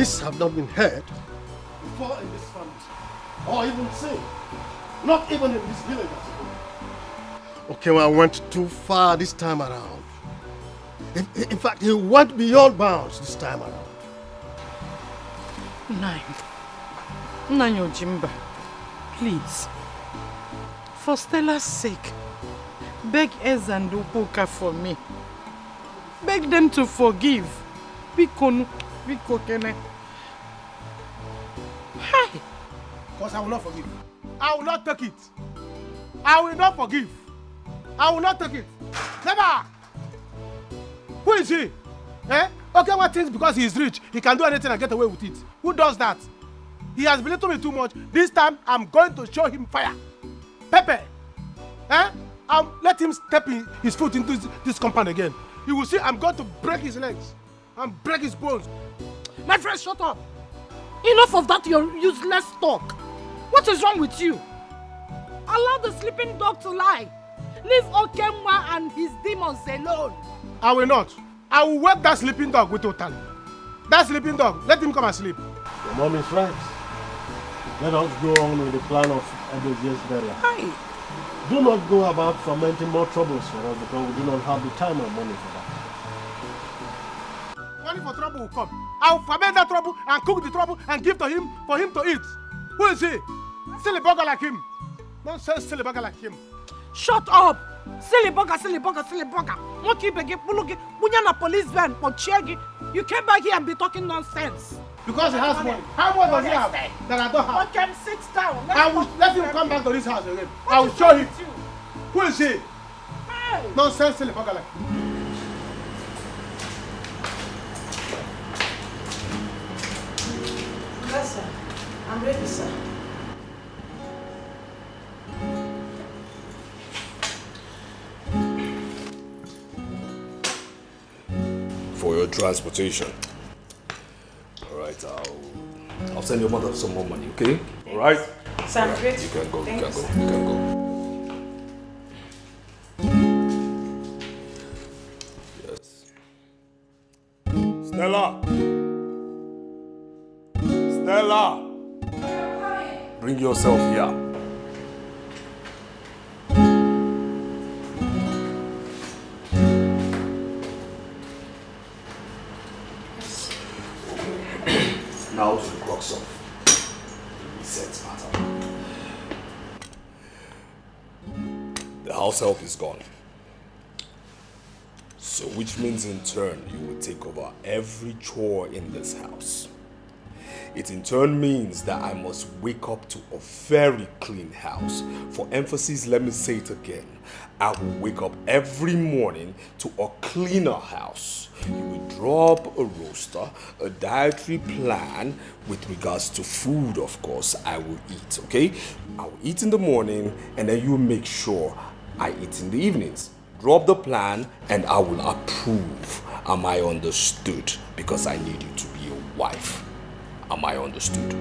This have not been heard before in this family, or even seen. Not even in this village. Okay, well, I went too far this time around. In fact, he went beyond bounds this time around. Nine, Jimba, please, for Stella's sake, beg Ez and Ubuka for me. Beg them to forgive. Biko kene. Hi. Because I will not forgive. I will not take it. I will not forgive. I will not take it. Never. Who is he? Eh? Okay, what thinks because he is rich, he can do anything and get away with it. Who does that? He has belittled me too much. This time, I'm going to show him fire. Pepe. Eh? I'll let him step his foot into this compound again. You will see I'm going to break his legs and break his bones. My friend, shut up. Enough of that, your useless talk. What is wrong with you? Allow the sleeping dog to lie. Leave Okemwa and his demons alone. I will not. I will wake that sleeping dog with Otali. That sleeping dog, let him come and sleep. Your mom is right. Let us go on with the plan of Edozia's burial. Hi. Do not go about fomenting more troubles for us because we do not have the time or money for that. Money for trouble will come. I will foment that trouble and cook the trouble and give to him for him to eat. Who is he? Silly bugger like him. Don't say silly bugger like him. Shut up! Silly bugger, silly bugger, silly bugger. You came back here and be talking nonsense. Because he has money. How much does he have that I don't have? Okay, sit down. I will let him come back to this house again. I will show him. Who is he? Hey. Nonsense, silly bugger like him. Yes, sir. I'm ready, sir. For your transportation. Alright, I'll send your mother some more money, okay? Alright? Sir, I'm ready. You can go, you can go, you can go. Yes. Stella! Stella! Bring yourself here. Now to the crux of the reset matter. The house help is gone. So which means in turn you will take over every chore in this house. It in turn means that I must wake up to a very clean house. For emphasis, let me say it again. I will wake up every morning to a cleaner house. You will drop a roster, a dietary plan with regards to food, of course, I will eat, okay? I will eat in the morning and then you make sure I eat in the evenings. Drop the plan and I will approve. Am I understood? Because I need you to be a wife. Am I understood?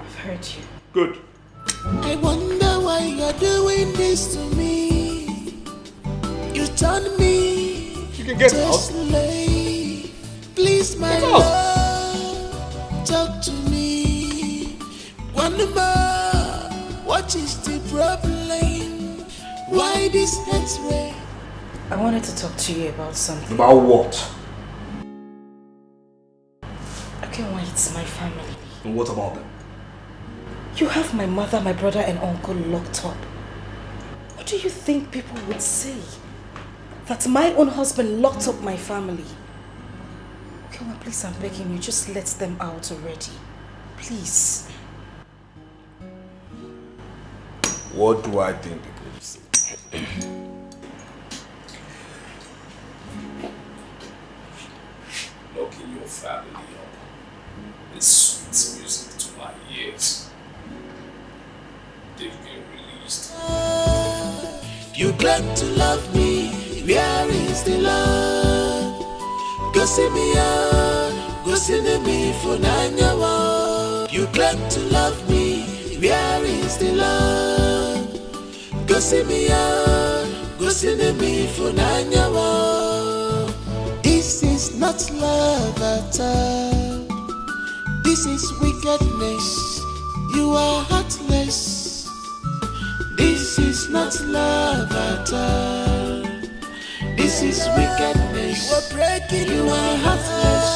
I've heard you. Good. I wonder why you're doing this to me. You turn me You can get to out. slave. Please, my love, talk to me. One more, what is the problem? Why this X-ray? I wanted to talk to you about something. About what? Okay, why it's my family. And what about them? You have my mother, my brother and uncle locked up. What do you think people would say? That my own husband locked up my family. Okay, well, please, I'm begging you, just let them out already. Please. What do I think people will say? Locking your family up is sweet music to my ears. They've been released. You claim to love me, where is the love? Go see me out, go see me for 9 years. You claim to love me, where is the love? Go see me out, go gosine mi funanyawa. This is not love at all. This is wickedness. You are heartless. This is not love at all. This is wickedness. You are heartless.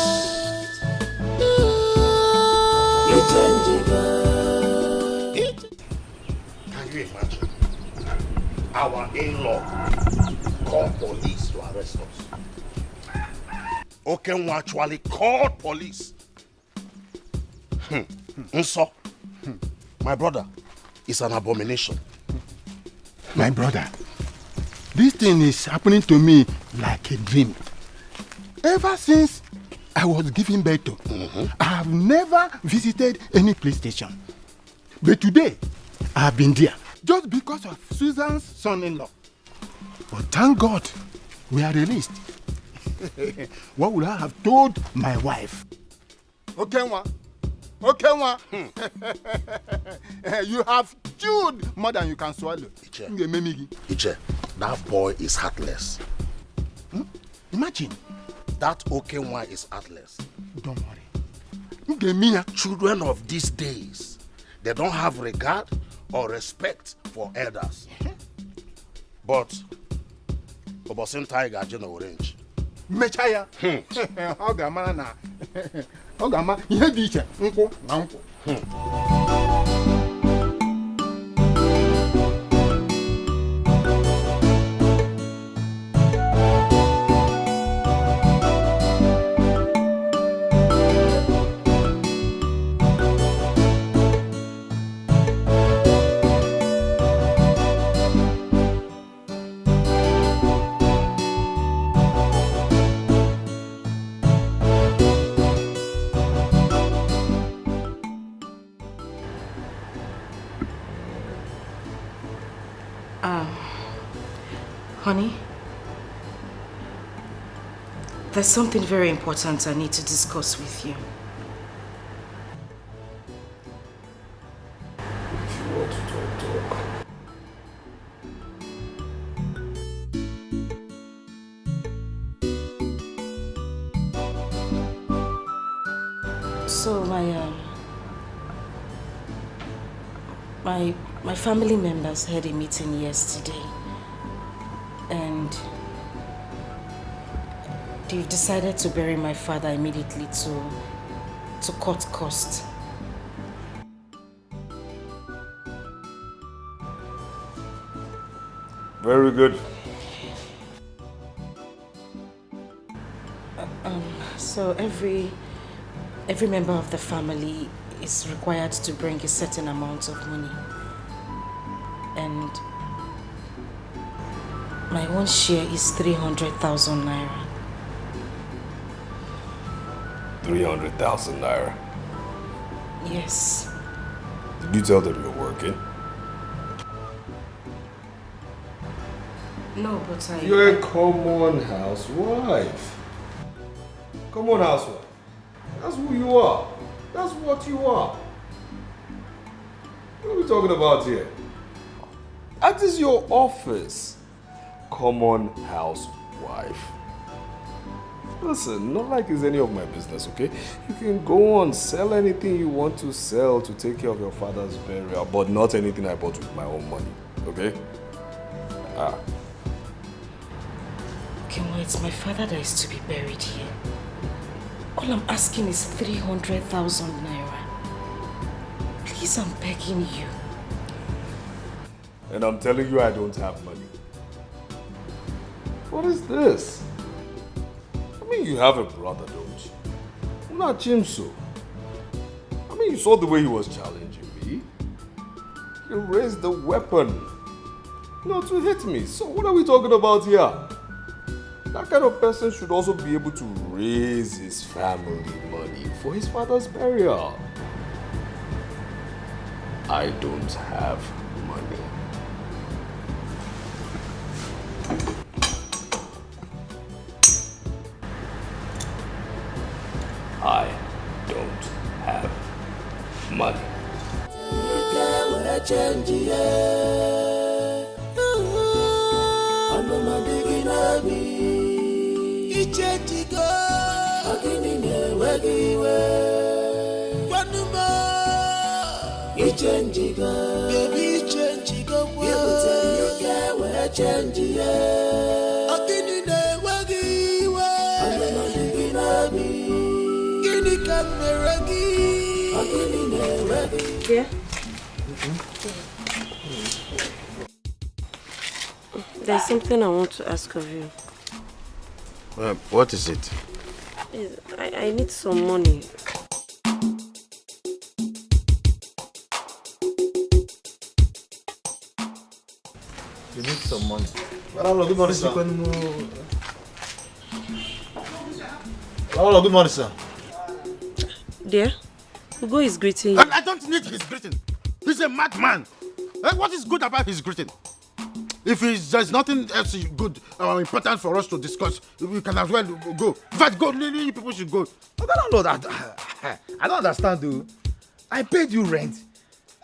Can you imagine? Our in-law called police to arrest us. Okenwa actually called police. Nso, my brother, is an abomination. My brother, this thing is happening to me like a dream. Ever since I was giving birth to, I have never visited any police station. But today, I have been there just because of Susan's son-in-law. But thank God, we are released. What would I have told my wife? Okenwa, you have chewed more than you can swallow. Iche, that boy is heartless. Imagine. That Okenwa is heartless. Don't worry. Children of these days, they don't have regard or respect for elders. But Obosin Tiger Jeno Orange. Mechaya. Ogama na. Ogama ihe dị iche nkwụ na nkwụ. Honey, there's something very important I need to discuss with you. If you want to talk. So my family members had a meeting yesterday. And they've decided to bury my father immediately to cut costs. Very good. So every member of the family is required to bring a certain amount of money. And my own share is 300,000 naira. 300,000 naira. Yes. Did you tell them you're working? No, but You're a common housewife. Common housewife. That's who you are. That's what you are. What are we talking about here? That is your office. Common housewife. Listen, not like it's any of my business, okay? You can go on, sell anything you want to sell to take care of your father's burial, but not anything I bought with my own money, okay? Okay, well, it's my father that is to be buried here. All I'm asking is 300,000 naira. Please, I'm begging you. And I'm telling you I don't have money. What is this? I mean, you have a brother, don't you? Not Chimso. I mean, you saw the way he was challenging me. He raised the weapon, to hit me. So what are we talking about here? That kind of person should also be able to raise his family money for his father's burial. I don't have money. I don't have money. nabi ichenjigo ogini newegiwe wanuma ichenjigo baby ichenjigo kwa yekutenyoke we chenjiye ogini newegiwe anama digi nabi gini kameragi ogini newegi. Yeah. There's something I want to ask of you. What is it? I need some money. You need some money. Hello, good morning, sir. Hello, good morning, sir. Dear, Ugo is greeting you. I don't need his greeting. He's a madman. What is good about his greeting? If there's nothing else good or important for us to discuss, we can as well go. In fact, go. You people should go. I don't understand, though. I paid you rent.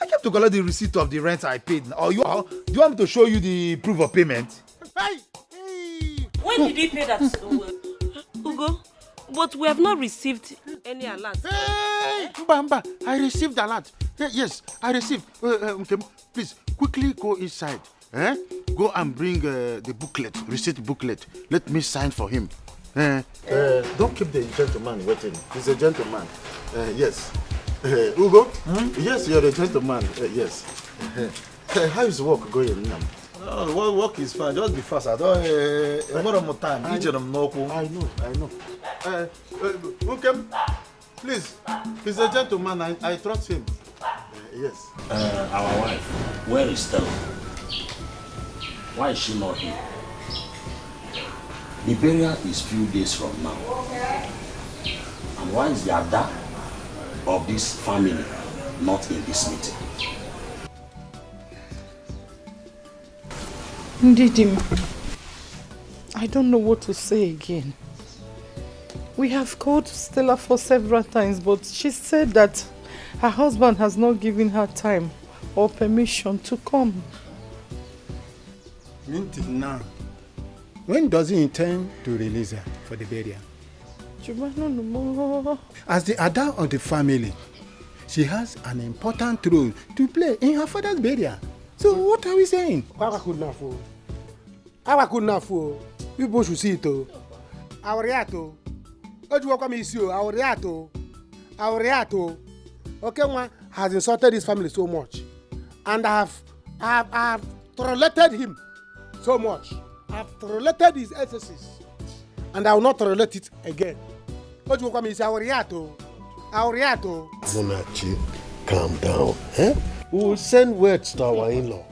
I kept to collect the receipt of the rent I paid. Or do you want me to show you the proof of payment? Hey! When did he pay that? Ugo, but we have not received any alert. Hey! Mba, I received alert. Yes, I received. Okay, please, quickly go inside. Go and bring the booklet, receipt booklet. Let me sign for him. Don't keep the gentleman waiting. He's a gentleman. Yes. Ugo? Yes, you're a gentleman. Yes. How is work going now? Work is fine. Just be fast. I don't. More time. I know. Okay, please. He's a gentleman. I trust him. Yes. Our wife, where is Stella? Why is she not here? The burial is few days from now. And why is the Ada of this family not in this meeting? Ndidim, I don't know what to say again. We have called Stella for several times, but she said that her husband has not given her time or permission to come. Until now, when does he intend to release her for the burial? As the Ada of the family, she has an important role to play in her father's burial. So what are we saying? People should see it. Aureato. Okay, one has insulted his family so much. And I have tolerated him so much. I have tolerated his excesses. And I will not tolerate it again. Aureato. Munachi, calm down. We will send words to our in-law.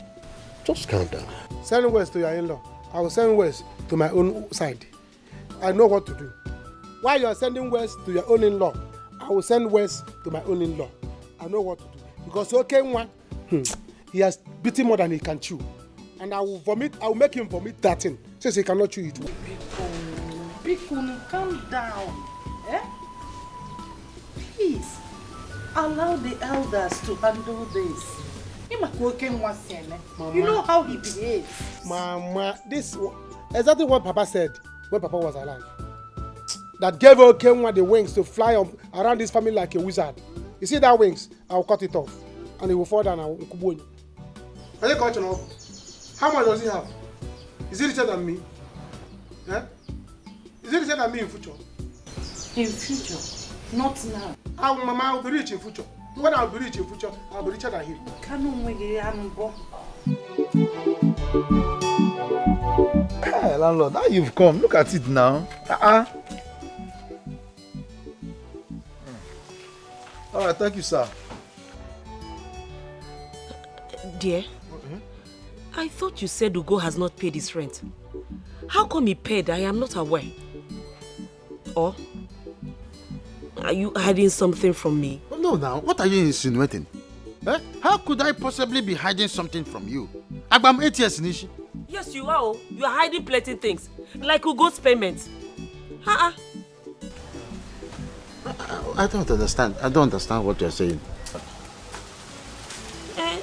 Just calm down. Send words to your in-law. I will send words to my own side. I know what to do. While you are sending words to your own in-law, I will send words to my own in-law. I know what to do. Because okay, one, he has beaten more than he can chew. And I will make him vomit that thing, since he cannot chew it. Bcos, calm down. Please, allow the elders to handle this. You know how he behaves. Mama, this exactly what Papa said when Papa was alive. That gave Okenwa the wings to fly around this family like a wizard. You see that wings? I'll cut it off. And it will fall down. How much does he have? Is he richer than me? Is he richer than me in future? In future, not now. Mama, I'll be rich in future. When I'll be rich in future, I'll be richer than him. Hey, landlord, now you've come. Look at it now. All right, thank you, sir. Dear, I thought you said Ugo has not paid his rent. How come he paid? I am not aware. Or are you hiding something from me? No, now, what are you insinuating? How could I possibly be hiding something from you? I'm 8 years, Nishi. Yes, you are. You are hiding plenty things, like Ugo's payment. I don't understand. I don't understand what you're saying.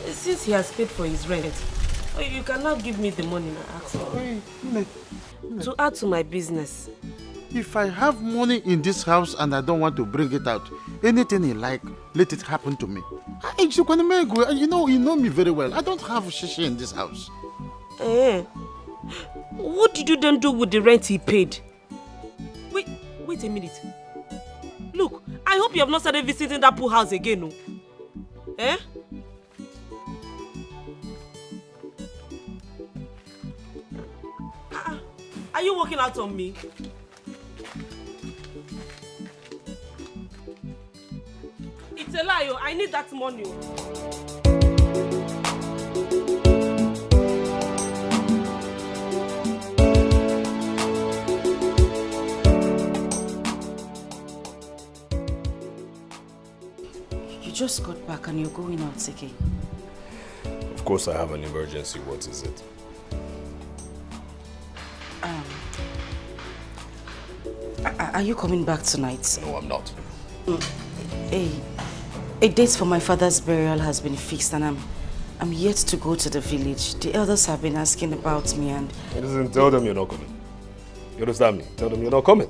Since he has paid for his rent, Oh, you cannot give me the money now, actually. To add to my business. If I have money in this house and I don't want to bring it out, anything you like, let it happen to me. You know me very well. I don't have shishi in this house. What did you then do with the rent he paid? Wait a minute. Look, I hope you have not started visiting that pool house again, no? Are you working out on me? It's a lie, I need that money. You just got back and you're going out again. Of course I have an emergency. What is it? Are you coming back tonight? No, I'm not. A date for my father's burial has been fixed and I'm yet to go to the village. The elders have been asking about me and... Listen, tell them you're not coming. You understand me? Tell them you're not coming.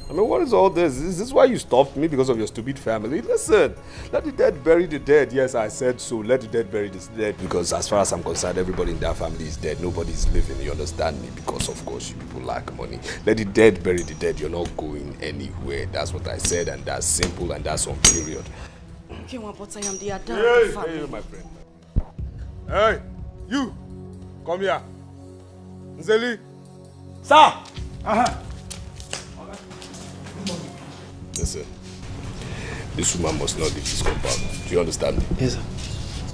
I mean, what is all this? Is this why you stopped me because of your stupid family? Listen, let the dead bury the dead. Yes, I said so. Let the dead bury the dead because as far as I'm concerned, everybody in that family is dead. Nobody's living. You understand me? Because, of course, you people lack money. Let the dead bury the dead. You're not going anywhere. That's what I said, and that's simple, and that's on period. Okay, but I am the adult of the family. Hey, my friend. Hey, you. Come here. Nzeli. Sir. Listen, this woman must not leave this compound. Do you understand me? Yes, sir.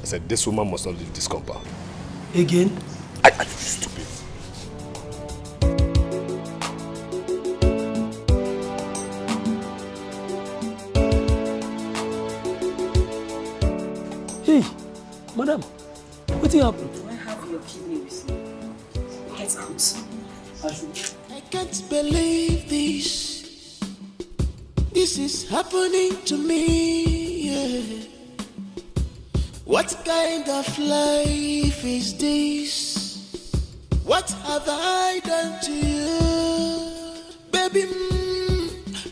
I said this woman must not leave this compound. Again? Are you stupid? Hey, madam, what happened? Do I have your kidney with me? Get out. I can't believe this. This is happening to me, yeah. What kind of life is this? What have I done to you? Baby,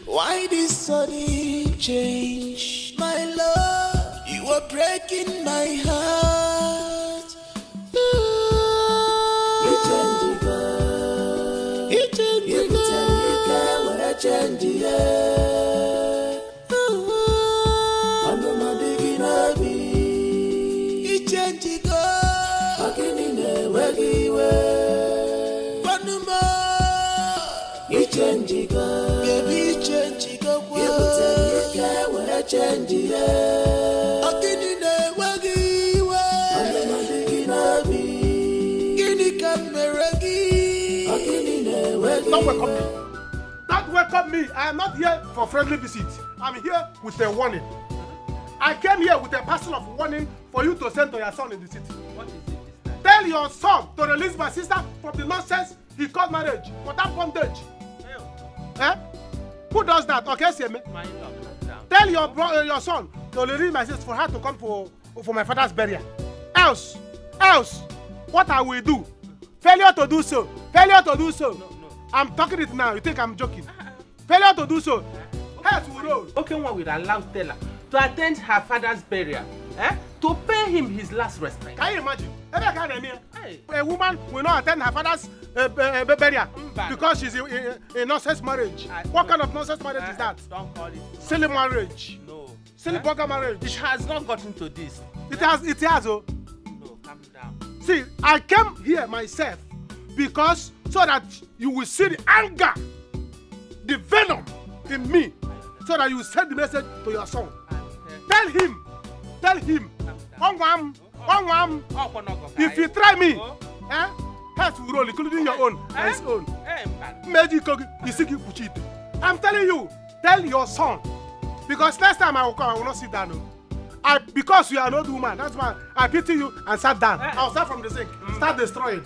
why this sudden change? My love, you are breaking my heart. Don't welcome me. Don't welcome me. I am not here for friendly visit. I'm here with a warning. I came here with a parcel of warning for you to send to your son in the city. What is it this time? Tell your son to release my sister from the nonsense he called marriage for that bondage. Who does that? Okay, see me. Tell your son to release my sister for her to come for my father's burial. Else, what I will do? Failure to do so. Failure to do so. No. I'm talking it now. You think I'm joking? Failure to do so. Heads will roll. Okay, one will allow Stella to attend her father's burial, to pay him his last respect. Can you imagine? A woman will not attend her father's burial because she's in nonsense marriage. What kind of nonsense marriage is that? Don't call it. Silly marriage. No. Silly burger marriage. It has not gotten to this. It has. Oh. No, calm down. See, I came here myself because so that you will see the anger, the venom in me, so that you will send the message to your son. Tell him, if you try me, heads will roll, including your own and his own. I'm telling you, tell your son, because next time I will come, I will not sit down. Because you are an old woman, that's why I pity you and sat down. I'll start from the sink, start destroying.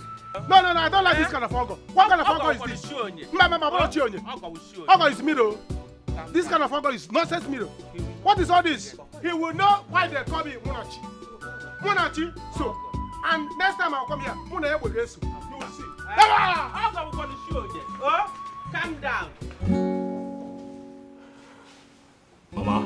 No, I don't like this kind of fungo. What kind of fungo is this? Fungo is middle. This kind of fungo is nonsense middle. What is all this? He will know why they call me Munachi. So, And next time I'll come here, you will see. How come we got the show again? Oh, calm down. Mama,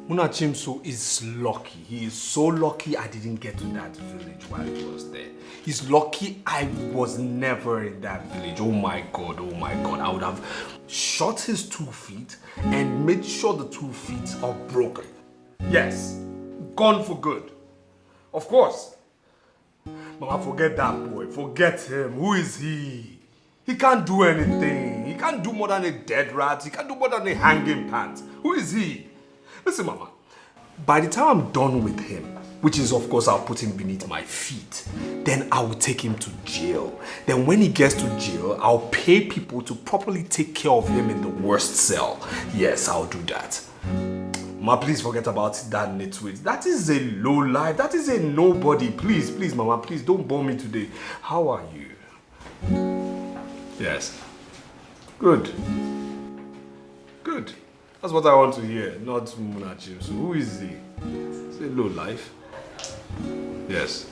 Munachimso is lucky. He is so lucky I didn't get to that village while he was there. He's lucky I was never in that village. Oh my God, oh my God. I would have shot his 2 feet and made sure the 2 feet are broken. Yes, gone for good. Of course. Mama, forget that boy. Forget him. Who is he? He can't do anything. He can't do more than a dead rat. He can't do more than a hanging pant. Who is he? Listen, Mama. By the time I'm done with him, which is, of course, I'll put him beneath my feet, then I will take him to jail. Then when he gets to jail, I'll pay people to properly take care of him in the worst cell. Yes, I'll do that. Mama, please forget about that nitwit. That is a low life. That is a nobody. Please, please, Mama, please don't bore me today. How are you? Yes. Good. Good. That's what I want to hear, not Munachim. So who is he? It's a low life. Yes.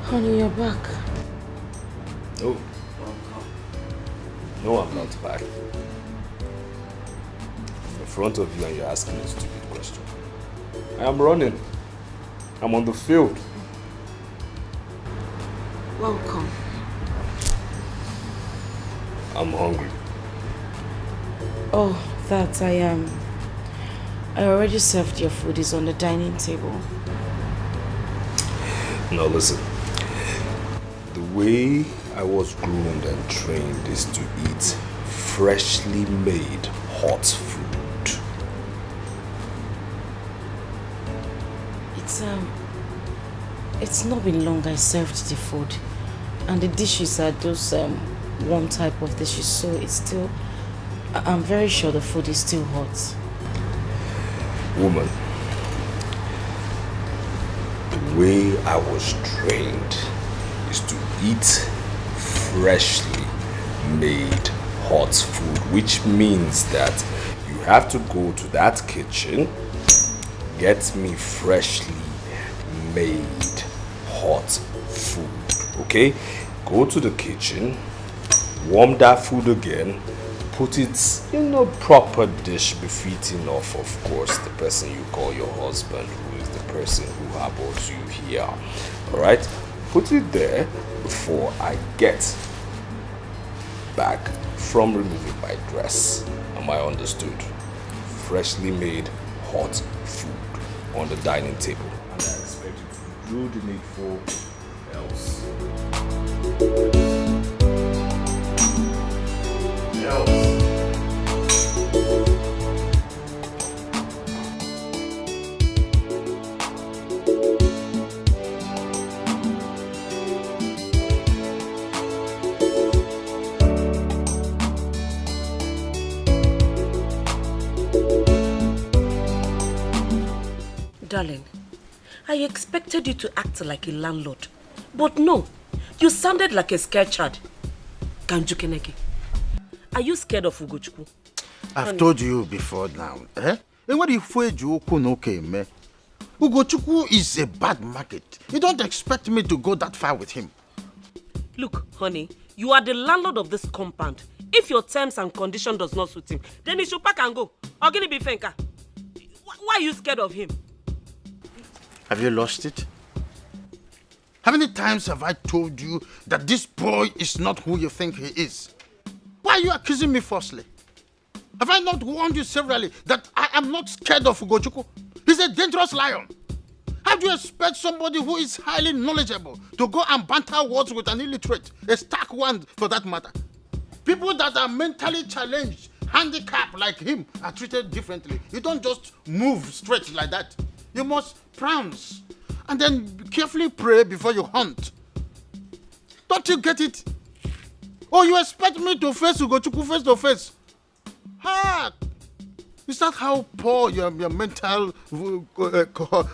Honey, you're back. Oh. No, I'm not back. I'm in front of you and you're asking a stupid question. I am running. I'm on the field. Welcome. I'm hungry. Oh, that I am. I already served your food. It's on the dining table. Now listen. The way I was groomed and trained is to eat freshly made hot food. It's not been long I served the food, and the dishes are those one type of dishes, so it's still. I'm very sure the food is still hot. Woman, the way I was trained is to eat freshly made hot food, which means that you have to go to that kitchen, get me freshly made hot food, okay? Go to the kitchen, warm that food again, put it in a proper dish befitting of course, the person you call your husband, who is the person who harbors you here, all right? Put it there before I get back from removing my dress. Am I understood? Freshly made hot food on the dining table. And I expect you to do the needful, else. Darling, I expected you to act like a landlord. But no, you sounded like a scared child. Kanjukeneke, are you scared of Ugochukwu? I've told you before now. Ugochukwu is a bad market. You don't expect me to go that far with him. Look, honey, you are the landlord of this compound. If your terms and conditions does not suit him, then he should pack and go. Or gonna be Fenka. Why are you scared of him? Have you lost it? How many times have I told you that this boy is not who you think he is? Why are you accusing me falsely? Have I not warned you severally that I am not scared of Ugochukwu? He's a dangerous lion. How do you expect somebody who is highly knowledgeable to go and banter words with an illiterate, a stark one for that matter? People that are mentally challenged, handicapped like him, are treated differently. You don't just move straight like that. You must prounce and then carefully pray before you hunt. Don't you get it? Oh, you expect me to face Ugochukwu face to face? Ha! Is that how poor your mental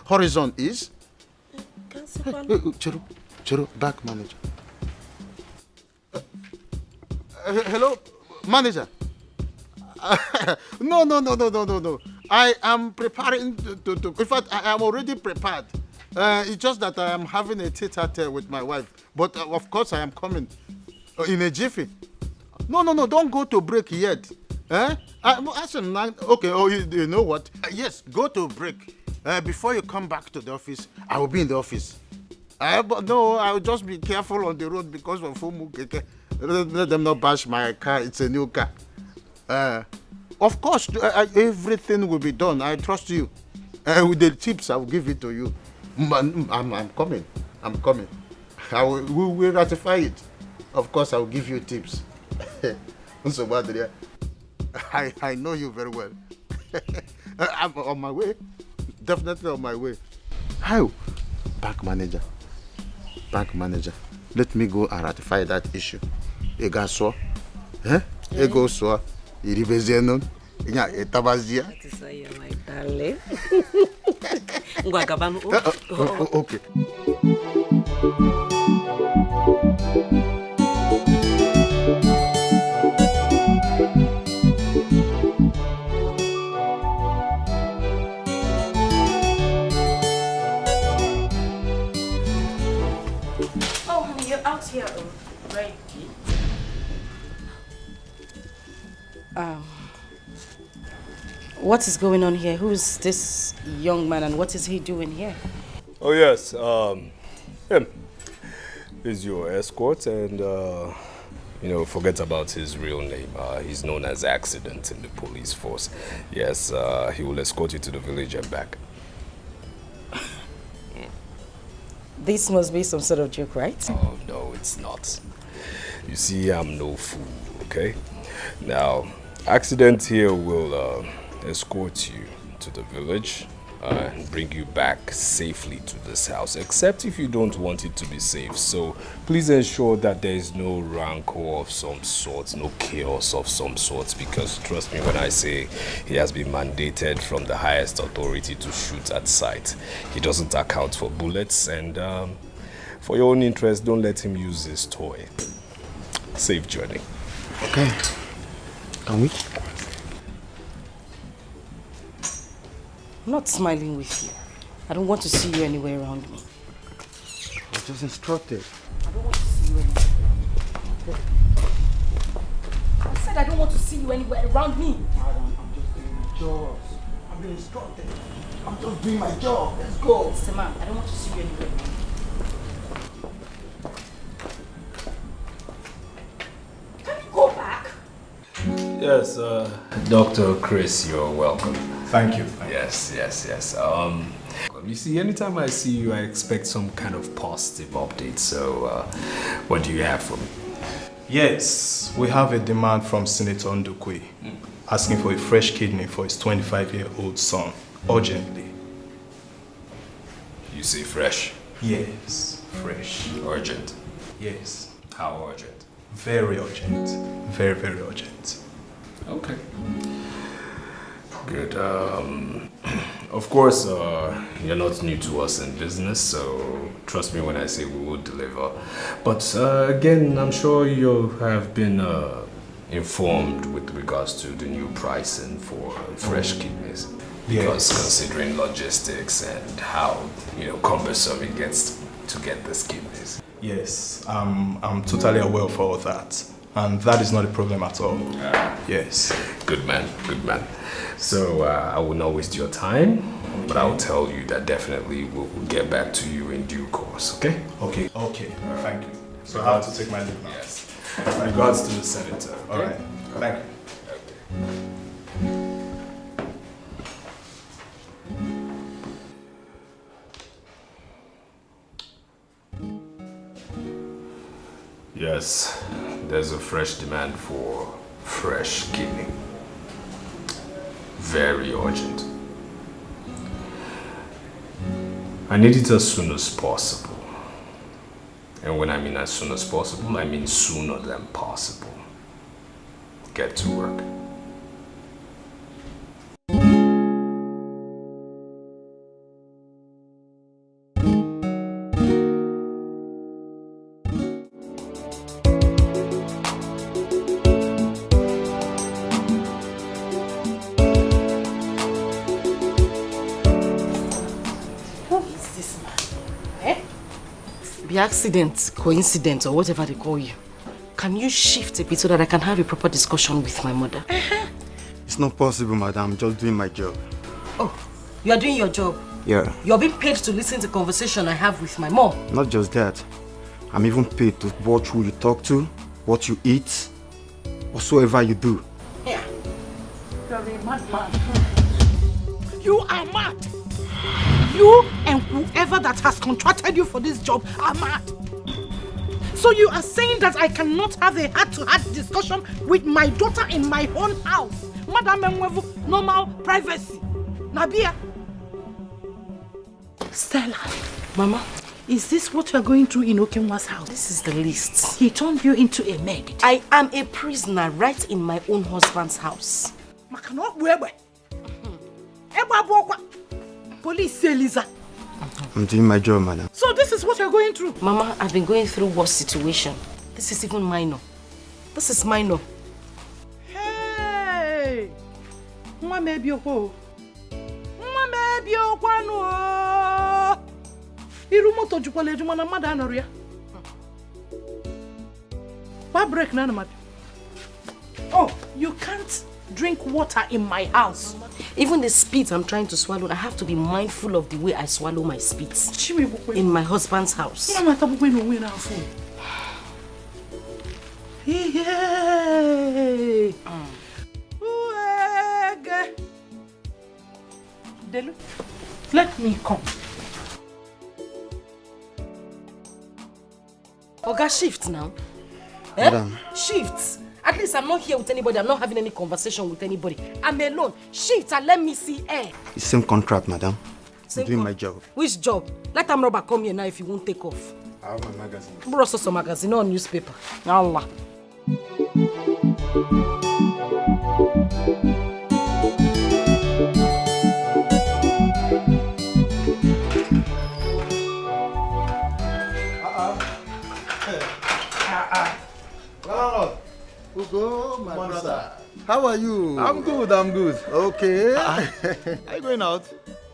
horizon is? Chero, back manager. Hello, manager. No. I am preparing to. In fact, I am already prepared. It's just that I am having a tete-a-tete with my wife. But of course, I am coming in a jiffy. No. Don't go to break yet. Okay. Oh, you know what? Yes, go to break. Before you come back to the office, I will be in the office. But no, I will just be careful on the road because of Fumu. Let them not bash my car. It's a new car. Of course, everything will be done. I trust you. With the tips, I will give it to you. I'm coming. We will ratify it. Of course, I will give you tips. I know you very well. I'm on my way. Definitely on my way. How? Bank manager. Let me go and ratify that issue. Ega so? Ego so? Iribezenon? Inya etabazia? That is why you're my darling. Okay. Oh, honey, you're out here already. What is going on here? Who's this young man and what is he doing here? Oh yes, him is your escort, and forget about his real name. He's known as Accident in the police force. Yes, he will escort you to the village and back. This must be some sort of joke, right? Oh no, it's not. You see, I'm no fool, okay? Now, Accident here will escort you to the village and bring you back safely to this house, except if you don't want it to be safe. So please ensure that there is no rancor of some sort, no chaos of some sort, because trust me when I say he has been mandated from the highest authority to shoot at sight. He doesn't account for bullets, and for your own interest, don't let him use his toy. Safe journey. Okay. Can we? I'm not smiling with you. I don't want to see you anywhere around me. I just instructed. I don't want to see you anywhere around me. I said I don't want to see you anywhere around me. Madam, I'm just doing my job. I've been instructed. I'm just doing my job. Let's go. Mr. Man, I don't want to see you anywhere around me. Can you go back? Yes, Dr. Chris, you're welcome. Thank you. Yes. You see, anytime I see you, I expect some kind of positive update. So, what do you have for me? Yes, we have a demand from Senator Ndukwe asking for a fresh kidney for his 25-year-old son, urgently. You say fresh? Yes, fresh. Urgent? Yes. How urgent? Very urgent. Very, very urgent. Okay. Good. Of course, you're not new to us in business, so trust me when I say we will deliver. But again, I'm sure you have been informed with regards to the new pricing for fresh kidneys. Because considering logistics and how cumbersome it gets to get these kidneys. Yes, I'm totally aware of all that. And that is not a problem at all. Yes. Good man. So I will not waste your time, but I will tell you that definitely we'll get back to you in due course, okay? Okay. Thank you. So I have to take my leave now. Yes. Regards to the senator. Okay? All right. Thank you. Yes, There's a fresh demand for fresh kidney. Very urgent. I need it as soon as possible. And when I mean as soon as possible, I mean sooner than possible. Get to work. Be accident, coincidence, or whatever they call you. Can you shift a bit so that I can have a proper discussion with my mother? It's not possible, madam. I'm just doing my job. Oh, you are doing your job? Yeah. You're being paid to listen to the conversation I have with my mom. Not just that. I'm even paid to watch who you talk to, what you eat, whatsoever you do. Yeah. You are a madman. You are mad. You and whoever that has contracted you for this job are mad. So you are saying that I cannot have a heart-to-heart discussion with my daughter in my own house? Madam Mwevu, normal privacy. Nabia. Stella. Mama. Is this what you are going through in Okenwa's house? This is the list. He turned you into a maid. I am a prisoner right in my own husband's house. Police say Lisa. I'm doing my job, madam. So this is what you're going through? Mama, I've been going through worse situation. This is even minor. This is minor. Hey! Mwa maybe oko. Mwa maybe okwano. Irumoto jukwale jumana mada anoria. Why break nana mad? Oh, you can't drink water in my house. Even the spit I'm trying to swallow, I have to be mindful of the way I swallow my spits. In my husband's house. Hey! Delu, let me come. Oga, shift now. Madam. Shift. At least I'm not here with anybody. I'm not having any conversation with anybody. I'm alone. Shift and let me see air. It's same contract, madam. Same I'm doing my job. Which job? Let them rubber come here now if you won't take off. I have my magazine. Bro, some magazine or newspaper. Allah. Ugo, my brother. How are you? I'm good, I'm good. Okay. Are you going out?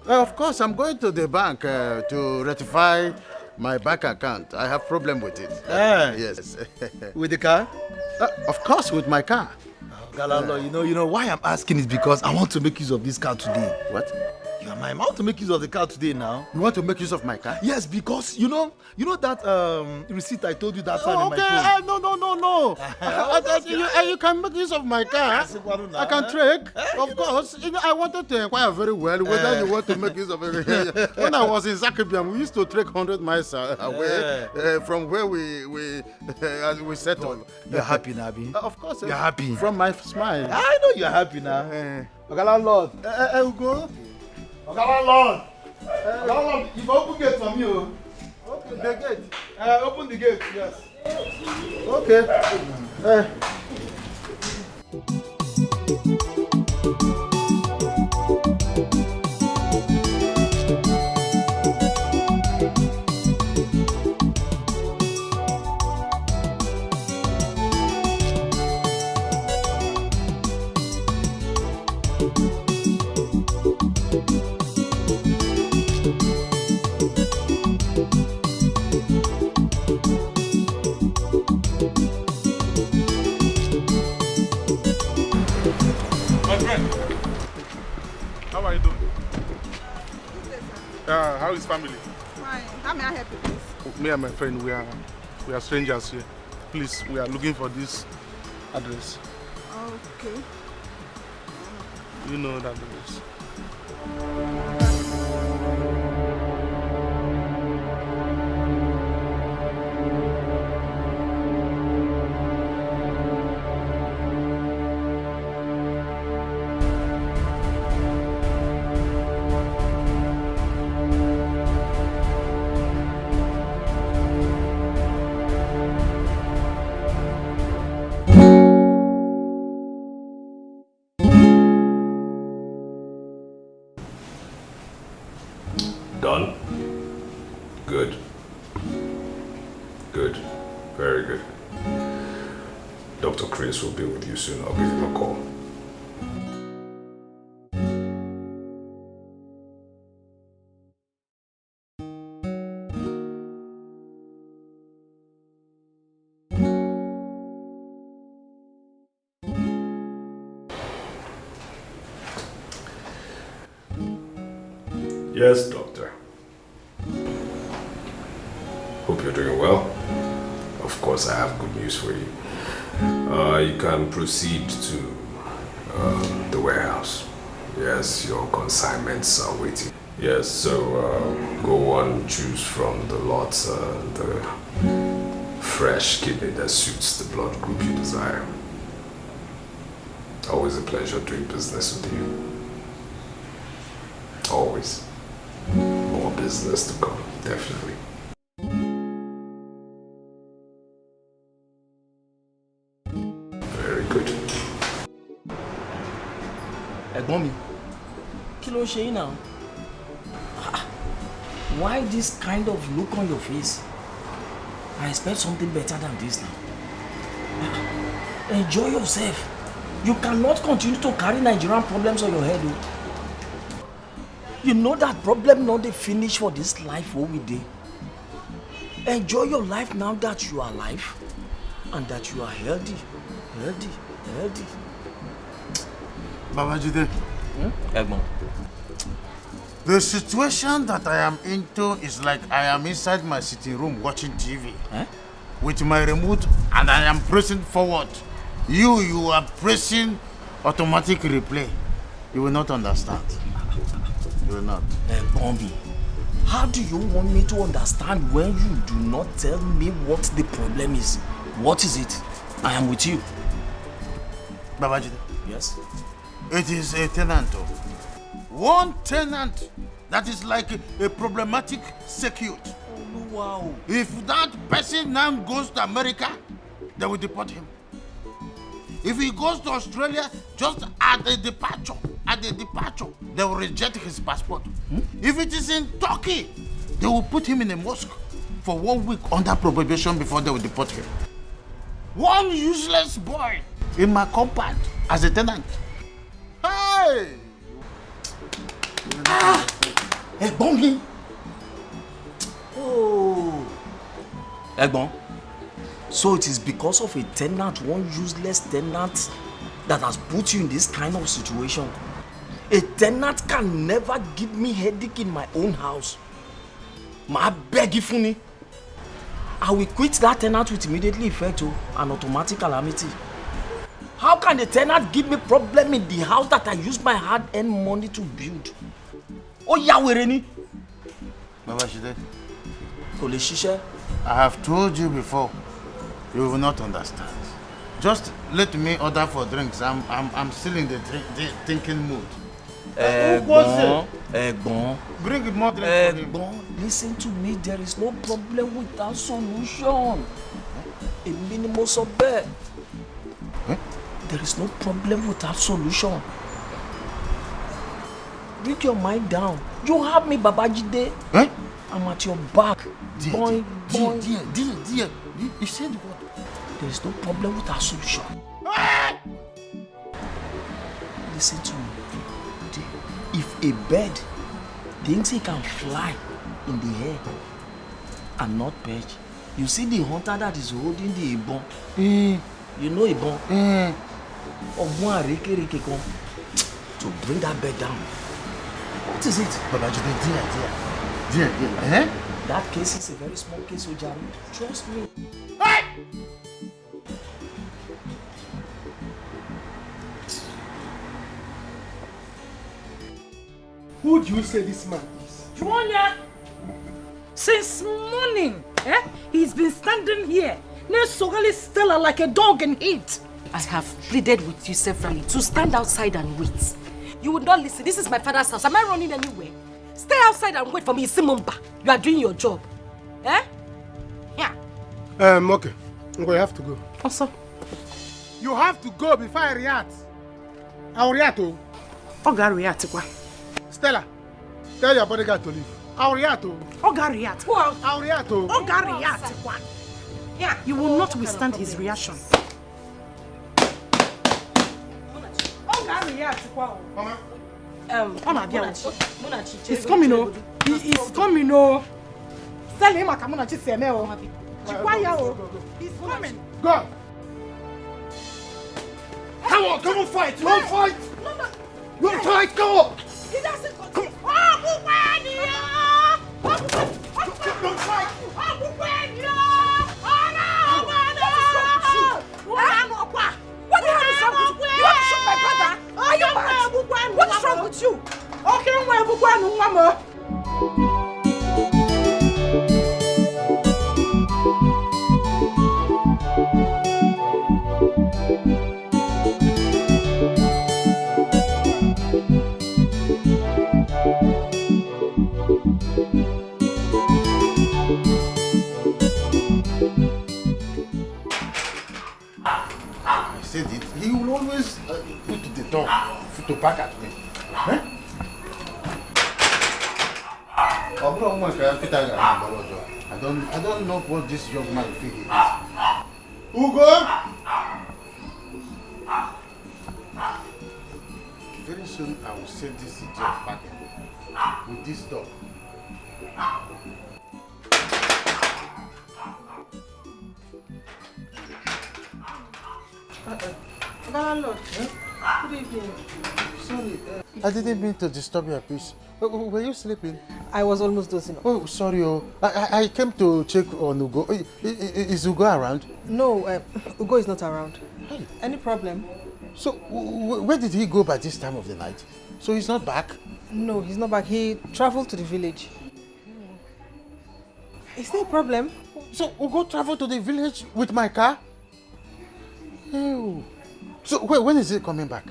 Of course, I'm going to the bank to rectify my bank account. I have problem with it. Yes. With the car? Of course, with my car. Galalo, you know why I'm asking is because I want to make use of this car today. What? You are mine. I want to make use of the car today now. You want to make use of my car? Yes, because you know that receipt I told you that time in my phone. No. You can make use of my car. I can trade. Of course. I wanted to inquire very well whether you want to make use of it. When I was in Zakibiam, we used to trek 100 miles away from where we settled. You're happy, Nabi? Of course. You're happy? From my smile. I know you're happy now. Lord. Ugo. Lord, you open gate for me. Okay, the gate. Open the gate, yes. Okay. How are you doing? How is family? Fine. How may I help you, please? Me and my friend, we are strangers here. Please, we are looking for this address. Okay. You know that address. done? Good. Good. Very good. Dr. Chris will be with you soon. I'll give him a call. Yes, doctor. Hope you're doing well. Of course, I have good news for you. You can proceed to the warehouse. Yes, your consignments are waiting. Yes, so go on, choose from the lot the fresh kidney that suits the blood group you desire. Always a pleasure doing business with you. Always. More business to come, definitely. Very good. Ẹ̀gbọ́n mi, kí ló ń ṣe yín now? Why this kind of look on your face? I expect something better than this now. Enjoy yourself. You cannot continue to carry Nigerian problems on your head. You know that problem not the finish for this life what we did. Enjoy your life now that you are alive and that you are healthy. Babajide. Egbon. The situation that I am into is like I am inside my sitting room watching TV with my remote and I am pressing forward. You are pressing automatic replay. You will not understand. You will not. Egbon, how do you want me to understand when you do not tell me what the problem is? What is it? I am with you. Babajide. Yes? It is a tenant. One tenant that is like a problematic circuit. Oh, wow. If that person now goes to America, they will deport him. If he goes to Australia, just at the departure, they will reject his passport. If it is in Turkey, they will put him in a mosque for 1 week under probation before they will deport him. One useless boy in my compound as a tenant. Hey! Egbon. Oh. Egbon. So it is because of a tenant, one useless tenant, that has put you in this kind of situation. A tenant can never give me headache in my own house. I beg you, Funi. I will quit that tenant with immediately effect, an automatic calamity. How can a tenant give me problem in the house that I use my hard-earned money to build? Oh, Yawereni. Babashide. Oleshisha. I have told you before. You will not understand. Just let me order for drinks. I'm still in the thinking mood. Egbon. Bring more drinks for him. Egbon, listen to me. There is no problem without solution. A minimum subbe. There is no problem without solution. Bring your mind down. You have me, Babajide. I'm at your back. Dear. You said what? There is no problem with our solution. Listen to me. If a bird thinks he can fly in the air and not perch, you see the hunter that is holding the ibon. You know ibon? To bring that bird down. What is it? Babajide, dear. That case is a very small case, Ojari. Trust me. Who do you say this man is? Juanya! Since morning, he's been standing here, Nesogally Stella like a dog in heat. I have pleaded with you severally to stand outside and wait. You would not listen. This is my father's house. Am I running anywhere? Stay outside and wait for me, Simumba. You are doing your job. Yeah. Okay. You have to go. Also. You have to go before I react. I will react. Oga react. Stella, tell your bodyguard to leave. I'll react. Oga react. I'll react. Oga react. Yeah. You will not withstand his reaction. Oga react. Mama. He's coming, oh. He's coming, oh. Tell him I come on to say, oh. He's coming. Go. Come on, fight. You want fight? No. You want fight? Come on. He doesn't come. Don't fight. What the hell is wrong with you? You want to shoot my brother? Are you mad? What is wrong with you? Okay, Mama. I said it. He will always put the door to back at me. Huh? I don't know what this young man feels. Ugo! Very soon I will send this idiot back with this dog. Landlord, good evening. Sorry, I didn't mean to disturb your peace. Were you sleeping? I was almost dozing off. Oh, sorry. I came to check on Ugo. Is Ugo around? No, Ugo is not around. Hey. Any problem? So, where did he go by this time of the night? So he's not back? No, he's not back. He traveled to the village. Is there a problem? So Ugo traveled to the village with my car? Oh. So when is he coming back?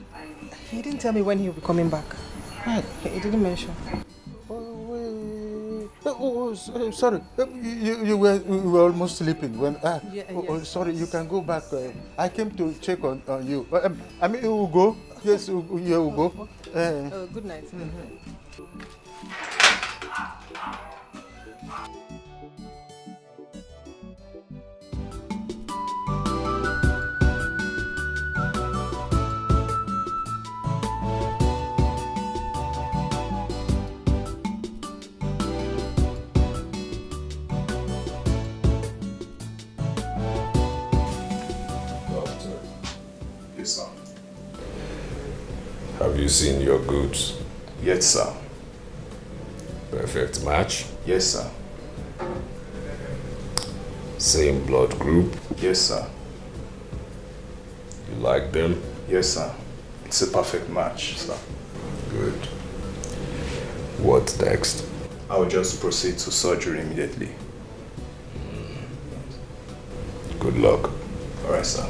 He didn't tell me when he'll be coming back. Right. He didn't mention. Sorry. You were almost sleeping when. Yes. Sorry. You can go back. I came to check on you. I mean Ugo. Yes, Ugo. Good night. Yes, sir. Have you seen your goods? Yes, sir. Perfect match? Yes, sir. Same blood group? Yes, sir. You like them? Yes, sir. It's a perfect match, sir. Good. What next? I'll just proceed to surgery immediately. Good luck. All right, sir.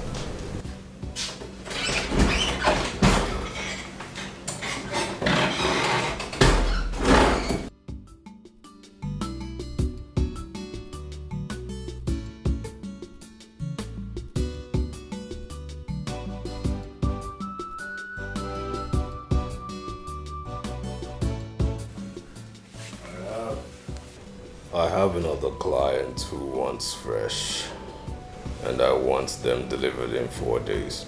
I have another client who wants fresh, and I want them delivered in 4 days.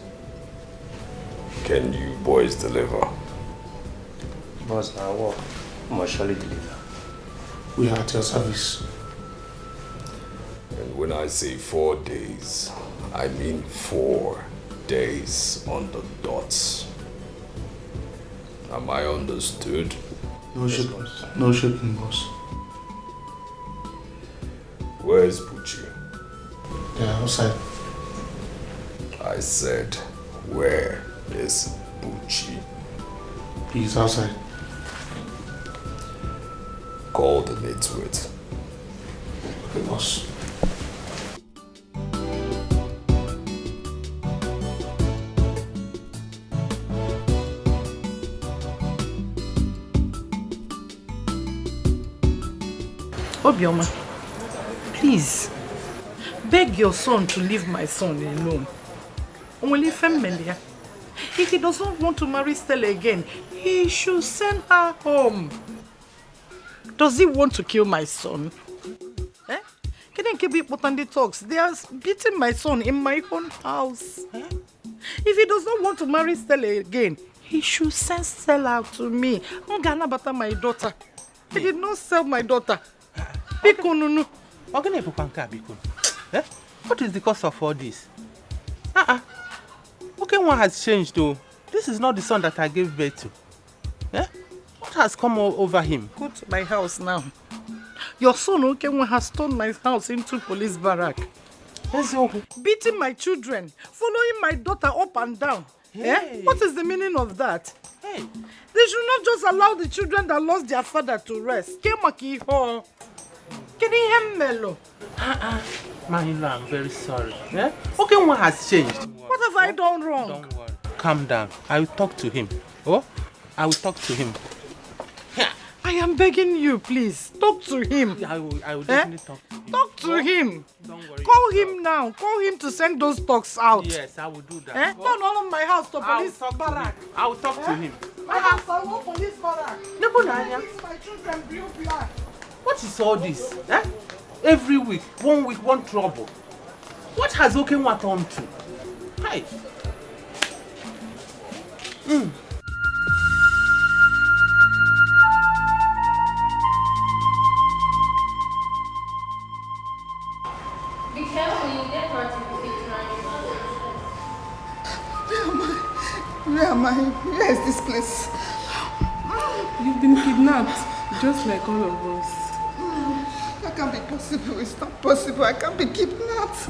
Can you boys deliver? Boss, now what? Must surely deliver. We are at your service. And when I say 4 days, I mean 4 days on the dot. Am I understood? No shaking. No shaking, boss. Where's Bucci? Yeah, outside. I said, where is Bucci? He's outside. Call the nitwit. Okay, boss. Obioma, please, beg your son to leave my son alone. Only family. If he does not want to marry Stella again, he should send her home. Does he want to kill my son? Eh? Can he keep it on the talks? They are beating my son in my own house. Eh? If he does not want to marry Stella again, he should send Stella out to me. I'm gonna butter my daughter. He did not sell my daughter. Bikonu. What is the cause of all this? Okay, one has changed though. This is not the son that I gave birth to. Eh? What has come over him? Go to my house now. Your son Okenwa has turned my house into police barrack. Beating my children, following my daughter up and down. Hey. Eh? What is the meaning of that? Hey. They should not just allow the children that lost their father to rest. Man, I'm very sorry. Eh? Okay, one has changed. What have I done wrong? Don't worry. Calm down. I will talk to him. Oh? I will talk to him. I am begging you, please. Talk to him. I will definitely talk to him. Talk to him. Don't worry. Call him now. Call him to send those talks out. Yes, I will do that. Eh? Turn all of my house to police barrack. I will talk to him. My house, I want police barrack. My children blue black. What is all this? Eh? Every week, 1 week, one trouble. What has Okenwa turned to? Hi. Be careful, you get hurt if you keep trying. Where am I? Where is this place? You've been kidnapped, just like all of us. That can't be possible. It's not possible. I can't be kidnapped.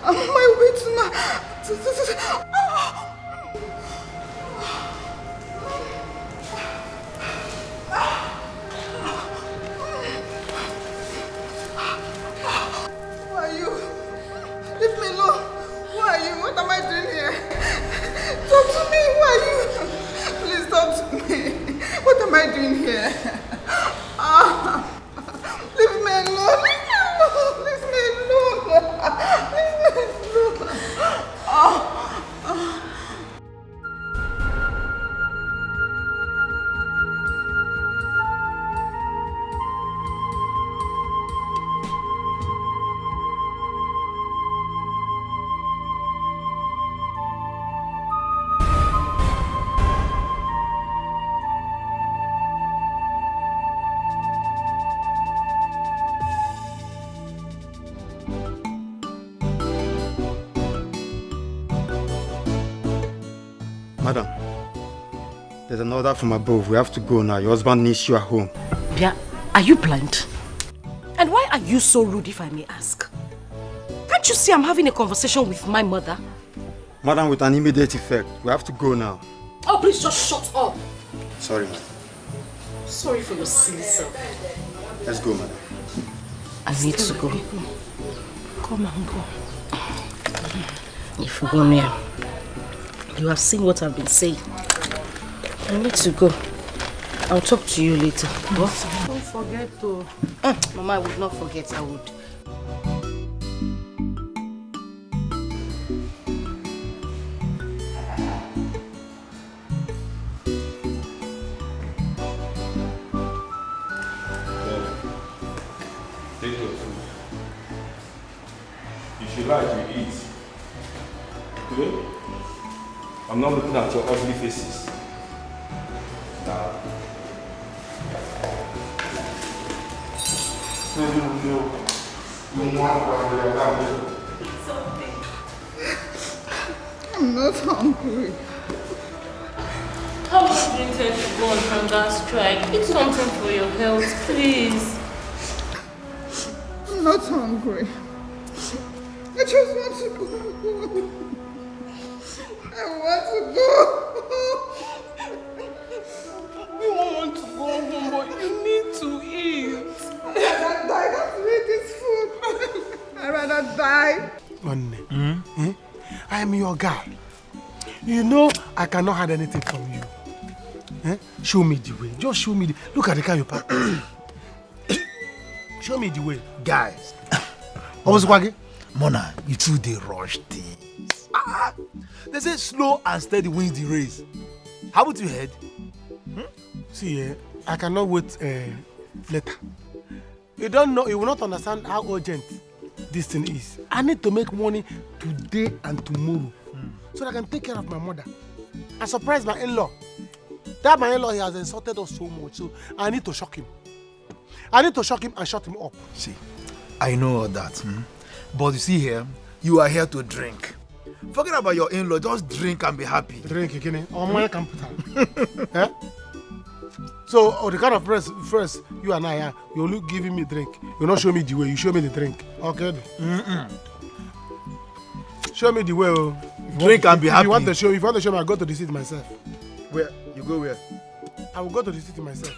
I'm on my way to my... Who are you? Leave me alone. Who are you? What am I doing here? Talk to me. Who are you? Please talk to me. What am I doing here? Leave me alone. Leave me alone. Leave me alone. Madam, there's an order from above. We have to go now. Your husband needs you at home. Bia, are you blind? And why are you so rude, if I may ask? Can't you see I'm having a conversation with my mother? Madam, with an immediate effect. We have to go now. Oh, please just shut up. Sorry, madam. Sorry for your silly self. Let's go, madam. I need to go. Come and go. If you go near, you have seen what I've been saying. I need to go. I'll talk to you later. What? Don't forget to... Mama, I would not forget. I would. Take your food. If you like, you eat. Okay? I'm not looking at your ugly faces. Now. I'm not hungry. How much do you intend to go on hunger strike? Eat something for your health, please. I'm not hungry. I just want to go. I want to go. You won't want to go home, but you need to eat. I'd rather die than to eat this food. I'd rather die. I am your guy. You know I cannot hide anything from you. Show me the way. Just show me the... Look at the car you parked. Show me the way. Guys. Mona, you two they rush things. They say slow and steady wins the race. How would you head? See, I cannot wait later. You don't know, you will not understand how urgent this thing is. I need to make money today and tomorrow so that I can take care of my mother and surprise my in-law. That my in-law, he has insulted us so much, so I need to shock him. I need to shock him and shut him up. See, I know all that. But you see here, you are here to drink. Forget about your in-law, just drink and be happy. Drink again, or my computer. Eh? So, the kind of first you and I, you're only giving me drink. You not show me the way, you show me the drink. Okay? Show me the way. Drink and be happy. If you want to show me, I'll go to the city myself. Where? You go where? I will go to the city myself.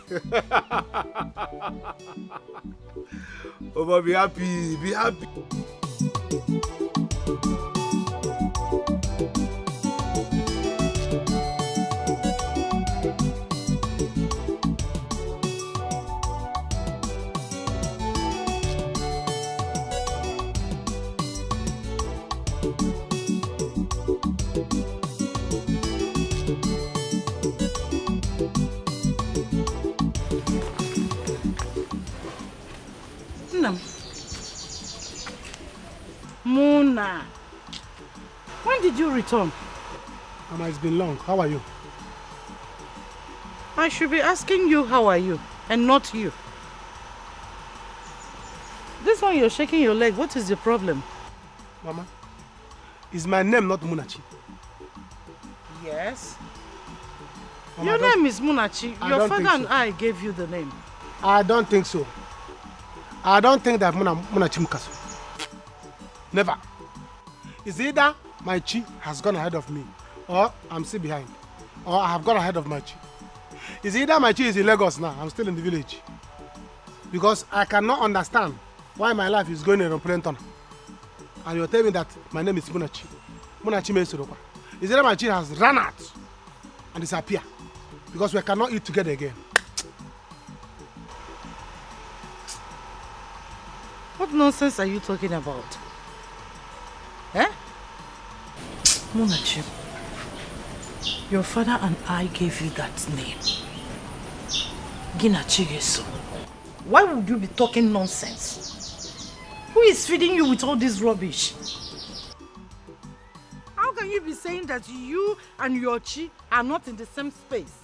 Oh, but be happy, be happy. Muna, when did you return? Mama, it's been long. How are you? I should be asking you how are you and not you. This one you're shaking your leg. What is the problem? Mama, is my name not Munachi? Yes. Mama, your name is Munachi. Your father and so. I gave you the name. I don't think so. I don't think that Munachi Mukasu. Never. It's either my chi has gone ahead of me, or I'm still behind, or I have gone ahead of my chi. It's either my chi is in Lagos now, I'm still in the village. Because I cannot understand why my life is going in a plane tunnel. And you're telling me that my name is Munachi. Munachi means Surokwa. It's either my chi has run out and disappeared, because we cannot eat together again. What nonsense are you talking about? Eh? Munachi, your father and I gave you that name. Ginachigeso. Why would you be talking nonsense? Who is feeding you with all this rubbish? How can you be saying that you and your chi are not in the same space?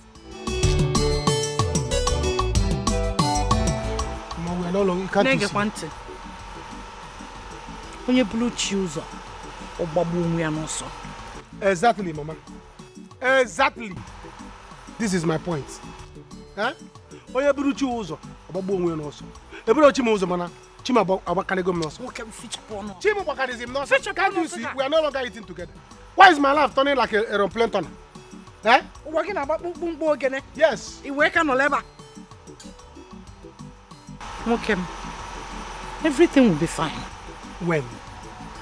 Mama, we are no longer, you can't you see? Onye blue chooser. Exactly, Mama. Exactly. This is my point. Huh? Oye buru chi uzo, ogbagbo onwe no so. Eburu chi mo uzo mana, chi ma abakanego me no so. Chi mo bakadism no so. Can't you see? We are no longer eating together. Why is my life turning like a aeroplane tunnel? Eh? Working about bumbo again. Yes. You work on labor. Okay. Everything will be fine. When?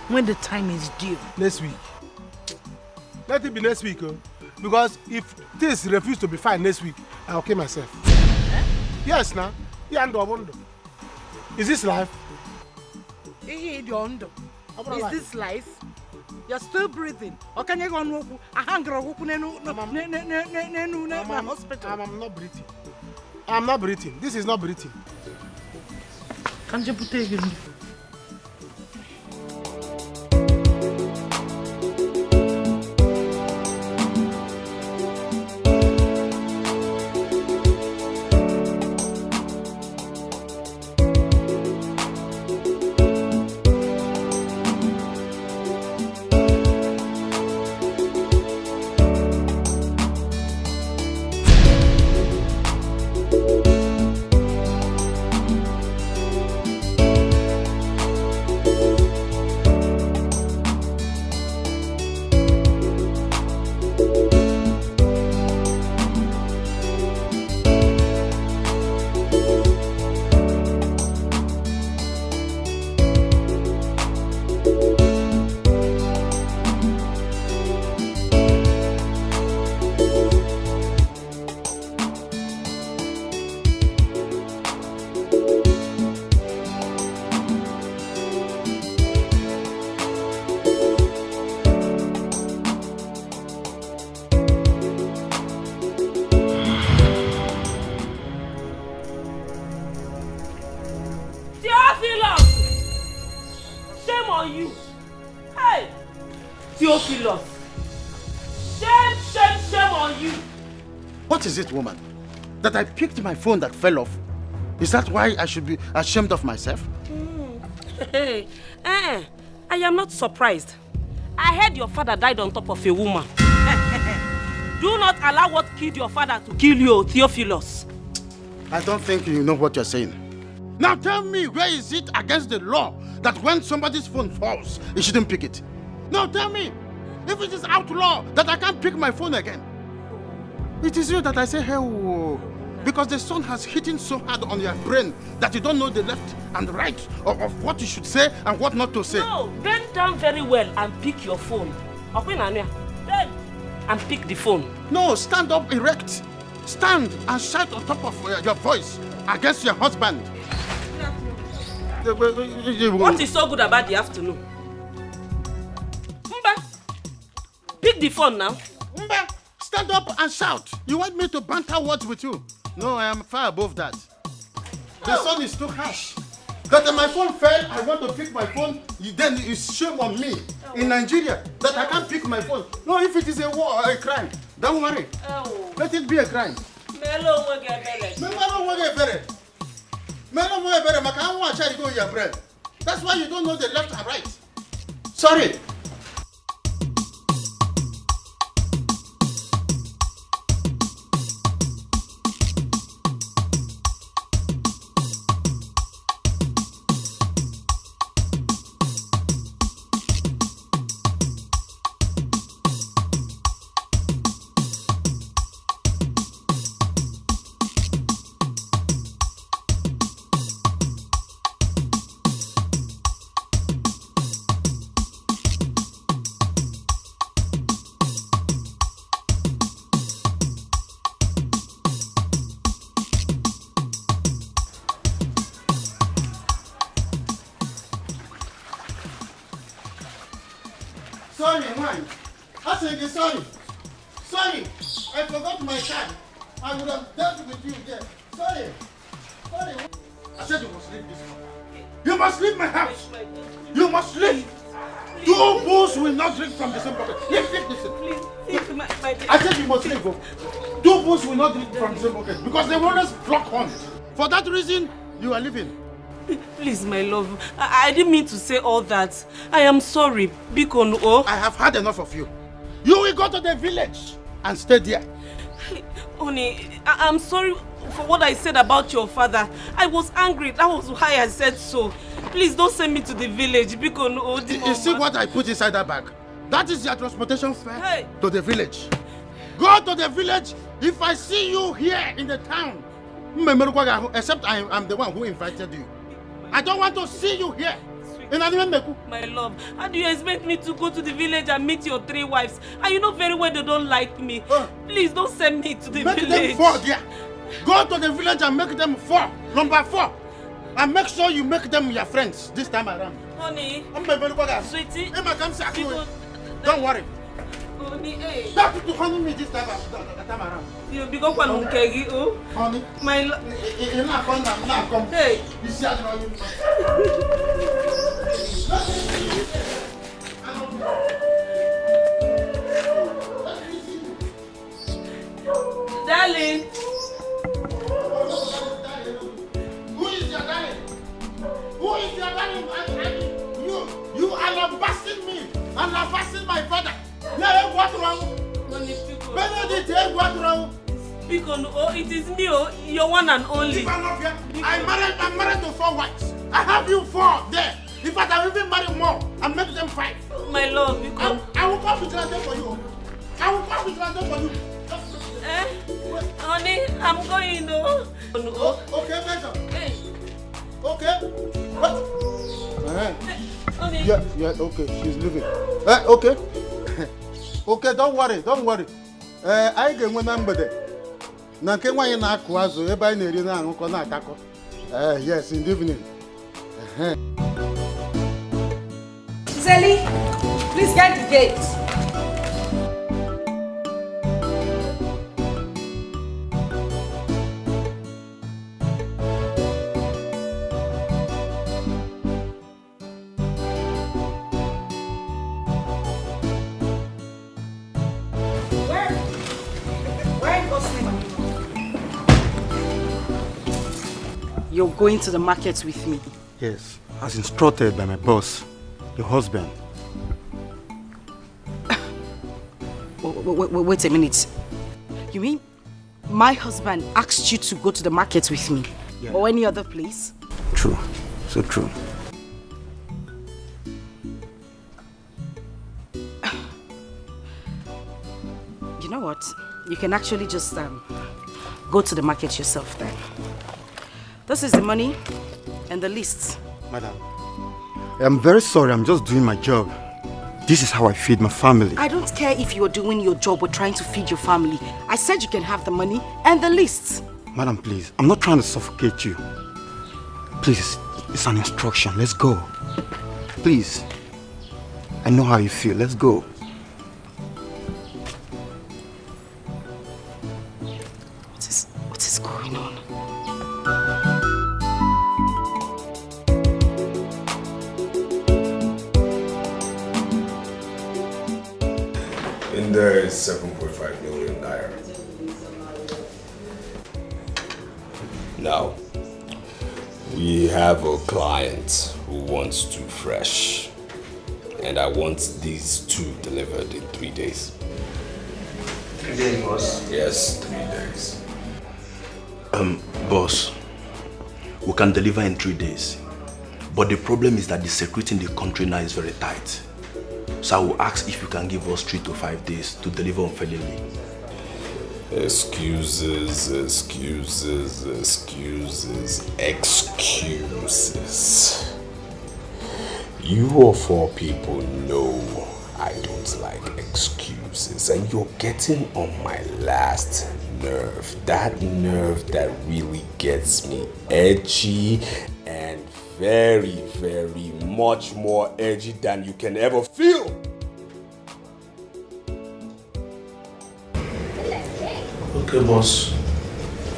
When the time is due. Next week. Let it be next week, because if this refuse to be fine next week, I'll kill myself. Eh? Yes, now. Is this life? Is this life? You're still breathing. Or can you go on a hunger hospital? I'm not breathing. I'm not breathing. This is not breathing. Can't you put it again? you? What is it, woman? That I picked my phone that fell off? Is that why I should be ashamed of myself? Hey, I am not surprised. I heard your father died on top of a woman. Do not allow what killed your father to kill you, Theophilus. I don't think you know what you're saying. Now tell me, where is it against the law that when somebody's phone falls, you shouldn't pick it? Now tell me, if it is outlaw that I can't pick my phone again. It is you that I say, hey, whoa, because the sun has hitting so hard on your brain that you don't know the left and right of what you should say and what not to say. No, bend down very well and pick your phone. Bend and pick the phone. No, stand up erect. Stand and shout on top of your voice against your husband. What is so good about the afternoon? Mba, pick the phone now. Mba, stand up and shout. You want me to banter words with you? No, I am far above that. The sun is too harsh. That my phone fell, I want to pick my phone, then it's shame on me in Nigeria that I can't pick my phone. No, if it is a war or a crime, don't worry. Let it be a crime. That's why you don't know the left and right. Sorry. Sorry, man. I said sorry. Sorry, I forgot my card. I would have dealt with you there. Sorry. Sorry. I said you must leave this house. You must leave my house. You must leave. Two bulls will not drink from the same bucket. Leave this. Please, my I said you must leave. Two bulls will not drink from the same bucket because they will always block horns. For that reason, you are leaving. Please, my love, I didn't mean to say all that. I am sorry, Bcos. I have had enough of you. You will go to the village and stay there. Honey, I'm sorry for what I said about your father. I was angry. That was why I said so. Please don't send me to the village, Bcos. You see what I put inside that bag? That is your transportation fare to the village. Go to the village. If I see you here in the town, except I'm the one who invited you. I don't want to see you here. My love, how do you expect me to go to the village and meet your three wives? And you know very well they don't like me. Please don't send me to the village. Make them 4 there. Go to the village and make them 4. Number 4. And make sure you make them your friends this time around. Honey, sweetie, don't worry. Honey, Stop to honey me this time around. You become one honey. My love. Hey. Darling. Who is your darling? Who is your darling? You are lambasting me and lambasting my father. Yeah, what wrong? Benedict, what wrong? Bcos, it is me, your one and only. I'm married to 4 wives. I have you 4 there. In fact, I will even marry more and make them 5. My love, Bcos. I will come with London for you. I will come with London for you. Honey, I'm going though. Okay, Major. Hey. Okay. What? Honey. Yeah, okay, she's leaving. Okay. Okay, don't worry. I can remember that. Nanke wanye na akụ azụ ebe anyị na-eri na aṅụkọ na atakọ. Yes, in the evening. Zelly, please get the gate. You're going to the market with me? Yes, as instructed by my boss, your husband. Wait a minute. You mean my husband asked you to go to the market with me? Yeah. Or any other place? True, so true. You know what? You can actually just go to the market yourself then. This is the money and the list. Madam, I'm very sorry, I'm just doing my job. This is how I feed my family. I don't care if you're doing your job or trying to feed your family. I said you can have the money and the list. Madam, please, I'm not trying to suffocate you. Please, it's an instruction. Let's go. Please. I know how you feel. Let's go. What is going on? In there is 7.5 million naira. Now, we have a client who wants two fresh, and I want these two delivered in 3 days. 3 days, boss? Yes, 3 days. Boss, we can deliver in 3 days, but the problem is that the security in the country now is very tight. So I will ask if you can give us 3 to 5 days to deliver unfailingly. Excuses, excuses, excuses, excuses. You of all people know I don't like excuses, and you're getting on my last nerve. That nerve that really gets me edgy and very, very much more edgy than you can ever feel. Okay, boss.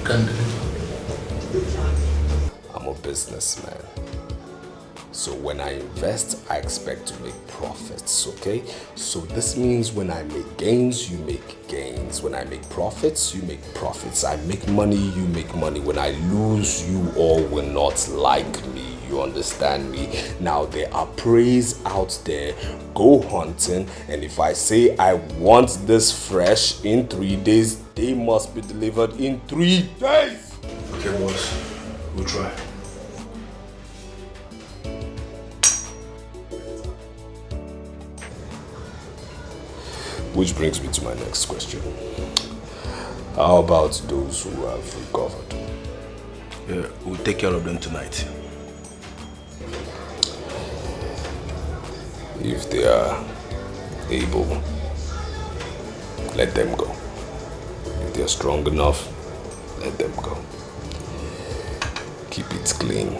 Can deliver. I'm a businessman. So when I invest, I expect to make profits, okay? So this means when I make gains, you make gains. When I make profits, you make profits. I make money, you make money. When I lose, you all will not like me. You understand me? Now there are preys out there. Go hunting, and if I say I want this fresh in 3 days, they must be delivered in 3 days. Okay, boss. We'll try. Which brings me to my next question. How about those who have recovered? Yeah, we'll take care of them tonight. If they are able, let them go. If they are strong enough, let them go. Keep it clean.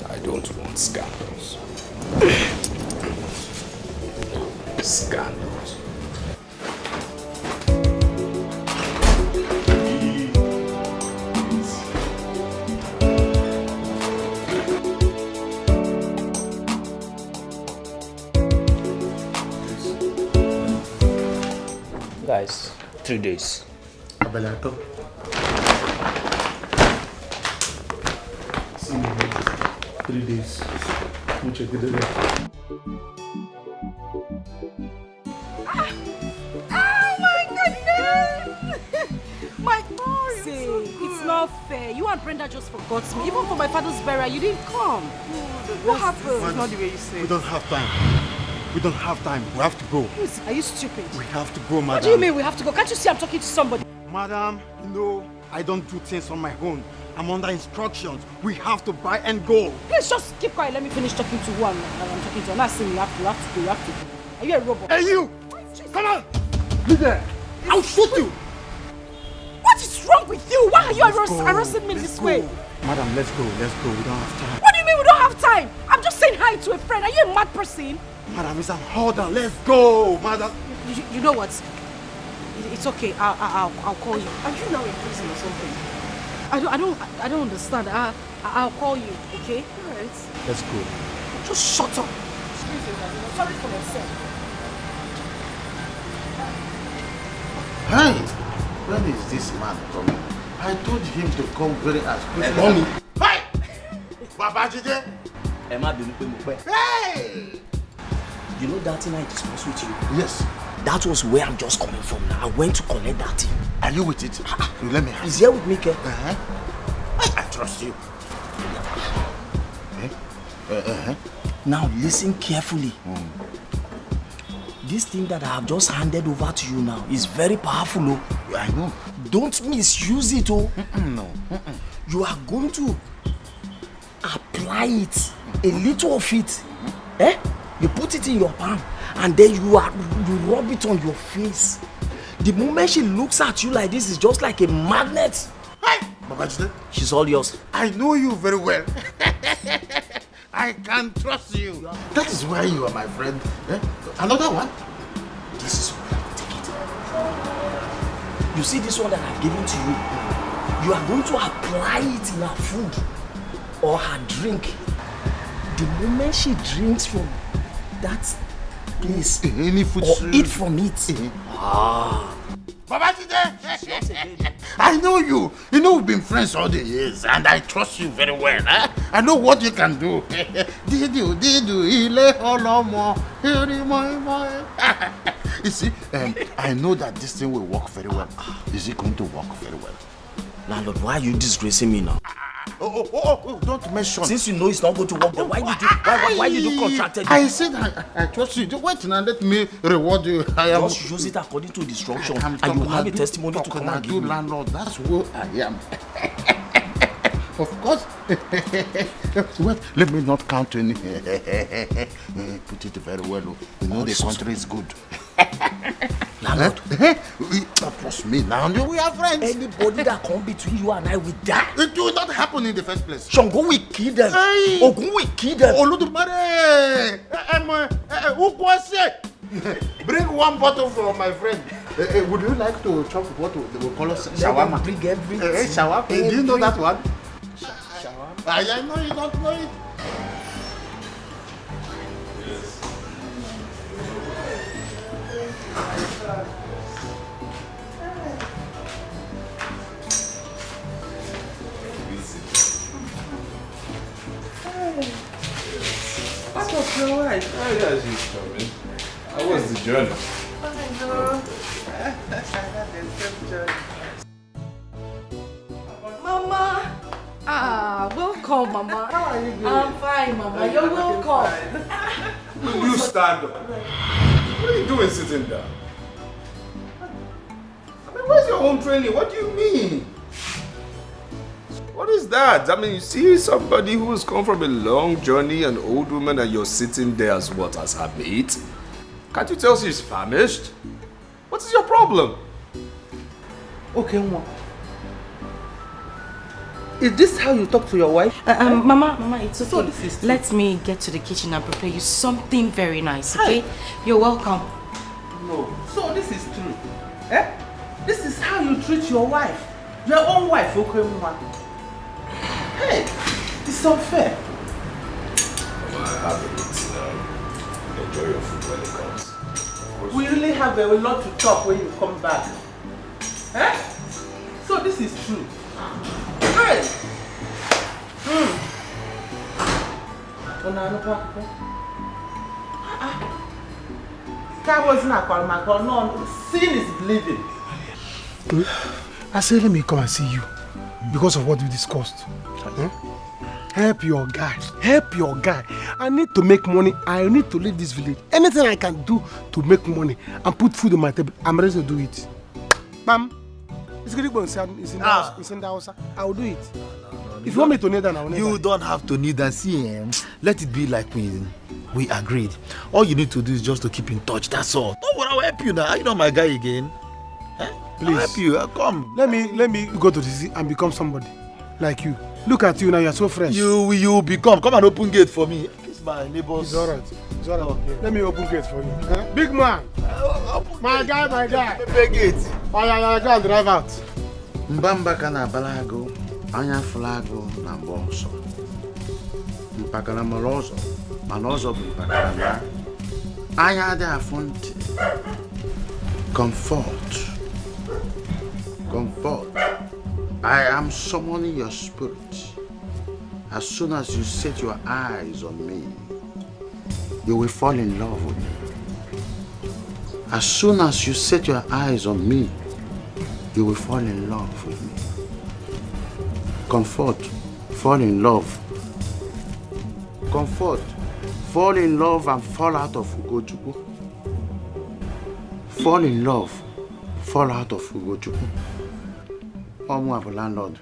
I don't want scandals. Scandals. Guys, 3 days. Abelato. 3 days. Mucho que debe. Oh my goodness! My God! Say, it's not fair. You and Brenda just forgot me. Even for my father's burial, you didn't come. What happened? It's not the way you say. We don't have time. We don't have time. We have to go. Are you stupid? We have to go, madam. What do you mean we have to go? Can't you see I'm talking to somebody? Madam, no, I don't do things on my own. I'm under instructions. We have to buy and go. Please just keep quiet. Let me finish talking to who I'm talking to. I'm not saying you have to go. Are you a robot? Hey, you! Come on! Be there! I'll shoot you! What is wrong with you? Why are you harassing me this way? Madam, let's go. Let's go. We don't have time. What do you mean we don't have time? I'm just saying hi to a friend. Are you a mad person? Madam, it's an order. Let's go, madam. You know what? It's okay. I'll call you. Are you now in prison or something? I don't understand. I'll call you. Okay? All right. Let's go. Just shut up. Excuse me, I'm sorry for myself. Hi. When is this man coming? I told him to come very as quickly. Mommy. Babajide. Emma Bimupe. Hey! You know that thing I discussed with you? Yes. That was where I'm just coming from now. I went to collect that thing. Are you with it? You let me have it. He's here with me, Ke. I trust you. Now listen carefully. This thing that I have just handed over to you now is very powerful. Oh. I know. Don't misuse it. Oh. No. You are going to apply it, a little of it. You put it in your palm and then you rub it on your face. The moment she looks at you like this, it's just like a magnet. Hey, Babajide. She's all yours. I know you very well. I can trust you. That is why you are my friend. Another one? This is where I take it. You see this one that I've given to you? You are going to apply it in her food or her drink. The moment she drinks from that place any food or eat from it. Babajide! I know you. You know we've been friends all the years and I trust you very well. I know what you can do. You see, I know that this thing will work very well. Is it going to work very well? Landlord, why are you disgracing me now? Oh, don't mention. Since you know it's not going to work, then why did you contract it? I said I trust you. Wait now, let me reward you. Just use it according to instruction and you have a testimony to come and give me. Landlord, that's who I am. Of course. Wait, let me not count any. Put it very well. You know the country is good. Landlord, trust me now. We are friends. Anybody that come between you and I will die. It will not happen in the first place. Shango will kill them. Ogun will kill them. Oludumare. Bring one bottle for my friend. Would you like to chop what they will call us shawarma? Bring everything. Shawarma. Do you know that one? Shawarma. I know you don't know it. What was your wife? Oh, yeah, she's coming. How was the journey? Mama! Welcome, Mama. How are you doing? I'm fine, Mama. You're welcome. You stand up. What are you doing sitting down? I mean, where's your home training? What do you mean? What is that? I mean, you see somebody who has come from a long journey, an old woman, and you're sitting there as what? As her mate? Can't you tell she's famished? What is your problem? Okay, Mama. Is this how you talk to your wife? Mama, it's okay. So this is Let me get to the kitchen and prepare you something very nice, okay? You're welcome. No. So this is true. This is how you treat your wife. Your own wife, okay, Mama? Hey, it's unfair. Mama, have a bit now. Enjoy your food when it comes. We really have a lot to talk when you come back. So this is true. Hey! That wasn't a call, my call. No, sin is believing. I said, let me come and see you because of what we discussed. Help your guy. Help your guy. I need to make money. I need to leave this village. Anything I can do to make money and put food on my table, I'm ready to do it. Bam. It's in the house. I will do it. If you want me to kneel down, I will kneel down. You don't have to kneel down. See, let it be like we agreed. All you need to do is just to keep in touch. That's all. Don't worry, I'll help you now. You know my guy again. Please. I'll help you. Come. Let me go to the sea and become somebody like you. Look at you now. You're so fresh. You become. Come and open gate for me. It's my neighbors. It's alright. It's alright. Okay. Let me open gate for you. Big man. My guy. Big gate. Oh yeah, go and drive out. Mbamba kana balago, anya flago na boso. Mpakala malozo, malozo mpakala. Anya de afonte. Comfort. I am summoning your spirit. As soon as you set your eyes on me, you will fall in love with me. As soon as you set your eyes on me, you will fall in love with me. Comfort, fall in love. Comfort, fall in love and fall out of Ugochukwu. Fall in love, fall out of Ugochukwu. Omu landlord,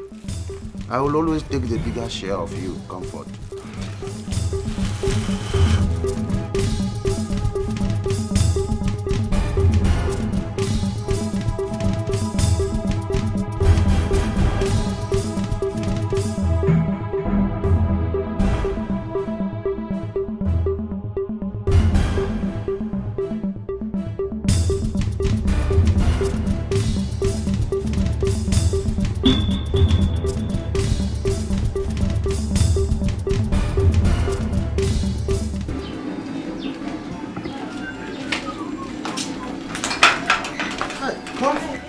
I will always take the bigger share of you, Comfort.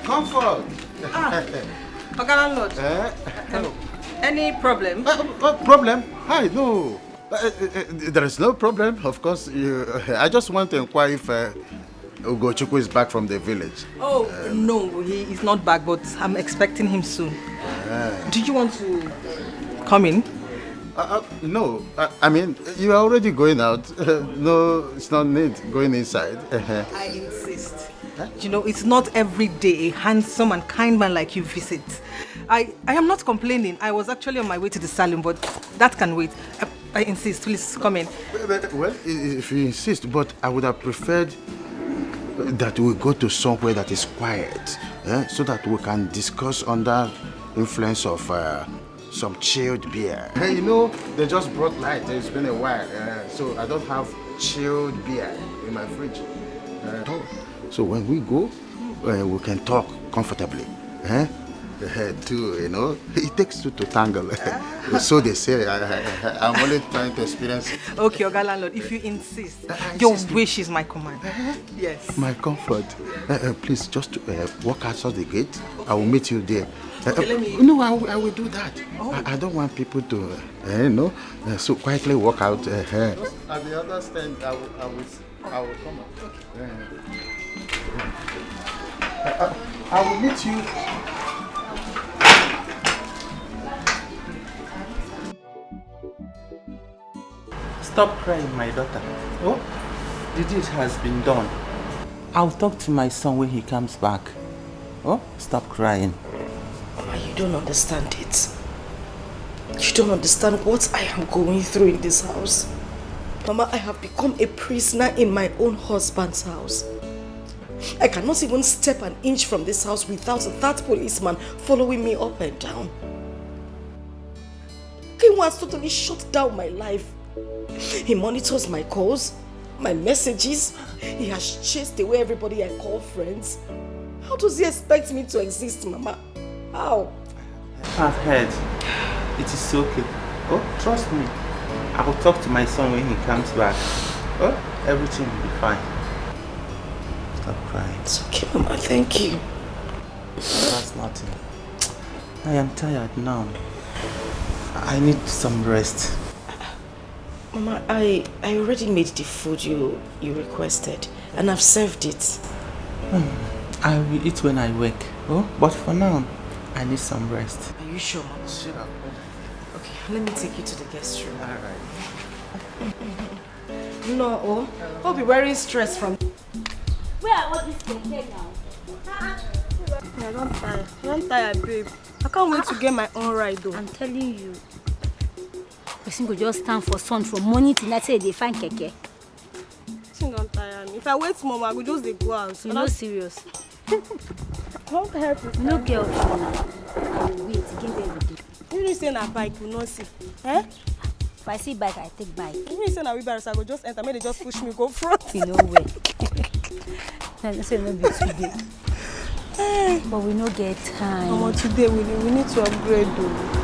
Comfort. Oga landlord. Any problem? Problem? Hi, no. There is no problem. Of course, I just want to inquire if Ugochukwu is back from the village. Oh, no, he is not back, but I'm expecting him soon. Do you want to come in? No, I mean, you are already going out. No, it's not need going inside. I insist. You know, it's not every day a handsome and kind man like you visit. I am not complaining. I was actually on my way to the salon, but that can wait. I insist. Please come in. Well, if you insist, but I would have preferred that we go to somewhere that is quiet, so that we can discuss under influence of some chilled beer. You know, they just brought light. It's been a while, so I don't have chilled beer in my fridge. So when we go, we can talk comfortably. Too, you know, it takes two to tangle. So they say. I'm only trying to experience it. Okay, Oga landlord, if you insist, your wish is my command. Yes. My comfort. Please, just walk outside the gate. I will meet you there. Okay, let me... No, I will do that. Oh. I don't want people to, so quietly walk out. At the other stand, I will come out. Okay. I will meet you. Stop crying, my daughter. Oh, the deed has been done. I'll talk to my son when he comes back. Oh, stop crying. Mama, you don't understand it. You don't understand what I am going through in this house. Mama, I have become a prisoner in my own husband's house. I cannot even step an inch from this house without that policeman following me up and down. He has totally shut down my life. He monitors my calls, my messages. He has chased away everybody I call friends. How does he expect me to exist, Mama? How? I've heard. It is okay. Oh, trust me. I will talk to my son when he comes back. Oh, everything will be fine. Stop crying. It's okay, Mama. Thank you. That's nothing. I am tired now. I need some rest. Mama, I already made the food you requested, and I've served it. I will eat when I wake. Oh, but for now, I need some rest. Are you sure, Mama? Sure. Okay, let me take you to the guest room. Alright. No, oh, I'll be wearing stress from. Where are all these things now? I don't tire. I don't tire, babe. I can't wait to get my own ride, though. I'm telling you. Person go just stand for sun from morning till night say they find keke. She don't tire me. If I wait more, I go just dey go out. You no serious. I don't tire to no girl now. I will wait. Give them the day. You really say na bike, you no see. Eh? If I see bike, I take bike. You really say na wheelbarrow, I go just enter. Maybe they just push me go front. You know where. I say no be today. But we no get time. Mama, today we need to upgrade though.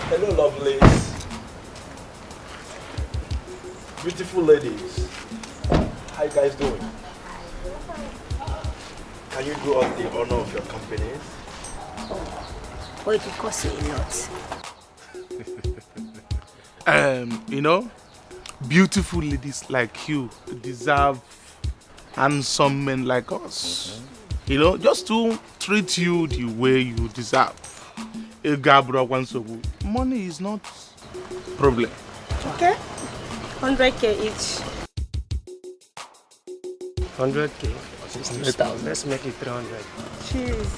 Hello, lovelies. Beautiful ladies. How you guys doing? Can you do us the honor of your company? Oh, it will cost you a lot. You know, beautiful ladies like you deserve handsome men like us. You know, just to treat you the way you deserve. Money is not problem. Okay. 100k each. 100k, 60,000. Let's make it 300. Jeez.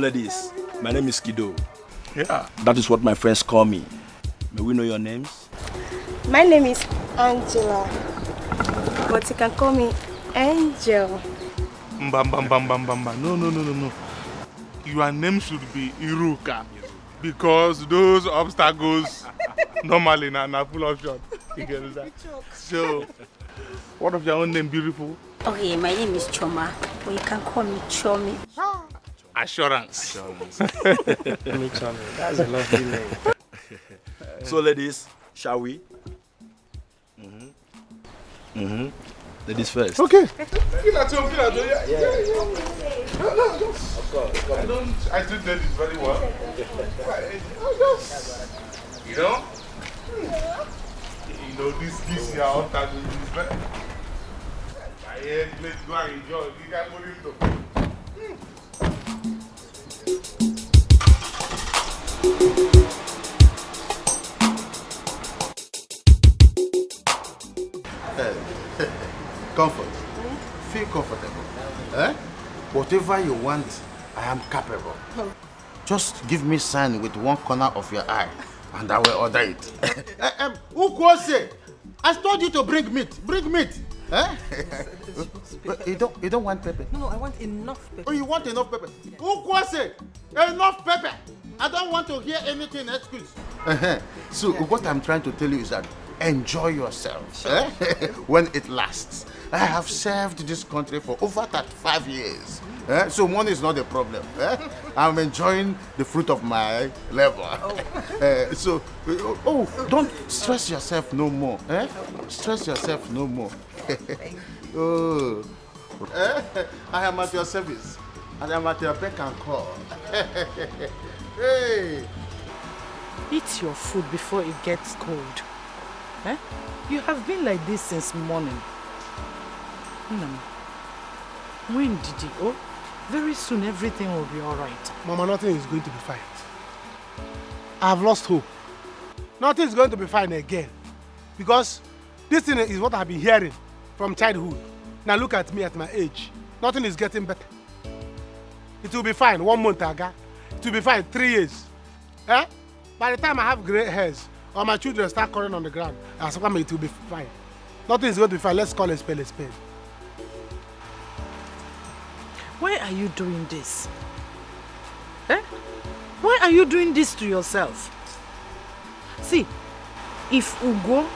Ladies, my name is Kido. Yeah. That is what my friends call me. May we know your names? My name is Angela, but you can call me Angel. No. Your name should be Iruka, because those obstacles normally are full of shot. You get that? So, what of your own name, beautiful? Okay, my name is Choma, but you can call me Chomi. Assurance. Me, Chomi. That's a lovely name. So, ladies, shall we? Ladies first. Okay. Yeah. Of course. I do that very well. You know? You know, this year, all that is better. Let's go and enjoy. You can't put him though. Comfort. Feel comfortable. Eh? Whatever you want, I am capable. Just give me sign with one corner of your eye, and I will order it. Ukwose, I told you to bring meat. Bring meat. Eh? You don't want pepper? No, I want enough pepper. Oh, you want enough pepper? Ukwose, enough pepper. I don't want to hear anything excuse. So what I'm trying to tell you is that enjoy yourself when it lasts. I have served this country for over 35 years. So money is not a problem. I'm enjoying the fruit of my labor. Don't stress yourself no more. Stress yourself no more. I am at your service. And I'm at your beck and call. Hey. Eat your food before it gets cold. You have been like this since morning. When did you? Oh, very soon everything will be all right. Mama, nothing is going to be fine. I have lost hope. Nothing is going to be fine again. Because this thing is what I've been hearing from childhood. Now look at me at my age. Nothing is getting better. It will be fine 1 month ago. It will be fine 3 years. By the time I have gray hairs, or my children start crawling on the ground, it will be fine. Nothing is going to be fine. Let's call a spade a spade. Why are you doing this? Why are you doing this to yourself? See, if Ugo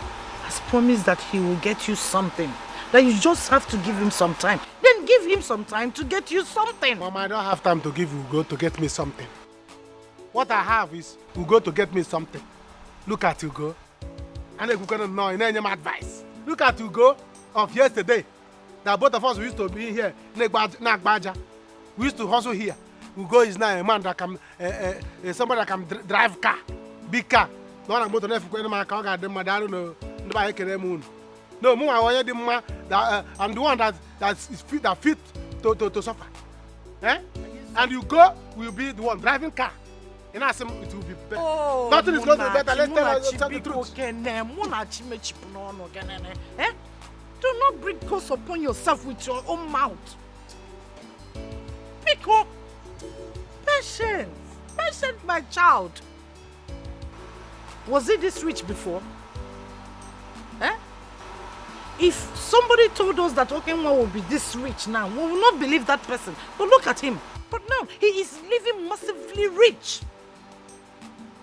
has promised that he will get you something, that you just have to give him some time, then give him some time to get you something. Mama, I don't have time to give Ugo to get me something. What I have is Ugo to get me something. Look at Ugo. And Ugo don't know any advice. Look at Ugo of yesterday. That both of us we used to be here. We used to hustle here. Ugo is now a man that can, somebody that can drive car, big car. No one about to never go my car. Get them. I don't know. Nobody can moon. No, more. I'm the one that fit to suffer. And Ugo will be the one driving car. And I say it will be better. Oh, nothing is going to be better. Let's tell the truth. Do not bring curse upon yourself with your own mouth. Pico, patience, my child. Was he this rich before? If somebody told us that Okenwa will be this rich now, we will not believe that person. But look at him. But now, he is living massively rich.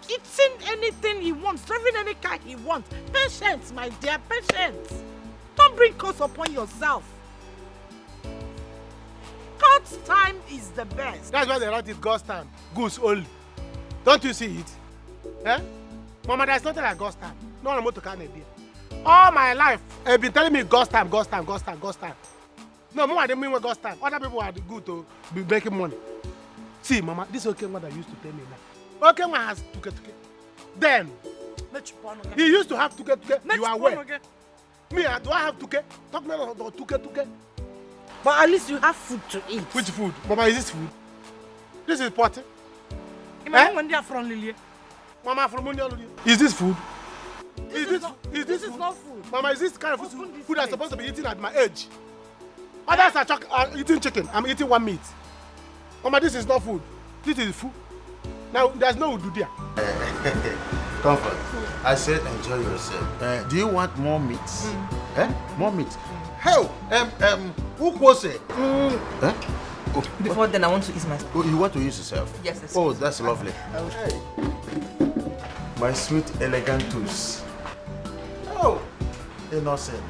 Eating anything he wants, driving any car he wants. Patience, my dear, patience. Don't bring curse upon yourself. Cut God's time is the best. That's why they write it God's time. Goose only. Don't you see it? Eh? Mama, there's nothing like God's time. No one to can idea. All my life, they've been telling me God's time, God's time, God's time, God's time. No, Mama, I didn't mean God's time. Other people are good to be making money. See, Mama, this okay one that used to tell me now. Okay one has tuke. Then, he used to have tuke. You are aware. Me, do I have tuke? Talk me about tuke. But at least you have food to eat. Which food? Mama, is this food? This is potty. Mama, from is this food? This is not food. Mama, is this kind of food I'm supposed to be eating at my age? Others are eating chicken. I'm eating one meat. Mama, this is not food. This is food. Now, there's no udu there. Comfort. I said enjoy yourself. Do you want more meat? More meat. Hell, who was it? Before then, I want to eat my Oh, you want to use yourself? Yes. Oh, that's lovely. Hey. My sweet, elegant tools. Oh, innocent.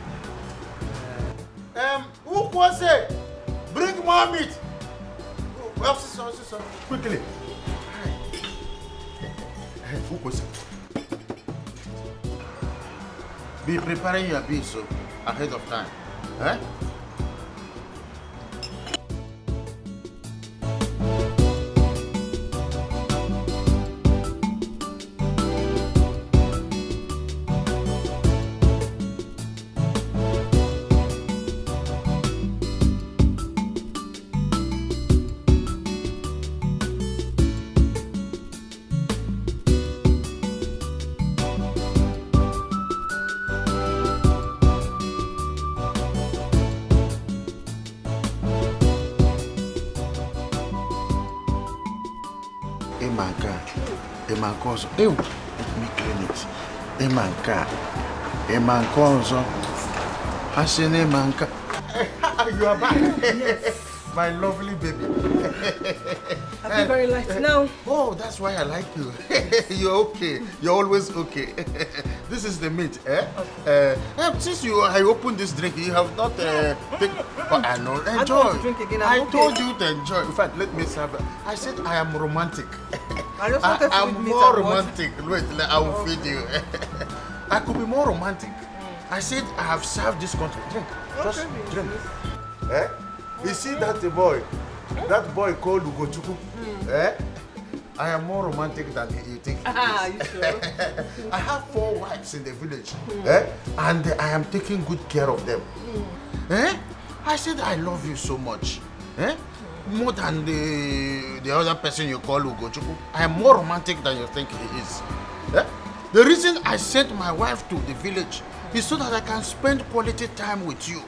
Who was it? Bring more meat. Oh, quickly. Who was it? Be preparing your beef so ahead of time. Eh? Emankozo. Ew, let me clean it. Emankozo. Hasene Emanka. You are back. Yes. My lovely baby. I feel very light now. Oh, that's why I like you. You're okay. You're always okay. This is the meat, eh? Okay. Since I opened this drink, you have not taken. But I know. Enjoy. I don't want to drink again. I told you to enjoy. In fact, let me serve it. I said I am romantic. I just wanted to I'm more romantic. Wait, I will feed you. I could be more romantic. I said I have served this country. Drink. Just drink. Eh? You see that boy? That boy called Ugochukwu. Eh? I am more romantic than you think. You sure? I have 4 wives in the village. Eh? And I am taking good care of them. Eh? I said I love you so much. Eh? More than the other person you call Ugochukwu. I am more romantic than you think he is. Eh? The reason I sent my wife to the village is so that I can spend quality time with you.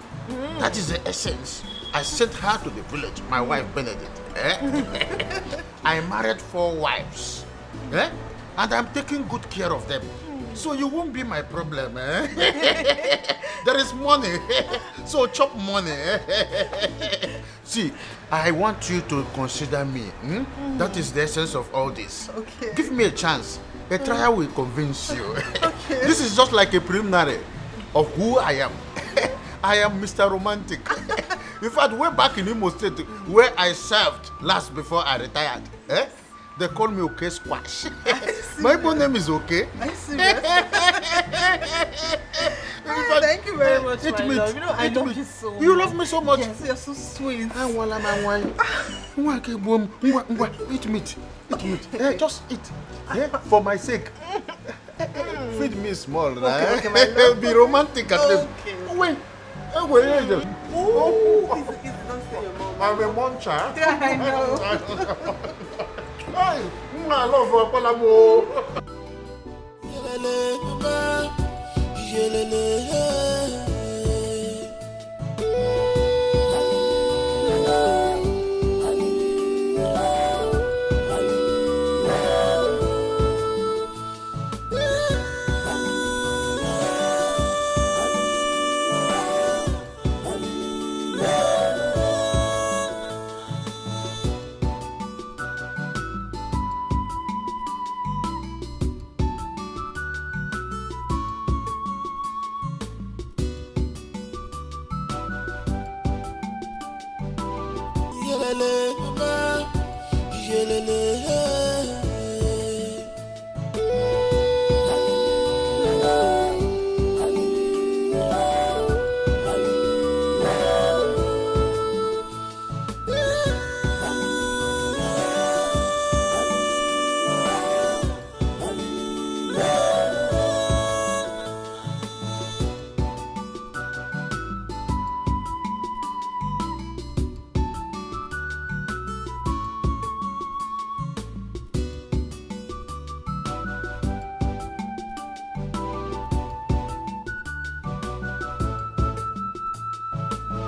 That is the essence. I sent her to the village, my wife Benedict. Eh? I married 4 wives. Eh? And I'm taking good care of them. So you won't be my problem. Eh? There is money. So chop money. See, I want you to consider me. That is the essence of all this. Okay. Give me a chance. A trial will convince you. Okay. This is just like a preliminary of who I am. I am Mr. Romantic. In fact, way back in Imo State, where I served last before I retired, they call me OK Squash. My Igbo name is OK. Are you serious? Thank you very much, my love. You know, I love you so much. You love me so much? Yes, you're so sweet. Eat meat. Eat meat. Just eat. For my sake. Feed me small. Okay, my love. Be romantic at least. Wait. Don't say your mom. I'm a muncher. Yeah, I know. Hey, I love Palamo.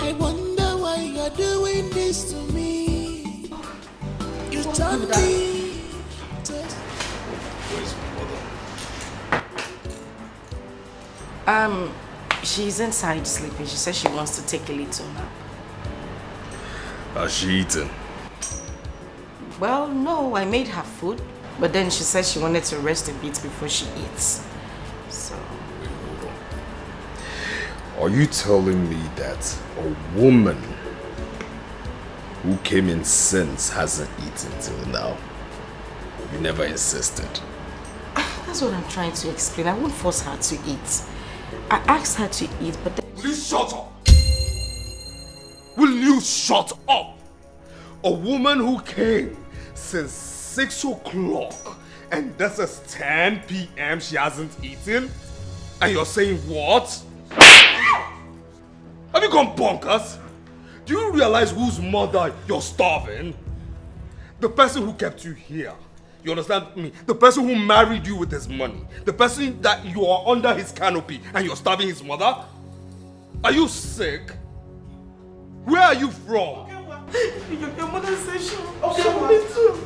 I wonder why you're doing this to me. You turned me. Where's my mother? She's inside sleeping. She says she wants to take a little nap. Has she eaten? Well, no, I made her food. But then she said she wanted to rest a bit before she eats. So... Are you telling me that a woman who came in since hasn't eaten till now? You never insisted. That's what I'm trying to explain. I won't force her to eat. I asked her to eat, but then... Will you shut up? Will you shut up? A woman who came since 6 o'clock and this is 10 p.m. she hasn't eaten? And you're saying what? Have you gone bonkers? Do you realize whose mother you're starving? The person who kept you here. You understand me? The person who married you with his money. The person that you are under his canopy and you're starving his mother? Are you sick? Where are you from? Your mother says she me too.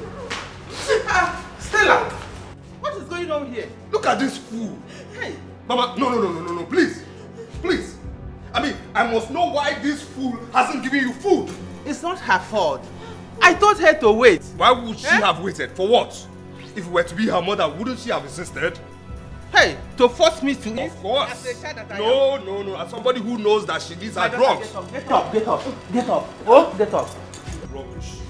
Stella, what is going on here? Look at this fool. Hey. Mama, no, please. Please. I mean, I must know why this fool hasn't given you food. It's not her fault. I told her to wait. Why would she have waited? For what? If it were to be her mother, wouldn't she have insisted? Hey, to force me to eat? Of course. As a child that I No. As somebody who knows that she needs her drugs. Get up. Oh, get up. Rubbish.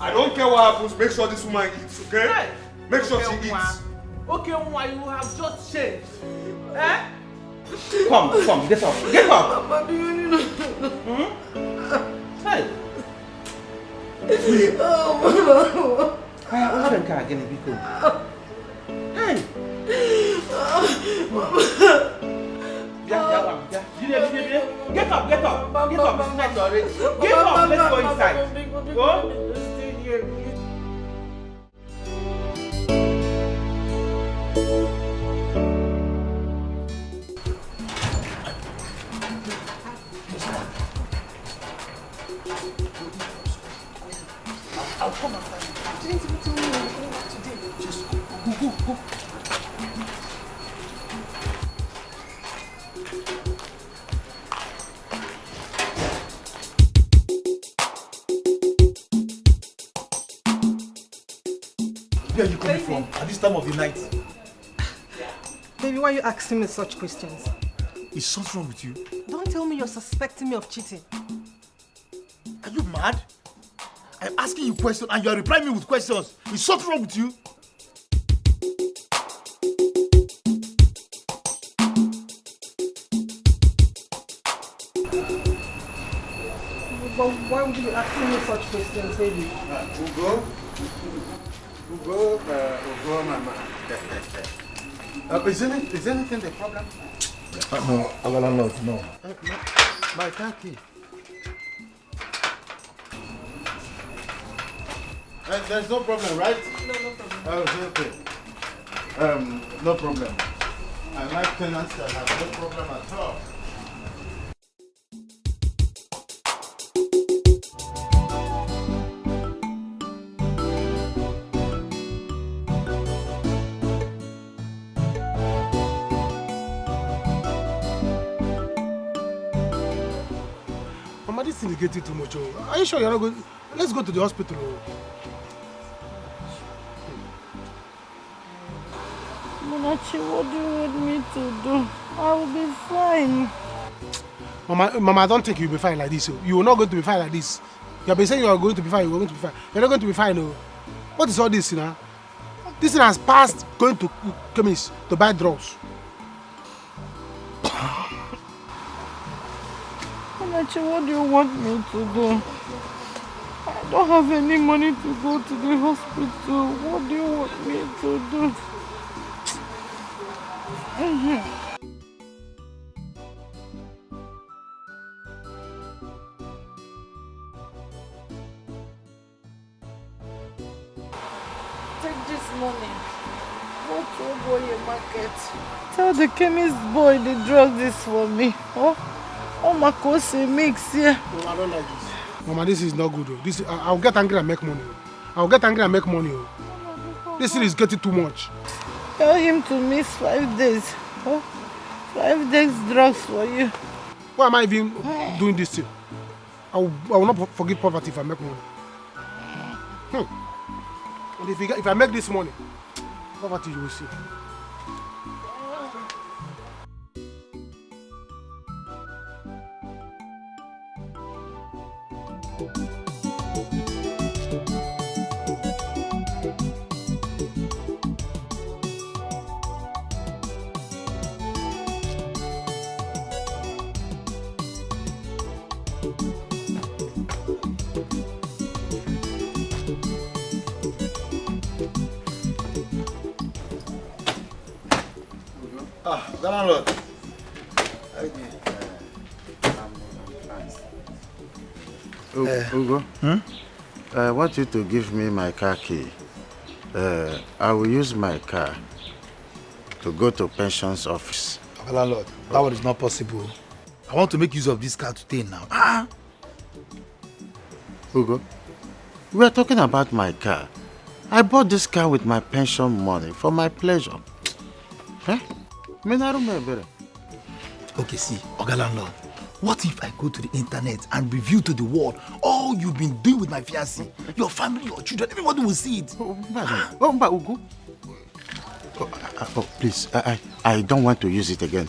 I don't care what happens. Make sure this woman eats, okay? Hey. Make sure she eats. Okay, why you have just changed? Eh? Come, get up. Get up. Hey. Hey. Get up. It's night already. Get up. Let's go inside. Go. Stay here. I'll come and find you. Didn't even tell me you were going out today. Just go. Where are you coming from at this time of the night? Baby, why are you asking me such questions? Is something wrong with you? Don't tell me you're suspecting me of cheating. Are you mad? I'm asking you questions and you are replying me with questions. Is something wrong with you? But why would you be asking me such questions, baby? Ugo, mama. Is anything the problem? No, our landlord, no. My car key. There's no problem, right? No problem. Oh, okay. No problem. I like tenants that have no problem at all. Mama, this thing is getting too much. Are you sure you're not going? Let's go to the hospital. Munachi, what do you want me to do? I will be fine. Mama, I don't think you'll be fine like this. You will not going to be fine like this. You have been saying you are going to be fine, you are going to be fine. You're not going to be fine, no. What is all this, now? This thing has passed going to chemist to buy drugs. Anachi, what do you want me to do? I don't have any money to go to the hospital. What do you want me to do? Take this money. Go to Oboye market. Tell the chemist boy the drug this for me. Oh my cousin mix here. No, I don't like this. Mama, this is not good. This I'll get angry and make money. I'll get angry and make money. This thing is getting too much. Tell him to miss 5 days. Oh, 5 days drugs for you. Why am I even doing this thing? I will not forgive poverty if I make money. And if I make this money, poverty you will see. Landlord. Ugo, I want you to give me my car key. I will use my car to go to pension's office. Landlord, that one is not possible. I want to make use of this car today now. Ugo, we are talking about my car. I bought this car with my pension money for my pleasure. Huh? Okay, see, Oga Landlord, what if I go to the internet and reveal to the world all you've been doing with my fiancé, your family, your children, everybody will see it. Ugo. Please, I don't want to use it again.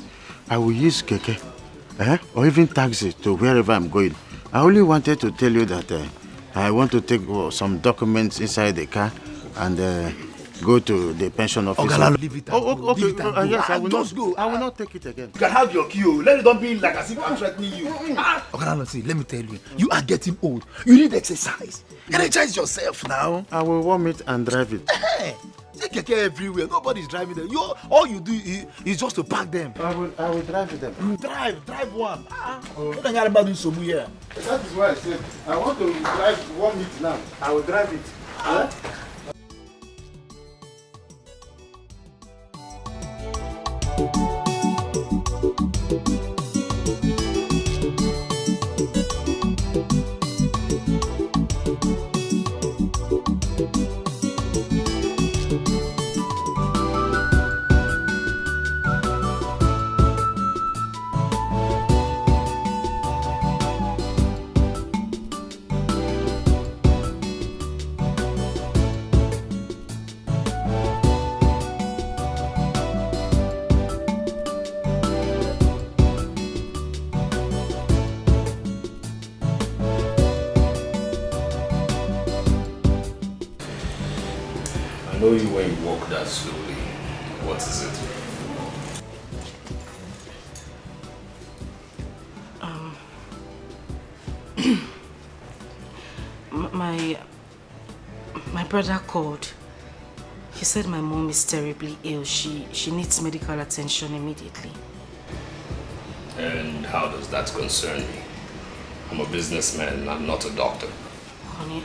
I will use keke, or even taxi to wherever I'm going. I only wanted to tell you that I want to take some documents inside the car and go to the pension office. Okay, leave it. Okay. Leave it Yes, I will just not go. I will not take it again. You can have your key. Let it not be like as if I'm threatening you. Okay, see, let me tell you. You are getting old. You need exercise. Energize yourself now. I will warm it and drive it. Take keke everywhere. Nobody's driving them. All you do is just to park them. I will drive them. You drive one. What are you about doing so here? That is why I said I want to drive 1 minute now. I will drive it. I know you when you walk that slowly. What is it? My brother called. He said my mom is terribly ill. She needs medical attention immediately. And how does that concern me? I'm a businessman, I'm not a doctor. Honey,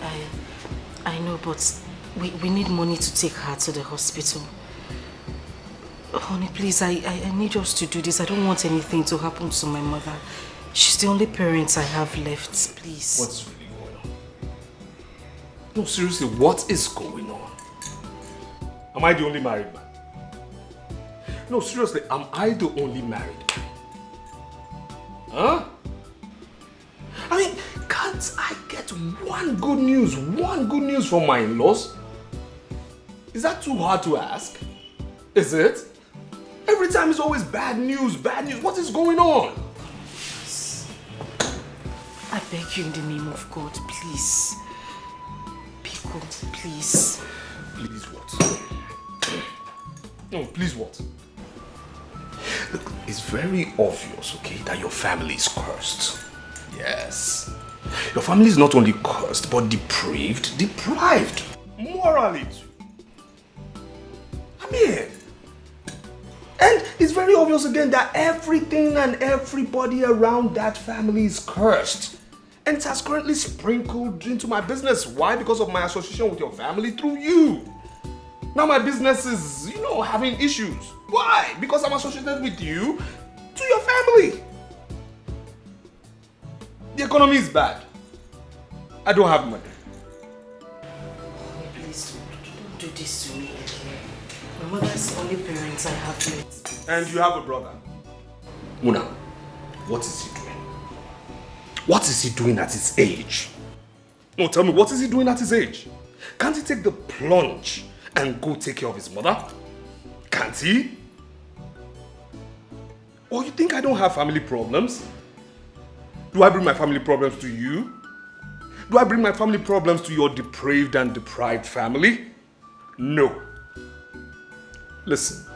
I know, but we need money to take her to the hospital. Honey, please, I need us to do this. I don't want anything to happen to my mother. She's the only parent I have left, please. What's really going on? No, seriously, what is going on? Am I the only married man? No, seriously, am I the only married man? Huh? I mean, can't I get one good news from my in-laws? Is that too hard to ask? Is it? Every time it's always bad news, bad news. What is going on? I beg you in the name of God, please. Biko, please. Please what? No, please what? Look, it's very obvious, okay, that your family is cursed. Yes. Your family is not only cursed, but depraved, deprived. Morally too. I mean, and it's very obvious again that everything and everybody around that family is cursed. And it has currently sprinkled into my business. Why? Because of my association with your family through you. Now my business is, having issues. Why? Because I'm associated with you to your family. The economy is bad. I don't have money. Please don't do this to me. My mother's the only parents I have left. And you have a brother. Muna, what is he doing? What is he doing at his age? No, tell me, what is he doing at his age? Can't he take the plunge and go take care of his mother? Can't he? Or you think I don't have family problems? Do I bring my family problems to you? Do I bring my family problems to your depraved and deprived family? No. Listen,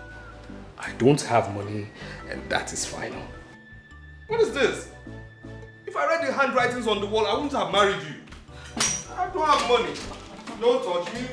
I don't have money and that is final. What is this? If I read the handwritings on the wall, I wouldn't have married you. I don't have money. Don't touch me.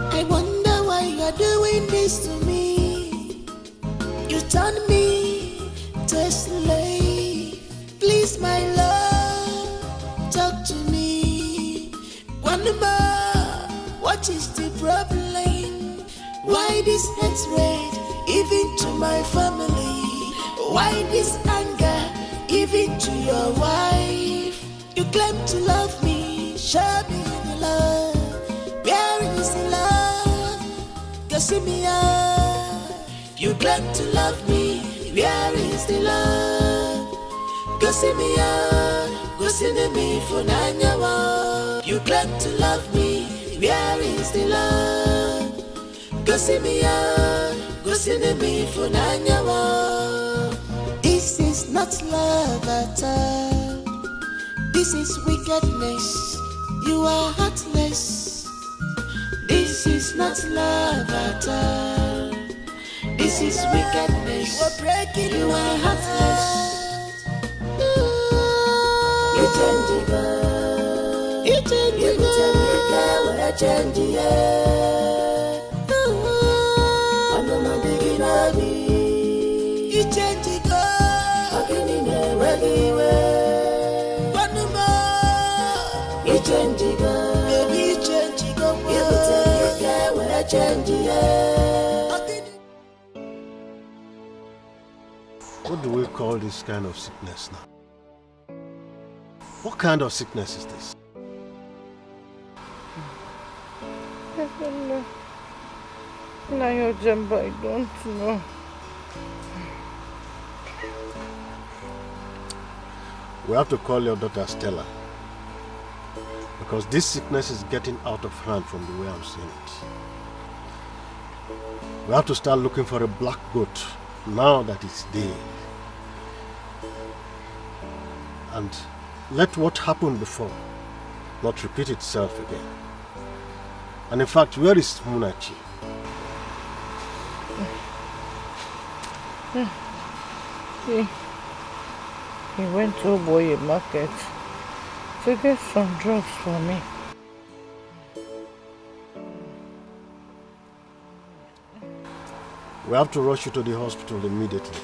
I wonder why you're doing this to me. You turn me to a slave. Please, my love, talk to me. Wonder, what is the problem? Why this hatred, even to my family? Why this anger, even to your wife? You claim to love me, show me the love. Where is the love? Go see me out. You claim to love me. Where is the love? Go see me out. Go see me for Naija. You claim to love me. Where is the love? Go see me out. Go see me for Naija. This is not love at all. This is wickedness. You are heartless. This is not love at all. This is wickedness. You are breaking. You are heartless. You change it, girl. You change it, girl. You change it, I'm not digging at me. You change it, girl. I can't even way. One more. You change it, girl. Baby, you change it, girl. What do we call this kind of sickness now? What kind of sickness is this? I don't know. Now your jumbo, I don't know. We have to call your daughter Stella. Because this sickness is getting out of hand from the way I'm seeing it. We have to start looking for a black goat now that it's day. And let what happened before not repeat itself again. And in fact, where is Munachi? He went to Oboye market to get some drugs for me. We have to rush you to the hospital immediately.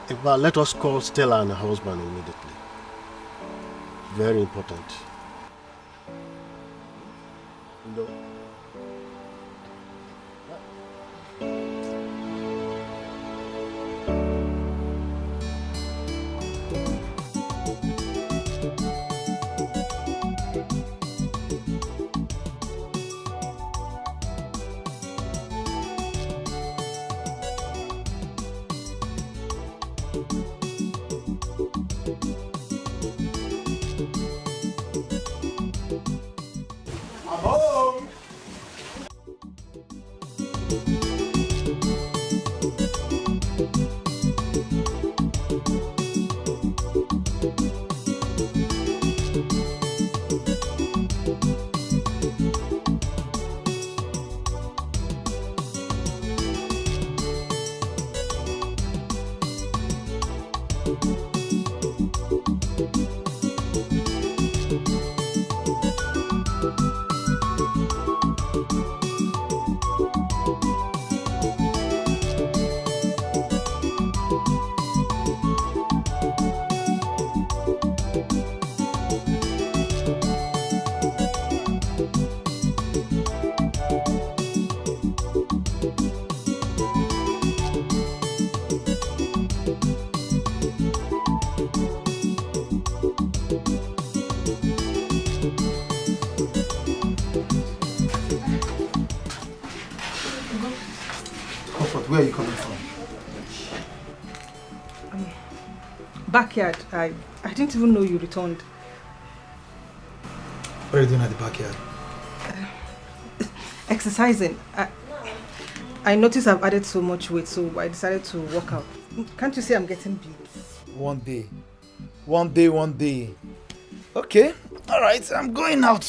In fact, let us call Stella and her husband immediately. Very important. No. Where are you coming from? Backyard. I didn't even know you returned. What are you doing at the backyard? Exercising. I noticed I've added so much weight, so I decided to work out. Can't you see I'm getting big? One day. Okay, alright, I'm going out.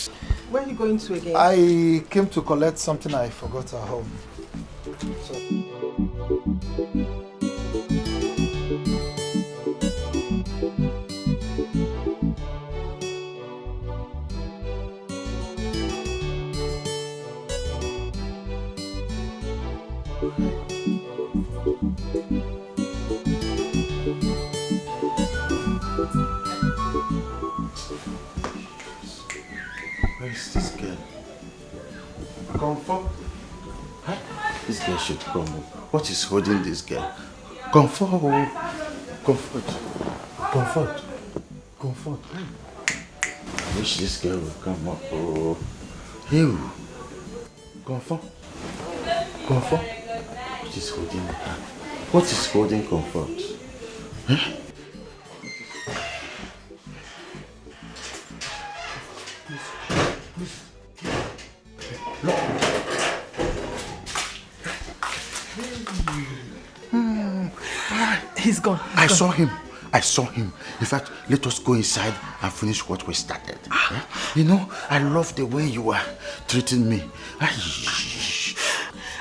Where are you going to again? I came to collect something I forgot at home. So. Where is this girl? Comfort? Huh? This girl should come. What is holding this girl? Comfort. I wish this girl would come up. Oh, you. Comfort. What is holding her? What is holding Comfort? Huh? He's gone. I saw him. In fact, let us go inside and finish what we started. Yeah? You know, I love the way you are treating me.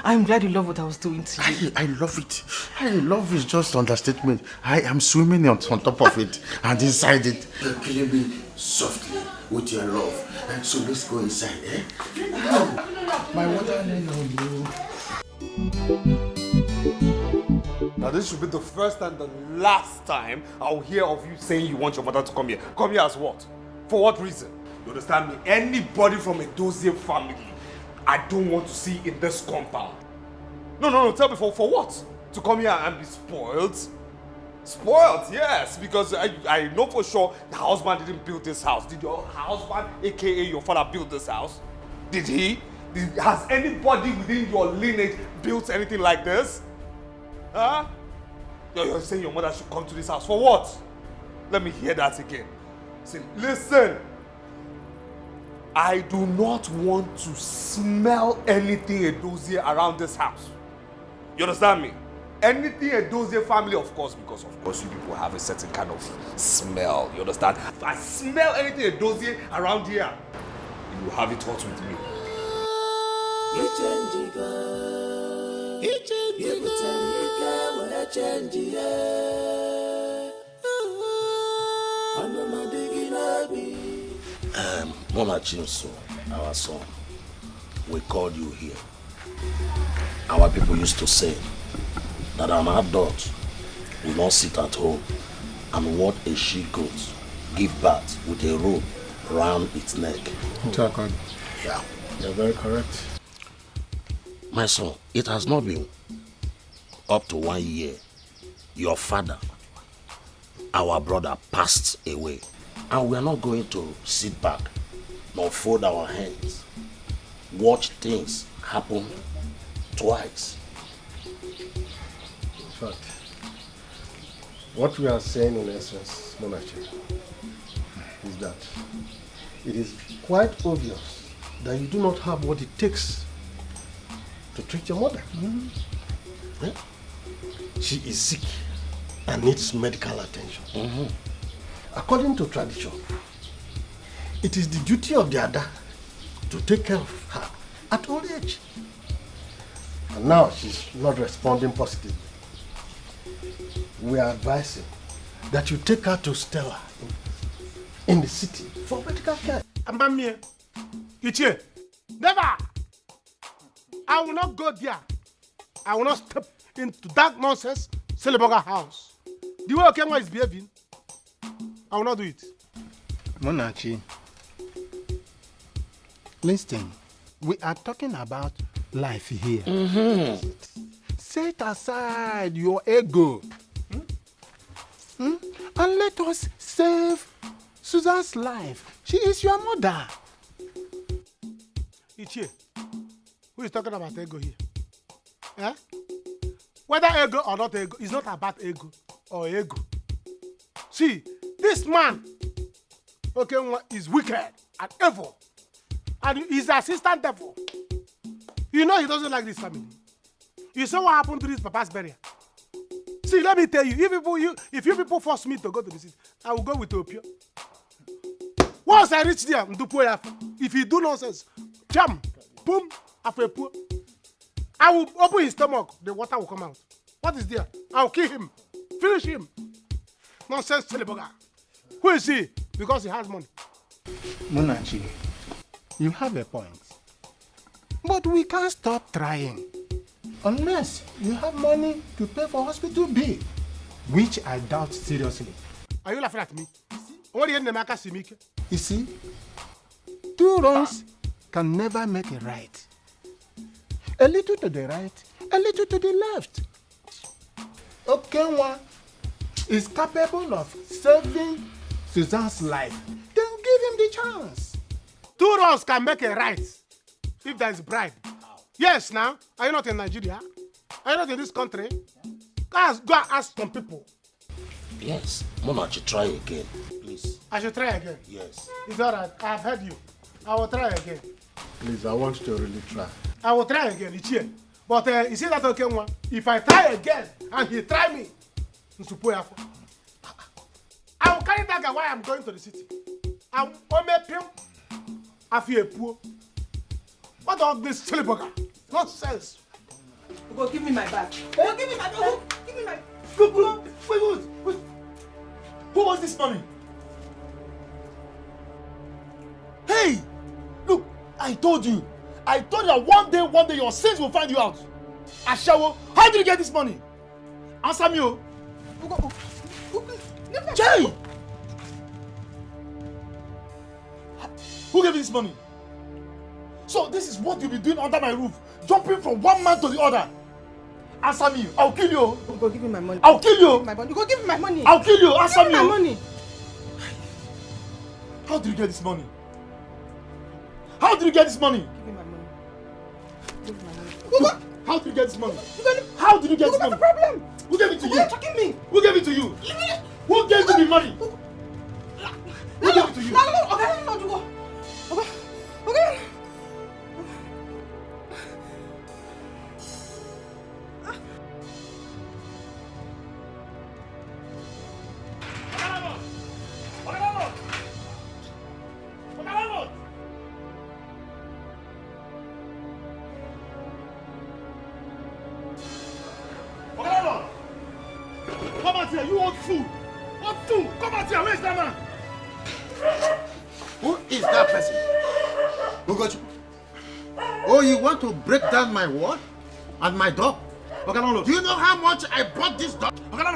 I'm glad you love what I was doing to you. I love it. I love it. Just understatement. I am swimming on top of it and inside it. You're killing me softly with your love. And so let's go inside, eh? My water on you. Now this should be the first and the last time I'll hear of you saying you want your mother to come here. Come here as what? For what reason? You understand me? Anybody from a Dozie family, I don't want to see in this compound. No, tell me for what? To come here and be spoiled? Spoiled, yes, because I know for sure the husband didn't build this house. Did your husband, aka your father, build this house? Did he? Has anybody within your lineage built anything like this? Huh? You're saying your mother should come to this house. For what? Let me hear that again. Listen. I do not want to smell anything Edozie around this house. You understand me? Anything Edozie family, of course, because of course you people have a certain kind of smell. You understand? If I smell anything Edozie around here, you will have it hot with me. Mama Chinso, our son, we called you here. Our people used to say that an adult will not sit at home and watch a she-goat give birth with a rope round its neck. Yeah. You're very correct. My son, it has not been up to 1 year. Your father, our brother, passed away. And we are not going to sit back nor fold our hands. Watch things happen twice. In fact, what we are saying in essence, Monachi, is that it is quite obvious that you do not have what it takes to treat your mother. Yeah? She is sick and needs medical attention. According to tradition, it is the duty of the Ada to take care of her at old age. And now she's not responding positively. We are advising that you take her to Stella in the city for medical care. Ambamie, Ichie, never! I will not go there. I will not step into that nonsense Celeboga house. The way Okenwa is behaving, I will not do it. Monachi, listen, we are talking about life here. Set aside your ego. And let us save Susan's life. She is your mother. Ichie, who is talking about ego here? Eh? Whether ego or not ego, it's not about ego or ego. See, this man, okay, is wicked and evil. And he's the assistant devil. You know he doesn't like this family. You saw what happened to this papa's burial. See, let me tell you, if you people force me to go to the city, I will go with Opio. Once I reach there, if he do nonsense, jam, boom, after poor. I will open his stomach, the water will come out. What is there? I'll kill him. Finish him. Nonsense, Teleboga. Who is he? Because he has money. Munachi, you have a point. But we can't stop trying. Unless you have money to pay for hospital bill, which I doubt seriously. Are you laughing at me? What are you? You see, two wrongs can never make a right. A little to the right, a little to the left. Okenwa is capable of saving Suzanne's life. Then give him the chance. Two wrongs can make a right if there is bribe. Yes, now. Are you not in Nigeria? Are you not in this country? Guys, go and ask some people. Yes. Mona, should try again, please. I should try again? Yes. It's all right. I have heard you. I will try again. Please, I want you to really try. I will try again. It's here. But you see that okay one? If I try again and he try me, I will carry that guy while I'm going to the city. I will make him. I feel poor. What all this silly bugger? Nonsense. Go give me my bag. Oh, give me my bag. Give me my. Wait. Who was this money? Hey! Look, I told you that one day your sins will find you out. Ashawo, how did you get this money? Answer me, oh. Jay! Who gave you this money? So this is what you'll be doing under my roof, jumping from one man to the other. Answer me, I'll kill you. Go give me my money. I'll kill you. You go give me my money. I'll kill you. Answer me. Give me my money. How did you get this money? How did you get this money? Give me my money. Give me my money. Look, how did you get this money? How did you get this money? What's the problem? Who gave it to you? Why are you talking me? Who gave it to you? Who gave you the money? Who gave it to you? No. Okay. Come out here, you old fool! What fool? Come out here, where's that man? Who is that person? Who got you? Oh, you want to break down my wall and my door? Do you know how much I bought this door?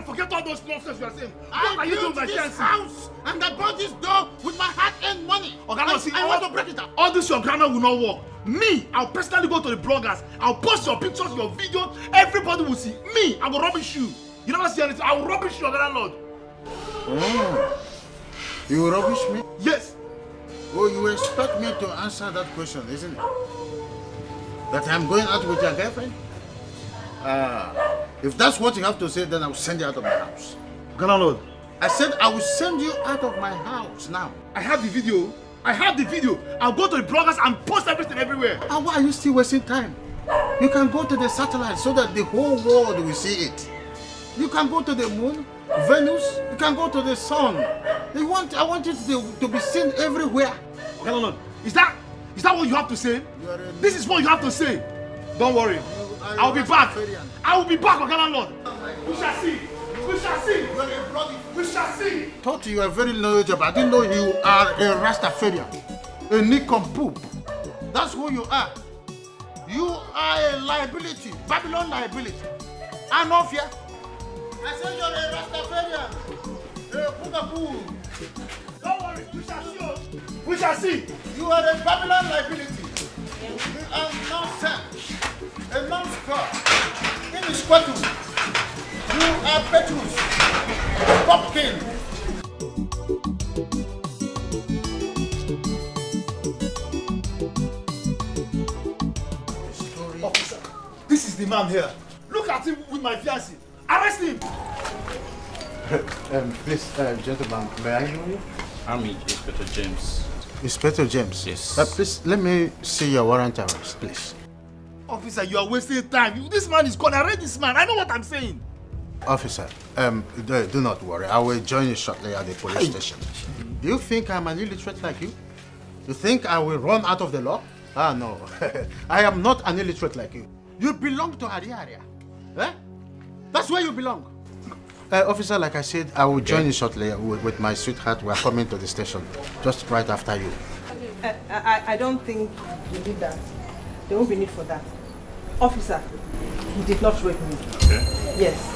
Forget all those nonsense you are saying. I built this house and I bought this door with my hard-earned money. I want to break it up. All this your grammar will not work. Me, I'll personally go to the bloggers. I'll post your pictures, your videos. Everybody will see. Me, I will rubbish you. You never see anything. I will rubbish your landlord. Oh, you will rubbish me? Yes. Oh, you expect me to answer that question, isn't it? That I'm going out with your girlfriend? If that's what you have to say, then I will send you out of my house. Landlord. I said I will send you out of my house now. I have the video. I'll go to the bloggers and post everything everywhere. Why are you still wasting time? You can go to the satellite so that the whole world will see it. You can go to the moon, Venus, you can go to the sun. I want it to be seen everywhere. Landlord, is that what you have to say? This is what you have to say. Don't worry. I'll be back. I will be back, landlord. We shall see. We shall see. We shall see. Thought you are very knowledgeable. I didn't know you are a Rastafarian, a nincompoop. That's who you are. You are a liability, Babylon liability. Anofia. I said you're a Rastafarian, a Pugapoo. Don't worry, we shall see. We shall see. You are a Babylon liability. You are nonsense, a non-score, inesquatable. You are Petrus, Popkin. Officer, this is the man here. Look look at him with my fiancé. Arrest him! Please, gentlemen, may I know you? I'm Inspector James. Inspector James? Yes. Please, let me see your warrant arrest, please. Officer, you are wasting time. This man is gone. Arrest this man. I know what I'm saying. Officer, do not worry. I will join you shortly at the police station. Do you think I'm an illiterate like you? You think I will run out of the law? Ah, no. I am not an illiterate like you. You belong to Ariaria. Eh? That's where you belong. Officer, like I said, I will join you shortly with my sweetheart. We are coming to the station just right after you. I don't think you did that. There won't be need for that. Officer, he did not rape me. Okay. Yes.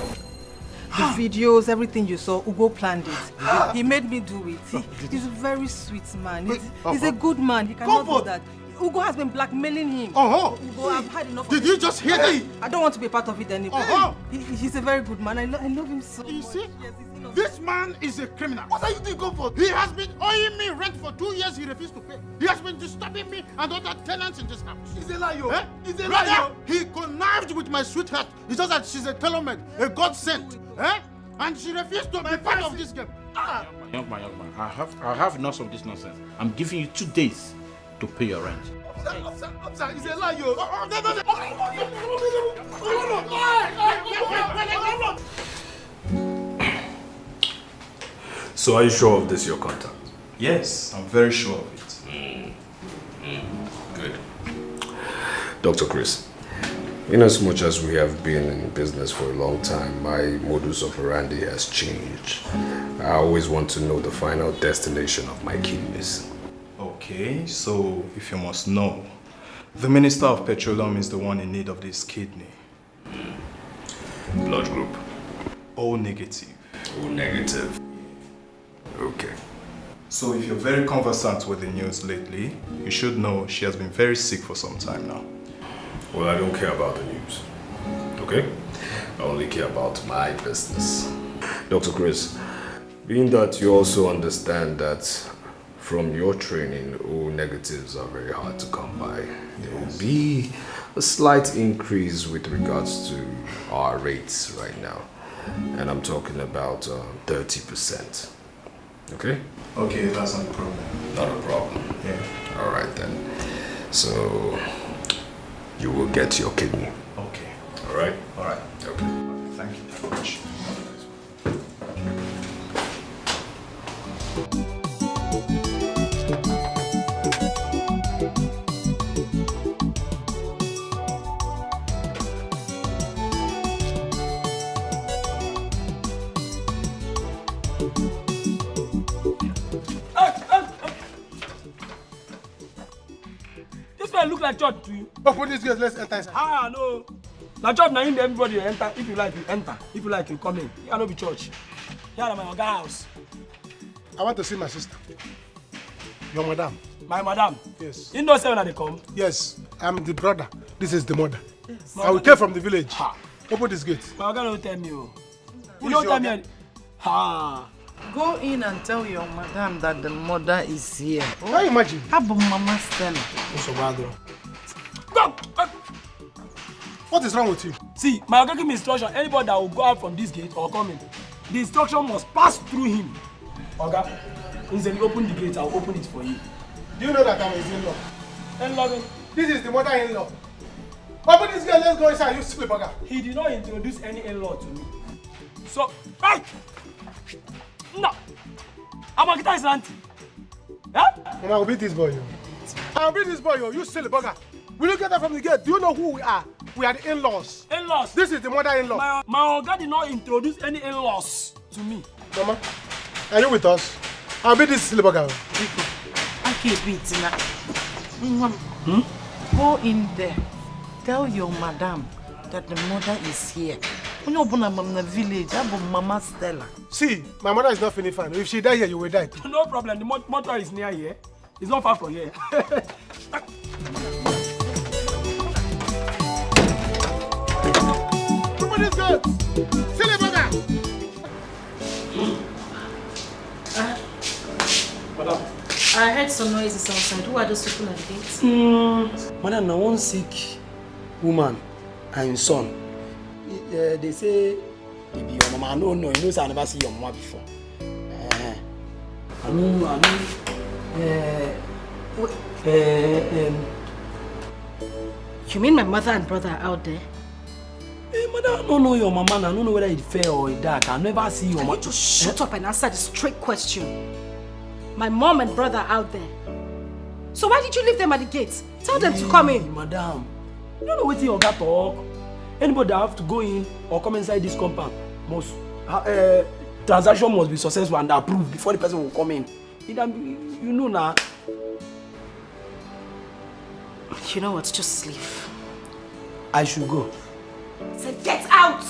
The videos, everything you saw, Ugo planned it. He made me do it. He's a very sweet man. He's a good man. He cannot do that. Ugo has been blackmailing him. Ugo, I've had enough of it. Did you just hear that? I don't want to be a part of it anymore. He's a very good man. I love him so much. You see? This man is a criminal. What are you doing, Comfort? He has been owing me rent for 2 years. He refused to pay. He has been disturbing me and other tenants in this house. He's a liar. Eh? He's a Brother, liar. he connived with my sweetheart. It's just that she's a tailor-made, a God sent. Eh? And she refused to be part of this game. Young man, I have enough of this nonsense. I'm giving you 2 days to pay your rent. Officer, he's a liar. So are you sure of this, your contact? Yes, I'm very sure of it. Good. Dr. Chris, in as much as we have been in business for a long time, my modus operandi has changed. I always want to know the final destination of my kidneys. Okay, so if you must know, the Minister of Petroleum is the one in need of this kidney. Blood group? O negative. O negative. Okay. So if you're very conversant with the news lately, you should know she has been very sick for some time now. Well, I don't care about the news. Okay? I only care about my business. Dr. Chris, being that you also understand that from your training, O negatives are very hard to come by. There will be a slight increase with regards to our rates right now. And I'm talking about 30%. Okay? Okay, that's not a problem. Not a problem. Yeah. All right then. So you will get your kidney. Okay. All right? All right. Okay. Thank you very much. Look like church to you. Open this gate, let's enter inside. Ah, no. Now church, now everybody enter. If you like, you enter. If you like, you come in. You cannot be church. Here are my oga house. I want to see my sister. Your madam. My madam? Yes. You know when they come? Yes. I'm the brother. This is the mother. Yes. I will came from the village. Ha. Open this gate. My oga don't tell me. You Who don't is tell your me. Ha. Go in and tell your madam that the mother is here. Can you imagine? Abo Mama Stella. Go! What is wrong with you? See, my oga give me instruction. Anybody that will go out from this gate or come in, the instruction must pass through him. Oga, when you open the gate, I'll open it for you. Do you know that I'm his in-law? In-law? This is the mother-in-law. Open this gate, let's go inside. You sleep, Oga. He did not introduce any in-law to me. So, hey! No! Amagita is auntie. Yeah? Mama, I'll beat this boy, yo. I'll beat this boy, yo. You silly bugger. Will you get that from the gate? Do you know who we are? We are the in-laws. In-laws? This is the mother-in-law. My oga did not introduce any in-laws to me. Mama, are you with us? I'll beat this silly bugger. I can't beat now. Go in there. Tell your madam that the mother is here. When you open the village, I have Mama Stella. See, my mother is not feeling fine. If she die here, you will die too. No problem. The mortuary is near here. It's not far from here. Open this gate. Silly bugger. Madam. I heard some noises outside. Who are those people at the gate? Madam, now one sick woman and his son. they say, if your mama, no, you know, I never see your mama before. You mean my mother and brother are out there? Hey, mother, I don't know your mama. I don't know whether it's fair or dark. I never see your mama. Just shut up and answer the straight question. My mom and brother are out there. So why did you leave them at the gate? Tell them to come in. Madam, you don't know what your got talk. Anybody that have to go in or come inside this compound must transaction must be successful and approved before the person will come in. You know now. You know what? Just leave. I should go. I said get out!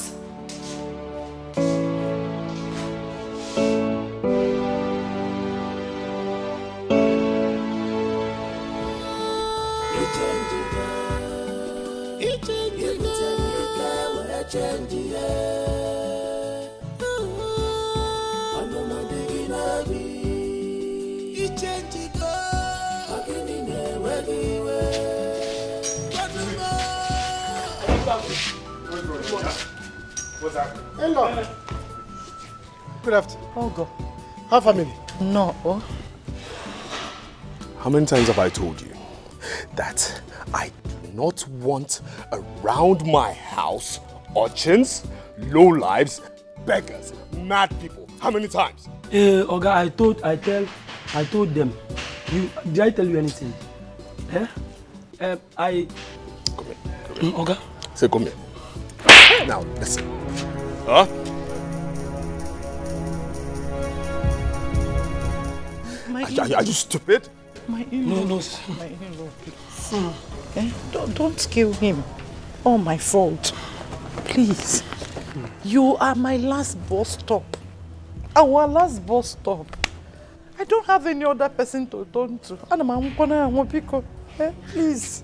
What's happening? Hello. Good afternoon. Oh, God. How family? No. How many times have I told you that I do not want around my house urchins, lowlives, beggars, mad people? How many times? Oga, I told them. Did I tell you anything? Come here. Oga. Say come here. Now listen. Huh? Are you stupid? My in-law. No. My in-law, please. Don't kill him. All my fault. Please. You are my last bus stop. Our last bus stop. I don't have any other person to turn to. Please.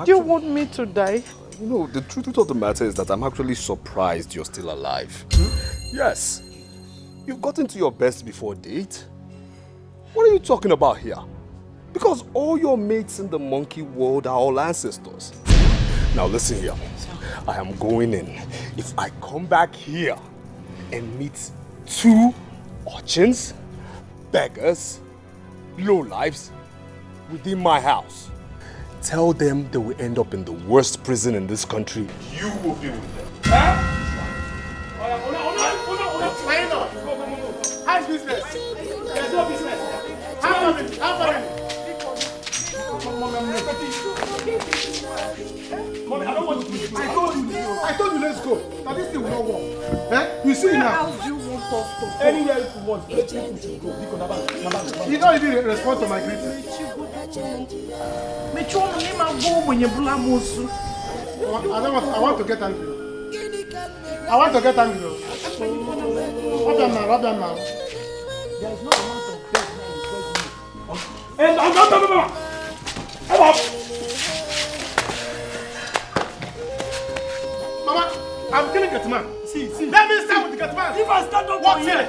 Do you want me to die? You know, the truth of the matter is that I'm actually surprised you're still alive. Yes. You've gotten to your best before date. What are you talking about here? Because all your mates in the monkey world are all ancestors. Now listen here. I am going in. If I come back here and meet 2 urchins, beggars, lowlifes within my house, tell them they will end up in the worst prison in this country. You will be with them. How's business? There's no business. How many? Mommy, I don't want to do this. I told you let's go. Now this thing will not work. You see now. Where else do you want us to go? Anywhere you want. Let people to go. You don't even respond to my greeting. I want to get angry. Rub them now. There is no amount of death now. Mama, I'm killing Gatman. See. Let me start with the Gatman. If I stand up, what's here?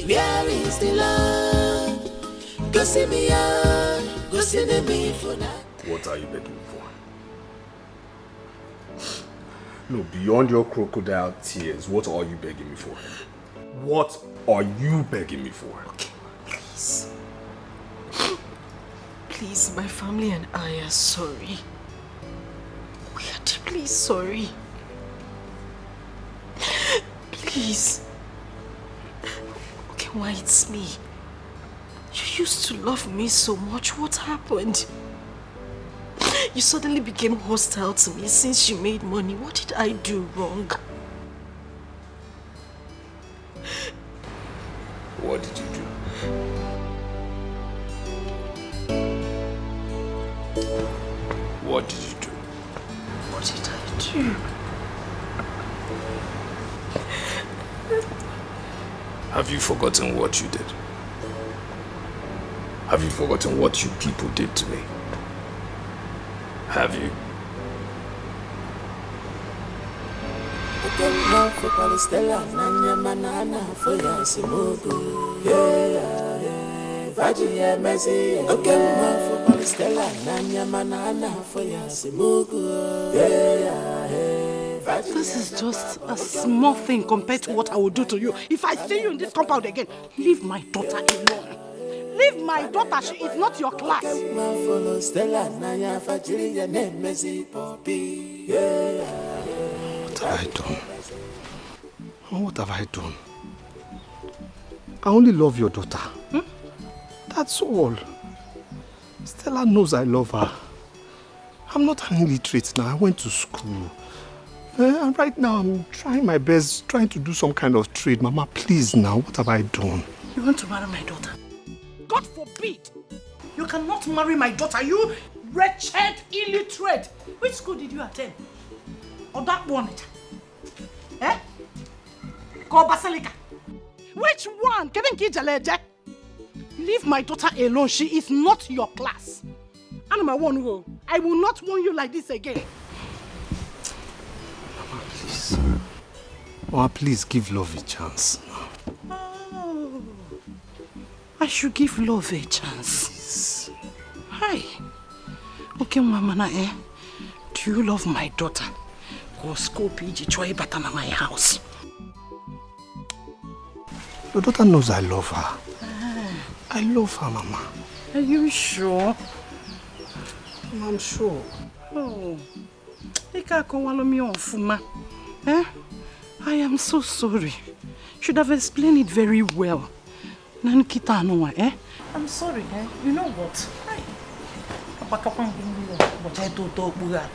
Where is the love? Go see me out. Go see me for that. What are you begging for? No, beyond your crocodile tears, what are you begging me for? What are you begging me for? Okay, please. Please, my family and I are sorry. We are deeply sorry. Please. Okay, why it's me? You used to love me so much. What happened? You suddenly became hostile to me since you made money. What did I do wrong? What did you do? What did you do? What did I do? Have you forgotten what you did? Have you forgotten what you people did to me? Have you? Stella, Nanya Manana, for Yasimugu. Yeah, Vaji, Messi, okay, for Stella, Nanya Manana, for Yasimugu. Yeah, This is just a small thing compared to what I will do to you. If I see you in this compound again, leave my daughter alone. Leave my daughter. She is not your class. What have I done? What have I done? I only love your daughter. That's all. Stella knows I love her. I'm not an illiterate now. I went to school. And right now I'm trying my best, trying to do some kind of trade. Mama, please now, what have I done? You want to marry my daughter? God forbid! You cannot marry my daughter, you wretched illiterate! Which school did you attend? Or that one? Eh? Go Basilica. Which one? Leave my daughter alone. She is not your class. I will not warn you like this again. Mama, please. Mama, please give love a chance. Oh, I should give love a chance. Please. Hi. Okay, Mama, do you love my daughter? Go school PG Choi Batana my house. Your daughter knows I love her. I love her, Mama. Are you sure? I'm sure. Oh, I am so sorry. Should have explained it very well. I'm sorry, You know what?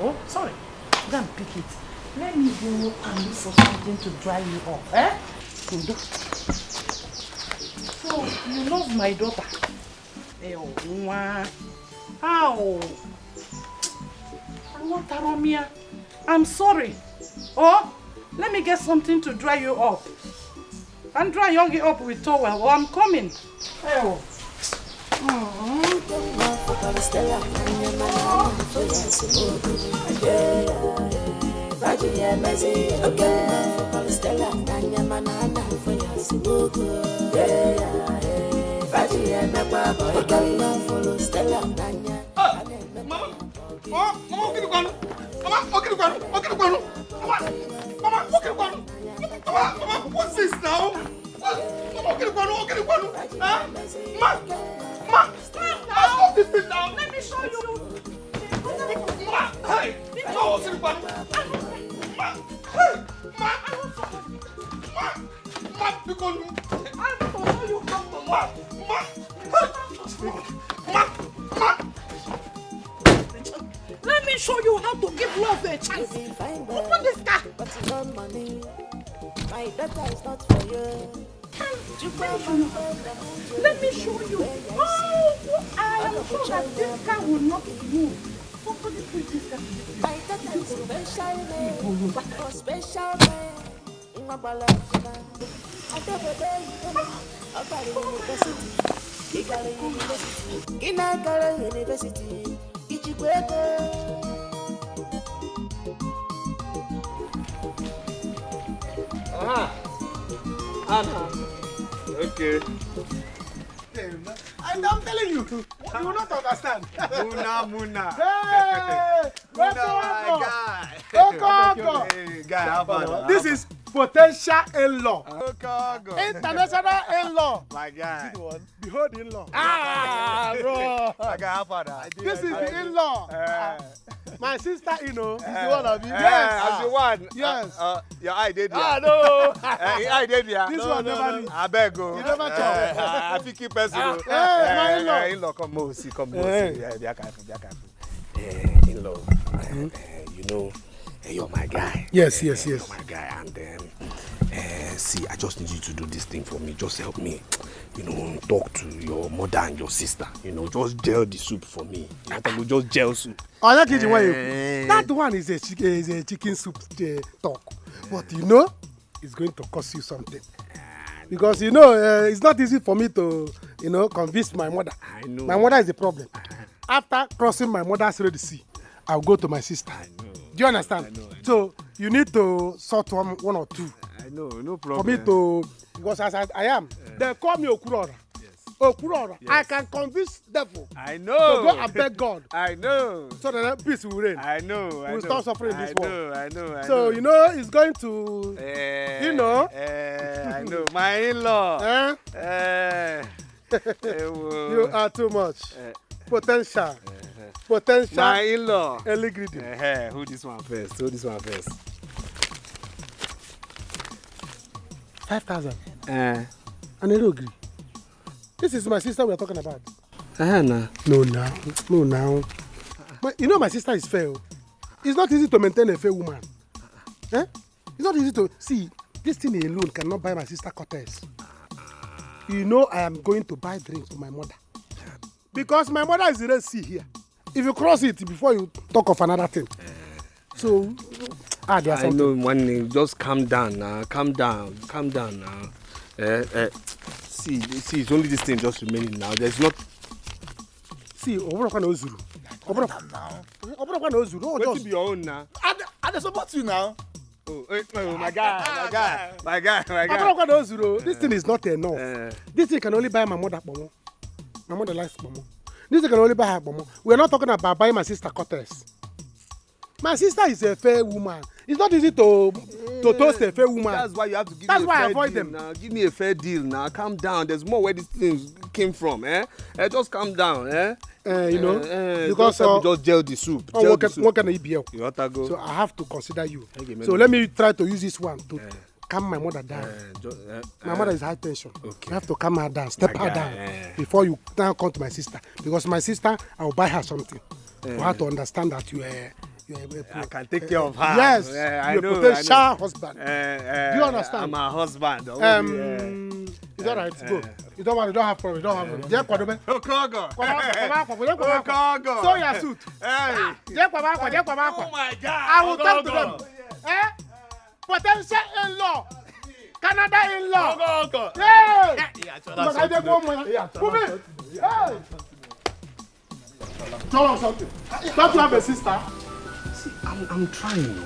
Oh, sorry. Go and pick it. Let me go and look for something to dry you off, So, you love my daughter? Ow! I'm sorry. Oh, let me get something to dry you up. And dry Yogi up with towel. Oh, I'm coming. Oh. What's this now? Stop this thing now. Let me show you. Hey, Let me show you how to give love a chance. Open this car. My daughter is not for you. Let me show you. Oh, I am sure that this car will not move. Somebody put this car. My daughter is special man. For special man. In my balance. I never day. About university. Igala University. Inagala University. Ichigwego. Anna. Okay. I'm telling you, you will not understand. Muna. Hey! Welcome. Hey, guy, how about This is potential in-law. Okay. International in-law. My guy. Behold in-law. Bro. My guy, how about that? This is the in-law. My sister, is the one of you. Yes. As the one. Yes. Your eye did here. No. Your eye did here. This one never did. I beg you. You never talk. I think keep person. My in-law. In-law, come on, see. Yeah, they are careful. In-law, you know, you're my guy. Yes. You're my guy, and see, I just need you to do this thing for me. Just help me, talk to your mother and your sister. Just gel the soup for me. Just gel soup. Oh, that kitchen that one is a chicken soup talk, but it's going to cost you something. Because it's not easy for me to convince my mother. I know. My mother is the problem. After crossing my mother's Red Sea, I'll go to my sister. I know. Do you understand? I know. So you need to sort one or two. I know, no problem. For me to, because as I am, they call me Okurora. Yes. Oh, Kurora, yes. I can convince devil. I know. To go and beg God. I know. So that peace will reign. I know. We'll stop suffering in this world. I know. So, you know, it's going to, you know. I know. My in-law. You are too much. Potential. Potential. My in-law. Early greeting. Who this one first? 5,000. And they don't agree. This is my sister we are talking about. No, now. But you know my sister is fair. It's not easy to maintain a fair woman. It's not easy to see. This thing alone cannot buy my sister quarters. You know I am going to buy drinks for my mother. Because my mother is the Red Sea here. If you cross it before you talk of another thing. So, there's something. I know, one just calm down now. Calm down now. See, it's only this thing just remaining now. There's not. See, Obrokwa no Zulu. Obrokwa no Zulu. What to be your own now? I support you now. Oh, my guy. Obrokwa no Zulu. This thing is not enough. This thing can only buy my mother Pomo. My mother likes Pomo. This thing can only buy her Pomo. We're not talking about buying my sister quarters. My sister is a fair woman. It's not easy to toast a fair woman. That's why you have to give That's me a why fair I avoid deal them. now. Give me a fair deal now. Calm down. There's more where these things came from. Just calm down. You know, because just gel the soup. What can I be? You want to go? So I have to consider you. So let me try to use this one to calm my mother down. My mother is high tension. Okay. You have to calm her down, step her down before you now come to my sister. Because my sister, I will buy her something for her to understand that you are. I can take care of her. Yes, I know. Potential husband. Do you understand? I'm a husband. It's all right. Go. You don't want. You don't have problem. You don't have problem. So your suit. Oh my God! I will talk to them. Potential in-law. Canada in-law. Hey. Tell us something. Don't you have a sister? See, I'm trying.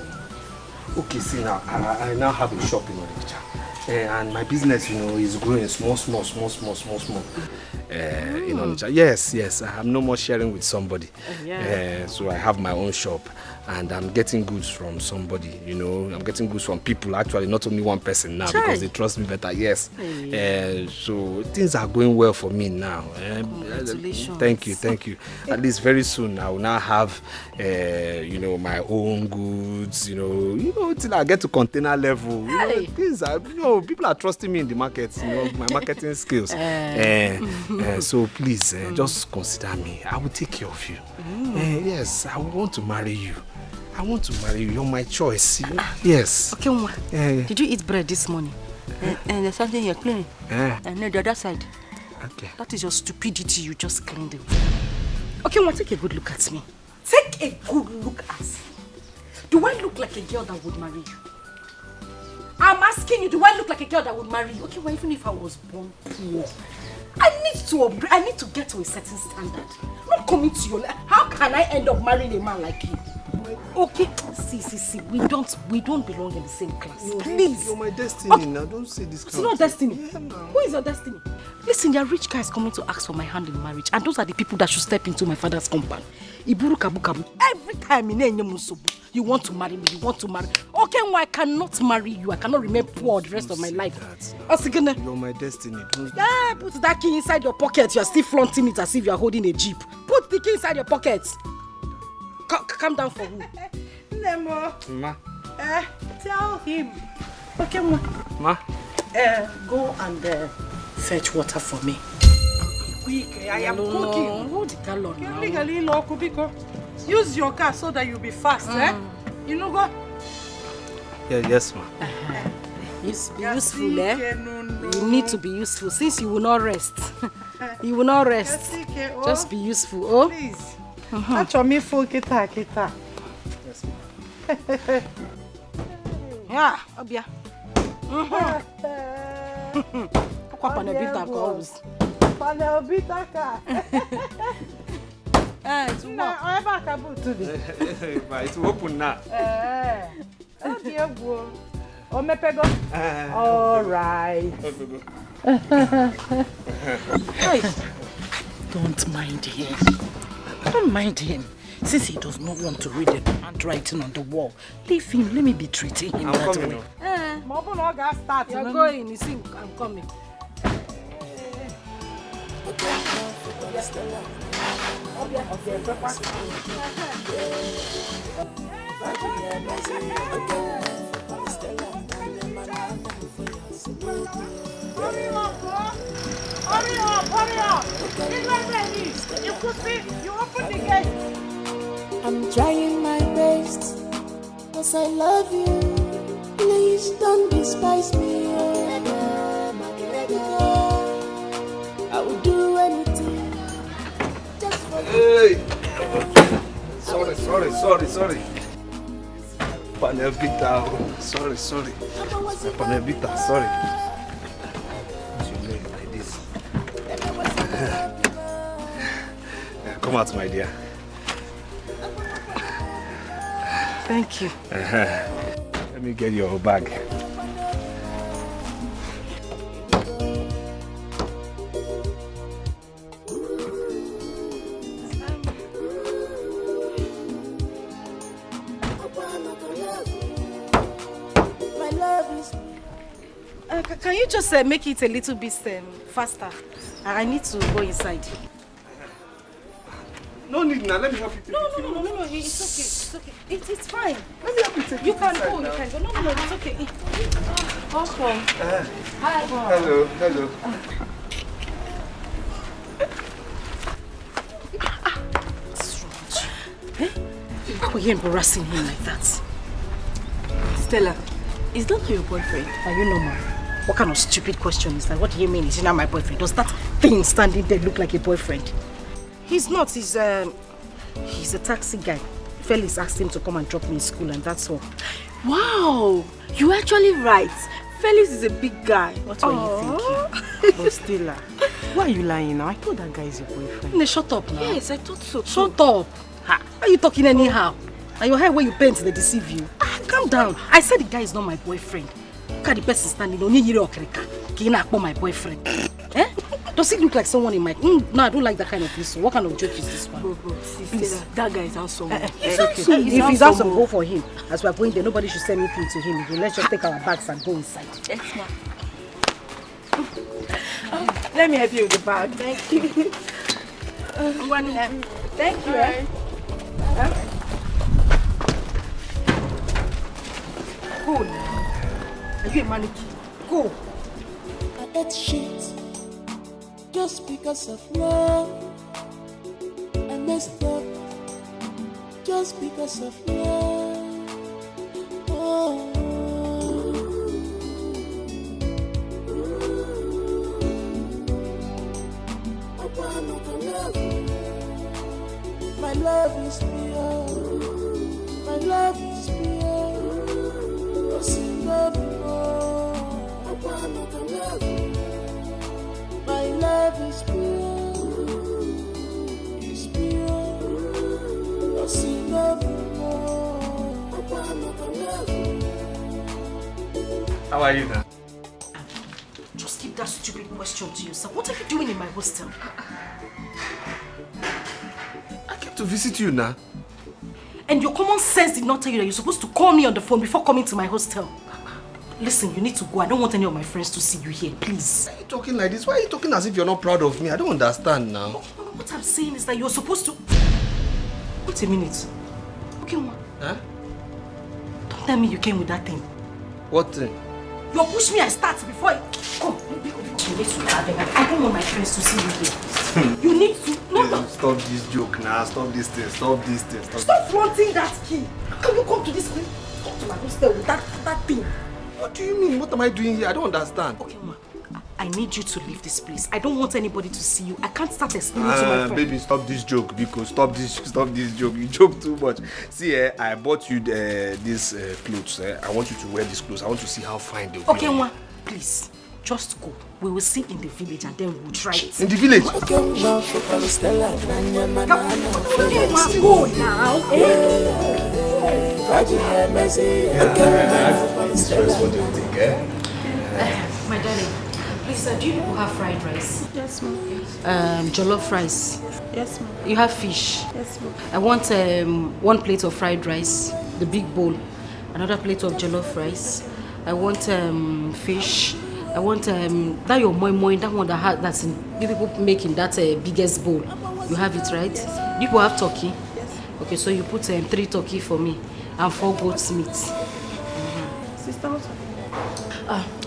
Okay, see now, I now have a shop in Naija. And my business, is growing small. In Naija. Yes, I'm no more sharing with somebody. So I have my own shop. And I'm getting goods from somebody, I'm getting goods from people, actually, not only one person now, because they trust me better, yes. So things are going well for me now. Congratulations. Thank you. At least very soon I will now have, my own goods, till I get to container level. Things are, people are trusting me in the market, my marketing skills. So please, just consider me. I will take care of you. Yes, I want to marry you. You're my choice. Yes. Okay, Uma. Did you eat bread this morning? And there's something you're cleaning. And the other side. Okay. That is your stupidity. You just cleaned it. Okay, Uma, take a good look at me. Take a good look at me. Do I look like a girl that would marry you? I'm asking you, do I look like a girl that would marry you? Okay, well, even if I was born poor, I need to get to a certain standard. Not coming to your life. How can I end up marrying a man like you? Okay, see. We don't belong in the same class. Please. You're my destiny now. Don't say this. It's not destiny. Who is your destiny? Listen, there are rich guys coming to ask for my hand in marriage, and those are the people that should step into my father's compound. Iburu kabu. Every time you want to marry me, Okay, well, I cannot marry you. I cannot remain poor the rest of my life. You're my destiny. Put that key inside your pocket. You're still flaunting it as if you're holding a jeep. Put the key inside your pocket. Calm down for who? Nemo. Ma. Tell him. Okay, Ma. Go and fetch water for me. Quick, I am cooking. Hold the gallon now. Use your car so that you'll be fast, You know, go. Yes, ma. Be useful, You need to be useful since you will not rest. You will not rest. Just be useful, oh? Please. Acho me full kita. Yes, yeah, Obia. It's It's open now. Omepego. All right. Hey, don't mind him. Don't mind him. Since he does not want to read the handwriting on the wall, leave him. Let me be treating him that way. You're going. You see, I'm coming. Hurry up! It's not ready. You could see, you open the gate. I'm trying my best, 'cause I love you. Please don't despise me. I will do anything just for you. Hey! Sorry. Panelbita. Sorry. Panelbita, sorry. Come out, my dear. Thank you. Let me get your bag. My love is. Can you just make it a little bit faster? I need to go inside. No need now, let me help you. No, it's okay. It's fine. Let me help you take You can go. No, it's okay. Welcome. Hi. Hello. Why were you embarrassing him like that? Stella, is that your boyfriend? Are you normal? What kind of stupid question is that? What do you mean? Is he not my boyfriend? Does that thing standing there look like a boyfriend? He's not. He's a taxi guy. Felix asked him to come and drop me in school, and that's all. Wow, you're actually right. Felix is a big guy. What were you thinking? But Stella, Why are you lying now? I thought that guy is your boyfriend. No, shut up now. Yes, I thought so. Shut up. Why are you talking anyhow? And your hair where you paint, they deceive you. Calm down. I said the guy is not my boyfriend. Look at the person standing on your my boyfriend. Eh? Does he look like someone in my... No, I don't like that kind of thing. So what kind of joke is this one? Bro, sister, that guy is handsome. It's okay. If he's handsome, go for him. As we're going there, nobody should say anything to him. Let's just take our bags and go inside. Yes, ma'am. Let me help you with the bag. Thank you. Thank you. Right. Go now. Are you a mannequin? Go. I ate shit just because of love. I messed up just because of love. Oh. My love is pure. My love is pure. My love is pure. It's pure. How are you now? Just keep that stupid question to yourself. What are you doing in my hostel? I came to visit you now. And your common sense did not tell you that you're supposed to call me on the phone before coming to my hostel. Listen, you need to go. I don't want any of my friends to see you here, please. Why are you talking like this? Why are you talking as if you're not proud of me? I don't understand now. What I'm saying is that you're supposed to... Wait a minute. Okay, Ma. Huh? Don't tell me you came with that thing. What thing? You push me, I start before I... Come, I don't want my friends to see you here. You need to... No. Stop this joke now. Stop this thing. Stop flaunting that key. How can you come to this place? Come to my hostel with that thing. What do you mean? What am I doing here? I don't understand. Okay, Ma. I need you to leave this place. I don't want anybody to see you. I can't start explaining to my friend. Baby, stop this joke, Bcos. Stop this joke. You joke too much. See, I bought you these clothes. I want you to wear these clothes. I want to see how fine they'll be. Okay, Ma. Please, just go. We will see in the village and then we'll try it. In the village? Come on, go now. This first one you take, eh? My darling, please, do you people have fried rice? Yes, ma'am. Jollof rice? Yes, ma'am. You have fish? Yes, ma'am. I want 1 plate of fried rice, the big bowl. Another plate of jollof rice. I want fish. I want that your moi, that one that's in, you people make in that biggest bowl. You have it, right? Yes. You people have turkey? Yes. Okay, so you put 3 turkey for me and 4 goat's meat. Sister, what?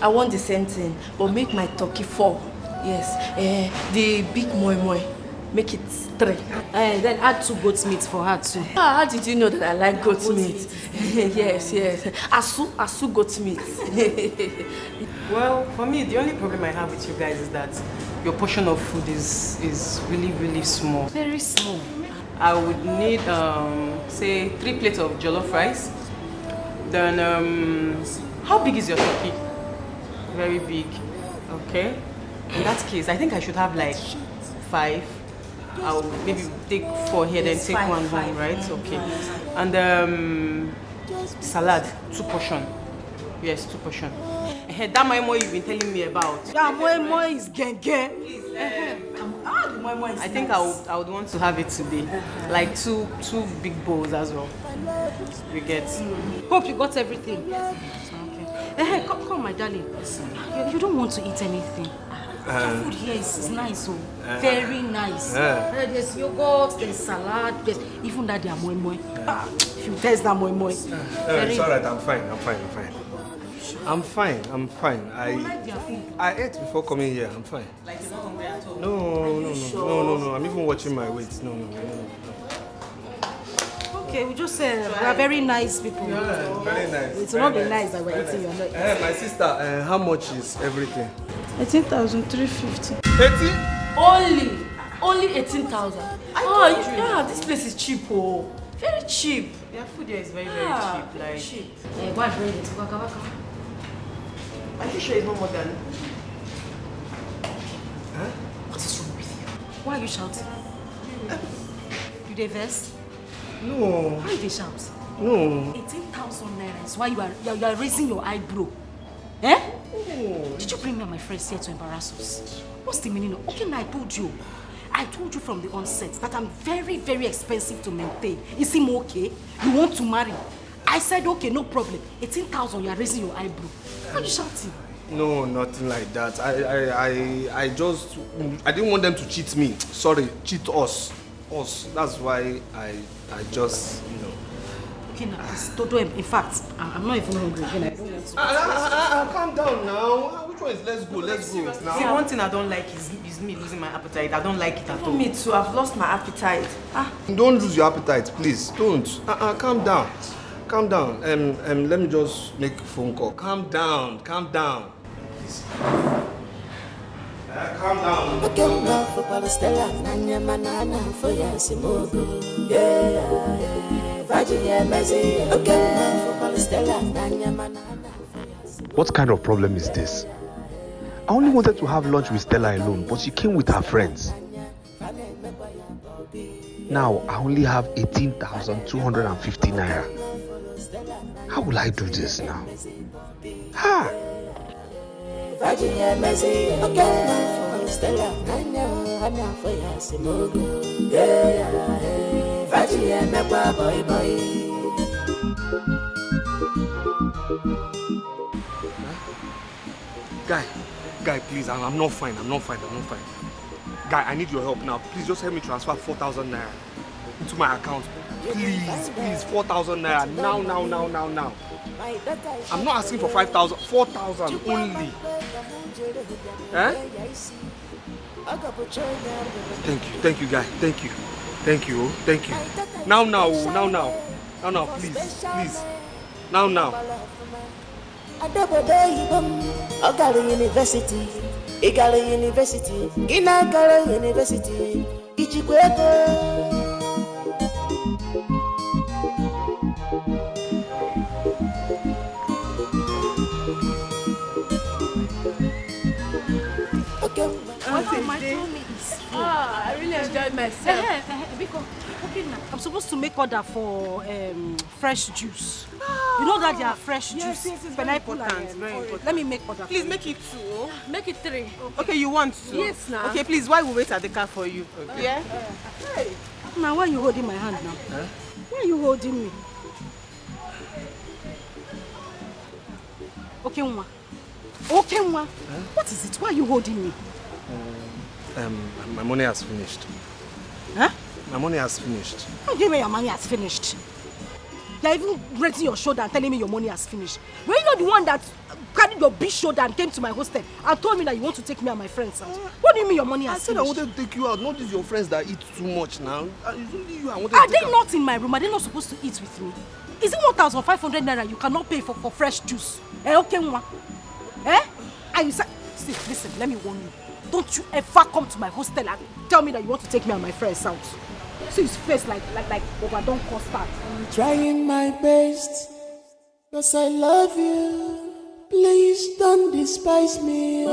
I want the same thing, but make my turkey 4. Yes. The big moi, make it 3. Then add 2 goat's meat for her too. How did you know that I like goat meat? Yes. Asu goat meat. Well, for me, the only problem I have with you guys is that your portion of food is really, really small. Very small. I would need, say, 3 plates of jollof rice. Then, how big is your turkey? Very big. Okay. In that case, I think I should have like 5. I'll maybe take 4 here, then take 1 home, right? Okay. And salad, 2 portion. Yes, 2 portion. That moi you've been telling me about. That moi is genge. I think I would want to have it today. Like 2 big bowls as well. You get. Hope you got everything. Okay. Come, my darling. You don't want to eat anything. The food here is nice, very nice. There's yogurt, there's salad, there's even that there moi. If you taste that moi. It's alright, I'm fine. I'm fine. I ate before coming here. I'm fine. Like you're not hungry at all? No. I'm even watching my weight. No. Okay, we just we are very nice people. Yeah, very nice. It will not be nice that we're eating. You're not eating. My sister, how much is everything? 18,350. 18? Only 18,000. Yeah, this place is cheap, very cheap. Their food here is very cheap. Like cheap. Why bring it? Are you sure it's not more than? What is wrong with you? Why are you shouting? You dey vex? No. Why you dey shout? No. 18,000 naira is why you are raising your eyebrow. Eh? No. Did you bring me and my friends here to embarrass us? What's the meaning of? Okay, now I told you from the onset that I'm very, very expensive to maintain. Is him okay? You want to marry? I said okay, no problem. 18,000, you are raising your eyebrow. Why are you shouting? No, nothing like that. I didn't want them to cheat me. Sorry, cheat us. That's why I just, Okay, now, Toto, in fact, I'm not even hungry again. I don't want to. Calm down now. Which one is let's go now? See, one thing I don't like is me losing my appetite. I don't like it at all. Me too, I've lost my appetite. Don't lose your appetite, please. Don't. Calm down. Let me just make a phone call. Calm down. Please. Calm down. Stella, Nanya Manana, for Yasimogo. Virginia Messi, for Stella, Nanya Manana. What kind of problem is this? I only wanted to have lunch with Stella alone, but she came with her friends. Now I only have 18,250 naira. How will I do this now? Ha! Virginia Messi, for Stella, Nanya for Yasimogo. Virginia Mekwa boy. Guy, please, I'm not fine. Guy, I need your help now. Please just help me transfer 4,000 naira into my account. Please, 4,000 naira. Now. I'm not asking for 5,000, 4,000 only. Eh? Thank you, guy. Thank you. Now, please. Now. Ogala University, Igala University, Ginagala University, Ichikweko. I really enjoyed myself. Bcos, I'm supposed to make order for fresh juice. You know that they are fresh Yes, juice. yes, it's very important, very important. Let me make order. Please make it 2. Make it 3. Okay, you want 2? Yes, now. Okay, please, why we wait at the car for you? Okay. Yeah? Hey, now why are you holding my hand now? Huh? Why are you holding me? Okay, Nwa. Okay, Nwa. What is it? Why are you holding me? My money has finished. Huh? My money has finished. How do you mean your money has finished? You're even raising your shoulder and telling me your money has finished. Were you not the one that carried your big shoulder and came to my hostel and told me that you want to take me and my friends out? What do you mean your money has finished? I said I wanted to take you out, not just your friends that eat too much now. It's only you I wanted Are to they take not in my room? Are they not supposed to eat with me? Is it 1,500 naira you cannot pay for fresh juice? Okay, Nwa. And you said, see, listen, let me warn you. Don't you ever come to my hostel and tell me that you want to take me and my friends out. See his face like overdone custard. I'm trying my best, cause I love you. Please don't despise me.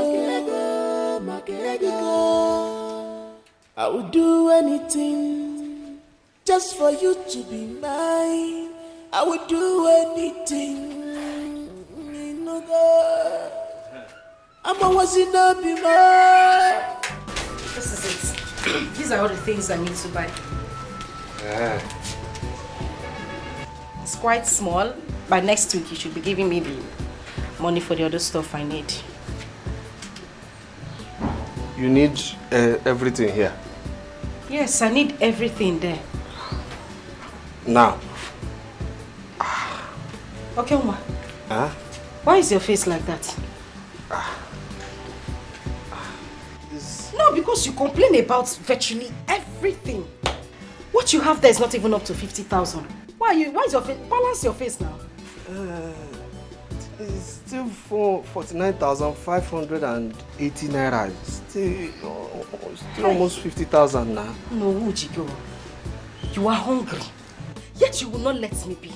I would do anything just for you to be mine. I would do anything. I'm always in a be mine. This is it. These are all the things I need to buy. It's quite small. By next week, you should be giving me the money for the other stuff I need. You need everything here. Yes, I need everything there. Now. Okay, Uma. Huh? Why is your face like that? No, because you complain about virtually everything. What you have there is not even up to 50,000. Why is your face? Balance your face now. It's still 49,580 naira. Still almost 50,000 now. No, Ujigo. You are hungry. Yet you will not let me be.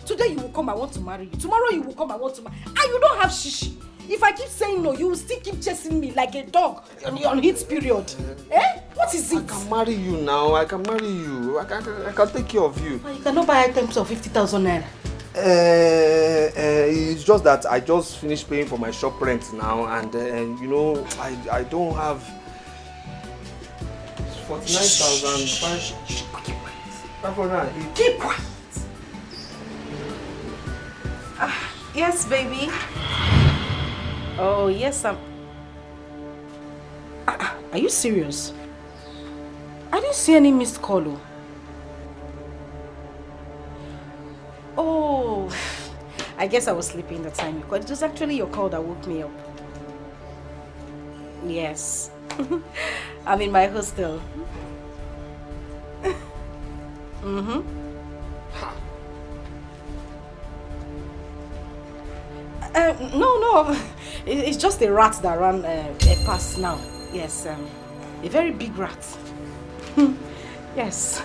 Today you will come, I want to marry you. Tomorrow you will come, I want to marry you. And you don't have shishi. If I keep saying no, you will still keep chasing me like a dog on heat period. What is it? I can marry you now. I can marry you. I can take care of you. You cannot buy items of 50,000 naira. It's just that I just finished paying for my shop rent now, and you know, I don't have 49,580. Keep quiet. Yes, baby. Oh, yes, I'm... Are you serious? I didn't see any missed call. Oh, I guess I was sleeping the time because it was actually your call that woke me up. Yes. I'm in my hostel. No. It's just a rat that ran past now. Yes, a very big rat. Yes.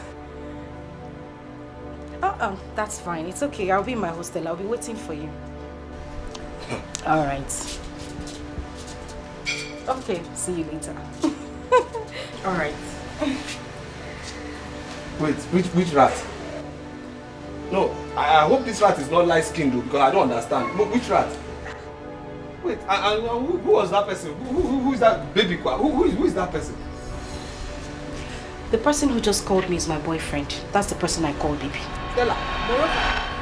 That's fine. It's okay. I'll be in my hostel. I'll be waiting for you. All right. Okay. See you later. All right. Wait, which rat? No, I hope this rat is not light-skinned though, because I don't understand. But which rat? Wait, who was that person? Who is that baby? Who is that person? The person who just called me is my boyfriend. That's the person I called baby. Stella.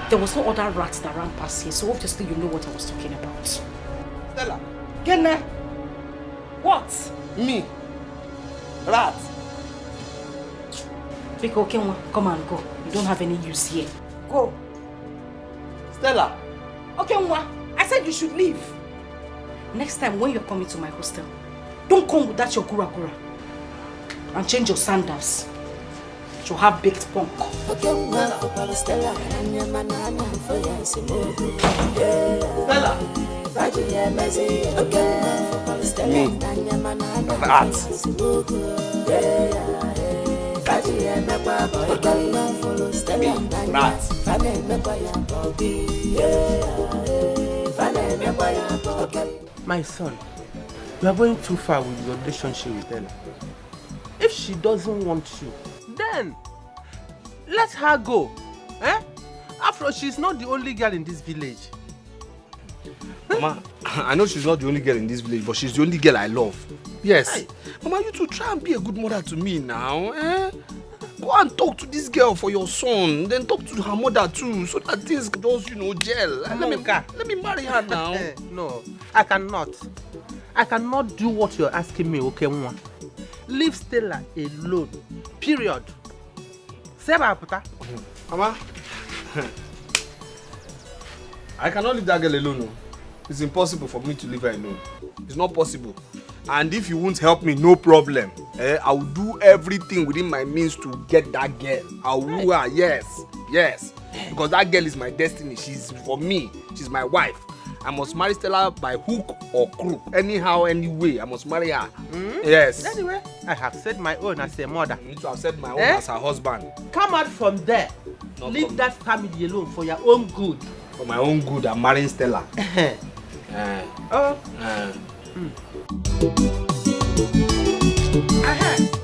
There was no other rat that ran past here, so obviously you know what I was talking about. Stella. Gene. What? Me. Rat. Biko, come and go. You don't have any use here. Go. Stella. Okay, Nwa. I said you should leave. Next time when you're coming to my hostel, don't come with that your gura. And change your sandals. You'll have baked punk. Stella. Me. Rat. My son, you are going too far with your relationship with Stella. If she doesn't want you, then Let her go. Eh? After all, she's not the only girl in this village. Mama, I know she's not the only girl in this village, but she's the only girl I love. Yes. Hey. Mama, you two try and be a good mother to me now. Eh? Go and talk to this girl for your son. Then talk to her mother too, so that things just, gel. Let me marry her now. No, I cannot. I cannot do what you're asking me, okay? Leave Stella alone. Period. Mama, I cannot leave that girl alone. No. It's impossible for me to leave her alone. It's not possible. And if you won't help me, no problem. I will do everything within my means to get that girl. I will woo her, yes. Because that girl is my destiny. She's for me. She's my wife. I must marry Stella by hook or crook. Anyhow, anyway, I must marry her. Yes. Anyway, I have said my own as a mother. You need to have said my own as her husband. Come out from there. Leave that family alone for your own good. For my own good, I'm marrying Stella.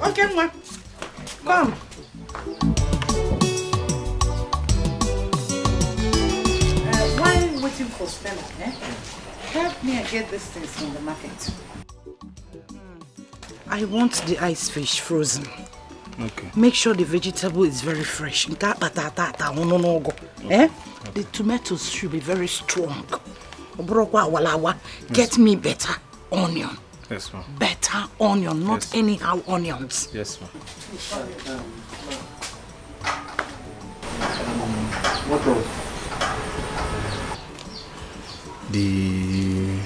Okay, ma. Come. While waiting for Stella, help me and get these things from the market. I want the ice fish frozen. Okay. Make sure the vegetable is very fresh. The tomatoes should be very strong. Get me better onion. Yes, ma'am. Better onion, not anyhow onions. Yes, ma'am. What else? The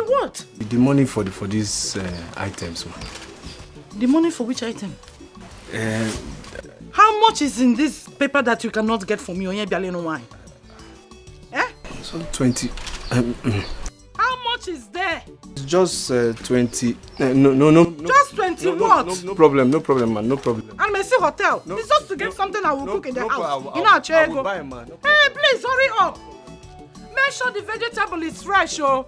what? The money for these items, ma'am. The money for which item? How much is in this paper that you cannot get from me? So 20. How much is there? It's just 20. No. Just 20 what? No problem, man. No problem. And Messi Hotel. It's just to get something I will cook in the house. I will buy, man. No, hey, please hurry up. Make sure the vegetable is fresh, oh.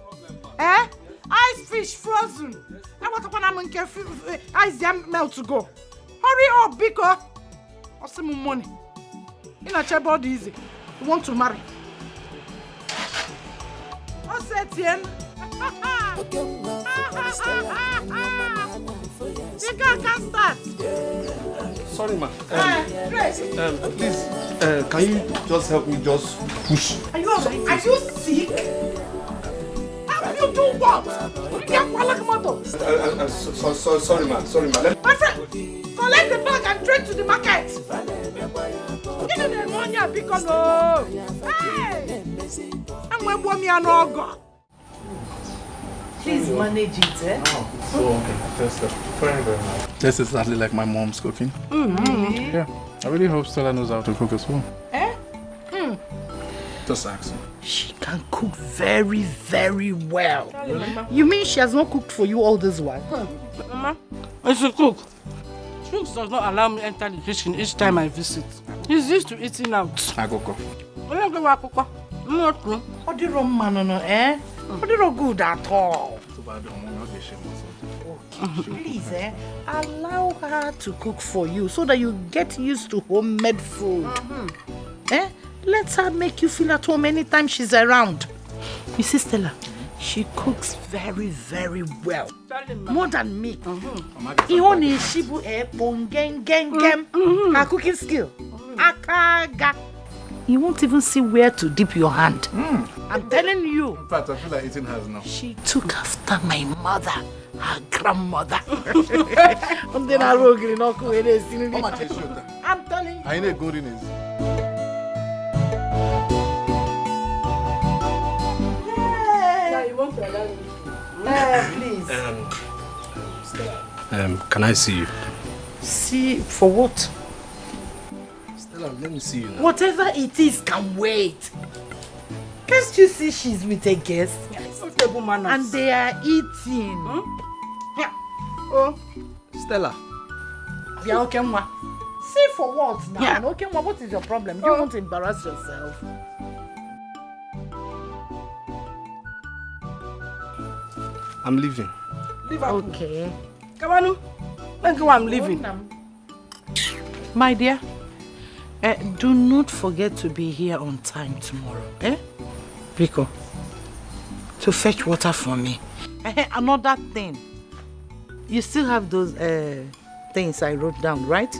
Ice fish frozen. I want to ice jam melt to go. Hurry up, Bcos. I'll send me money. In a chair body easy. You want to marry? What's that, Tien? You can't start. Sorry, ma. Please. Can you just help me just push? Are you alright? Are you sick? How you do what? You can't walk motor. Sorry, ma. My friend, collect the bag and train to the market. You know the money Bcos no. Hey! I'm going to me an ogre. Please manage it, okay. That's very nice. That's exactly like my mom's cooking. Yeah. I really hope Stella knows how to cook as well. Just ask her. She can cook very, very well. You mean she has not cooked for you all this while? Mama, I should cook. Shooks does not allow me to enter the kitchen each time I visit. He's used to eating out. I go cook. What the wrong man, What the wrong good at all? Please, allow her to cook for you so that you get used to homemade food. Let her make you feel at home anytime she's around. You see, Stella, she cooks very, very well. More than me. Her cooking skill. Akaga. You won't even see where to dip your hand. I'm telling you. In fact, I feel like eating hers now. She took after my mother, her grandmother. I'm telling you. I need good in it. Please. Can I see you? See for what? Stella, let me see you now. Whatever it is can wait. Can't you see she's with a guest? Yes. And they are eating. Yeah. Oh. Stella. Yeah, okay, ma. See for what now? Yeah. Okay, ma, what is your problem? You won't embarrass yourself. I'm leaving. Leave her. Okay. Come on. Thank you, I'm leaving. My dear, do not forget to be here on time tomorrow, Biko, to fetch water for me. Another thing, you still have those things I wrote down, right?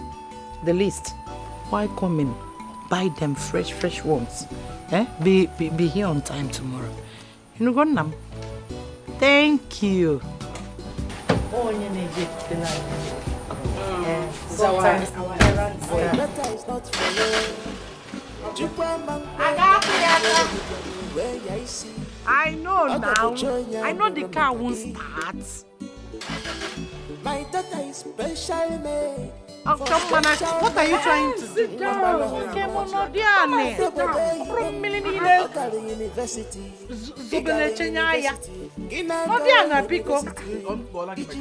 The list. Why come in? Buy them fresh ones. Be here on time tomorrow. You know, go now. Thank you. Sometimes our errands better is not for I know now. I know the car won't start. My daughter is specially made. Oh, come on, what are you trying to do? Sit down.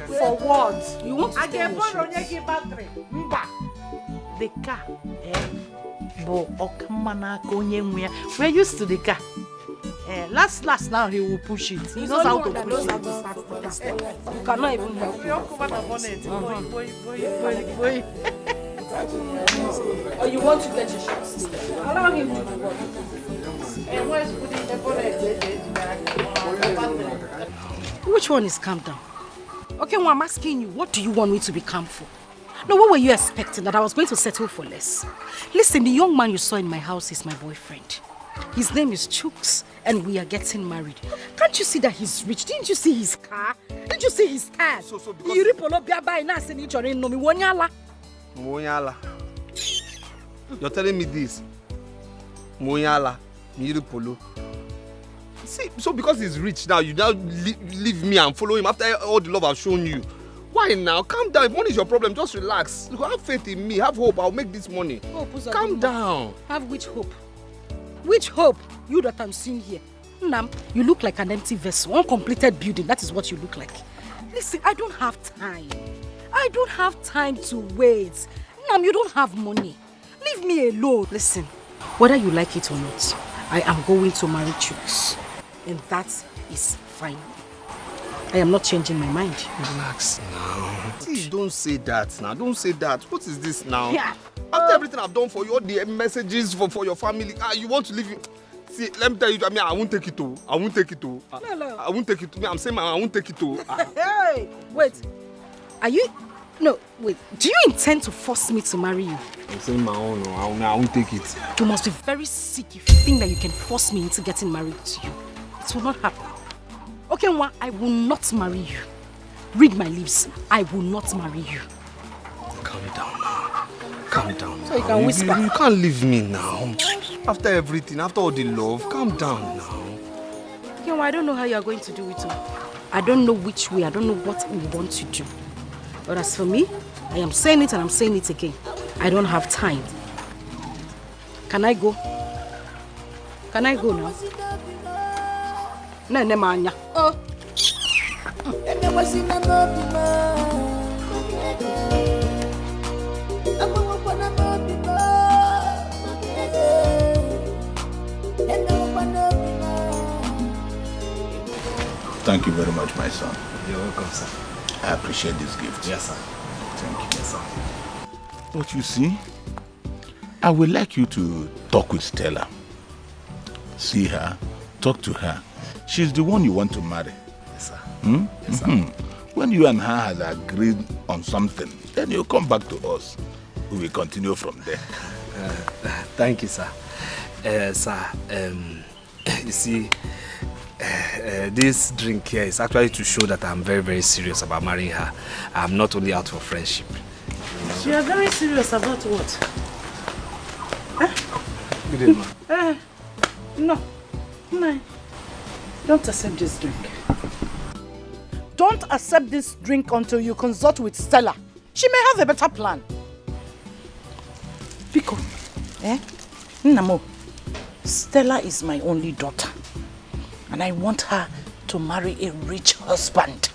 For what? You want to get battery? The car. We're used to the car. Last now he will push it. He knows how to push it. You cannot even help me. Or you want to get your shot, sister? Allow him to do what? And where's putting the bonnet? Which one is calm down? Okay, well, I'm asking you, what do you want me to be calm for? No, what were you expecting? That I was going to settle for less? Listen, the young man you saw in my house is my boyfriend. His name is Chooks, and we are getting married. Can't you see that he's rich? Didn't you see his car? Didn't you see his car? Moyala. You're telling me this? Moyala, Miripolo. See, so because he's rich now, you now leave me and follow him after all the love I've shown you. Why now? Calm down. If money is your problem, just relax. Have faith in me. Have hope. I'll make this money. Calm down. Have which hope? Which hope? You that I'm seeing here. Nam, you look like an empty vessel, uncompleted building. That is what you look like. Listen, I don't have time. I don't have time to wait. Nam, you don't have money. Leave me alone. Listen, whether you like it or not, I am going to marry Chooks. And that is fine. I am not changing my mind. Relax now. Please don't say that now. Don't say that. What is this now? Yeah. After everything I've done for you, all the messages for your family, you want to leave you. See, let me tell you, I won't take it to. I won't take it to. No. I won't take it to. I'm saying I won't take it to. Hey, wait. Are you... No, wait. Do you intend to force me to marry you? I'm saying my own. No, I won't take it. You must be very sick if you think that you can force me into getting married to you. It will not happen. Okay, Nwa, I will not marry you. Read my lips. I will not marry you. Calm down now. Calm down now. So you can whisper. You can't leave me now. After everything, after all the love, calm down now. Okay, Nwa, I don't know how you are going to do it. I don't know which way. I don't know what we want to do. But as for me, I am saying it and I'm saying it again. I don't have time. Can I go? Can I go now? No, Manya. Oh. Thank you very much, my son. You're welcome, sir. I appreciate this gift. Yes, sir. Thank you. Yes, sir. But you see, I would like you to talk with Stella. See her, talk to her. She's the one you want to marry. Yes, sir. Yes, sir. When you and her have agreed on something, then you come back to us. We will continue from there. Thank you, sir. Sir, you see, this drink here is actually to show that I'm very, very serious about marrying her. I'm not only out for friendship. You are very serious about what? Good evening. No. Don't accept this drink. Don't accept this drink until you consult with Stella. She may have a better plan. Biko, Namo, Stella is my only daughter. And I want her to marry a rich husband.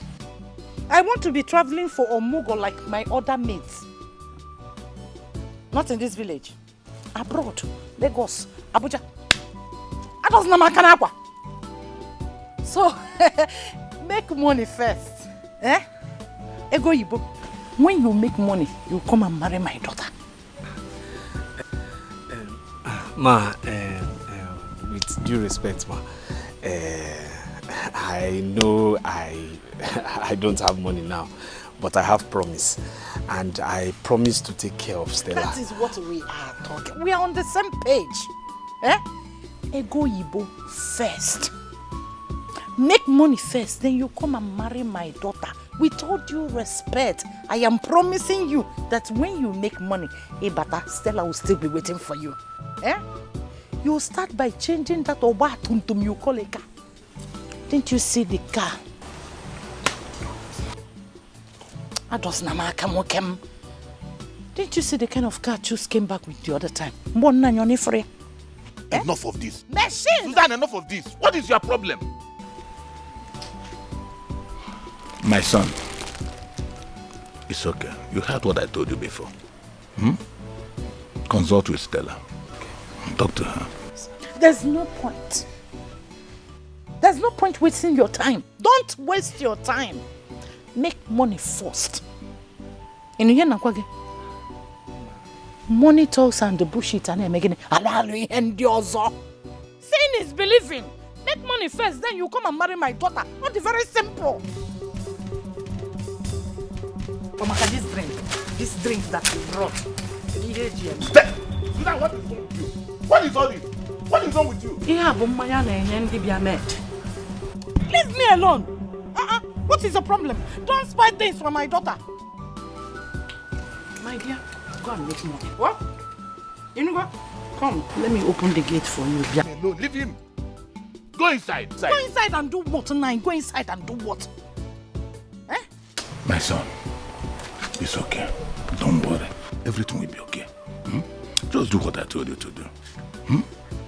I want to be traveling for Omugo like my other mates. Not in this village. Abroad, Lagos, Abuja. So, make money first. Ego Yibo, when you make money, you come and marry my daughter. Ma, with due respect, ma, I know I don't have money now, but I have promise, and I promise to take care of Stella. That is what we are talking. We are on the same page. Eh? Ego Yibo first. Make money first, then you come and marry my daughter. With all due respect, I am promising you that when you make money, Ebata, Stella will still be waiting for you. Eh? You start by changing that Oba Tuntum you call a car. Didn't you see the car? Didn't you see the kind of car Chus came back with the other time? Enough of this. Machine! Susan, enough of this. What is your problem? My son, it's okay. You heard what I told you before. Consult with Stella. Talk to her. There's no point. There's no point wasting your time. Don't waste your time. Make money first. Money talks and the bullshit and making Seeing is believing. Make money first, then you come and marry my daughter. Not very simple. Omaka, this drink that you brought. Susan, what is wrong with you? What is all this? What is wrong with you? Leave me alone. What is the problem? Don't spoil things for my daughter. My dear, go and make money. What? You know what? Come, let me open the gate for you. No, leave him. Go inside. Go inside and do what tonight? Go inside and do what? Eh? My son, it's okay. Don't worry. Everything will be okay. Just do what I told you to do.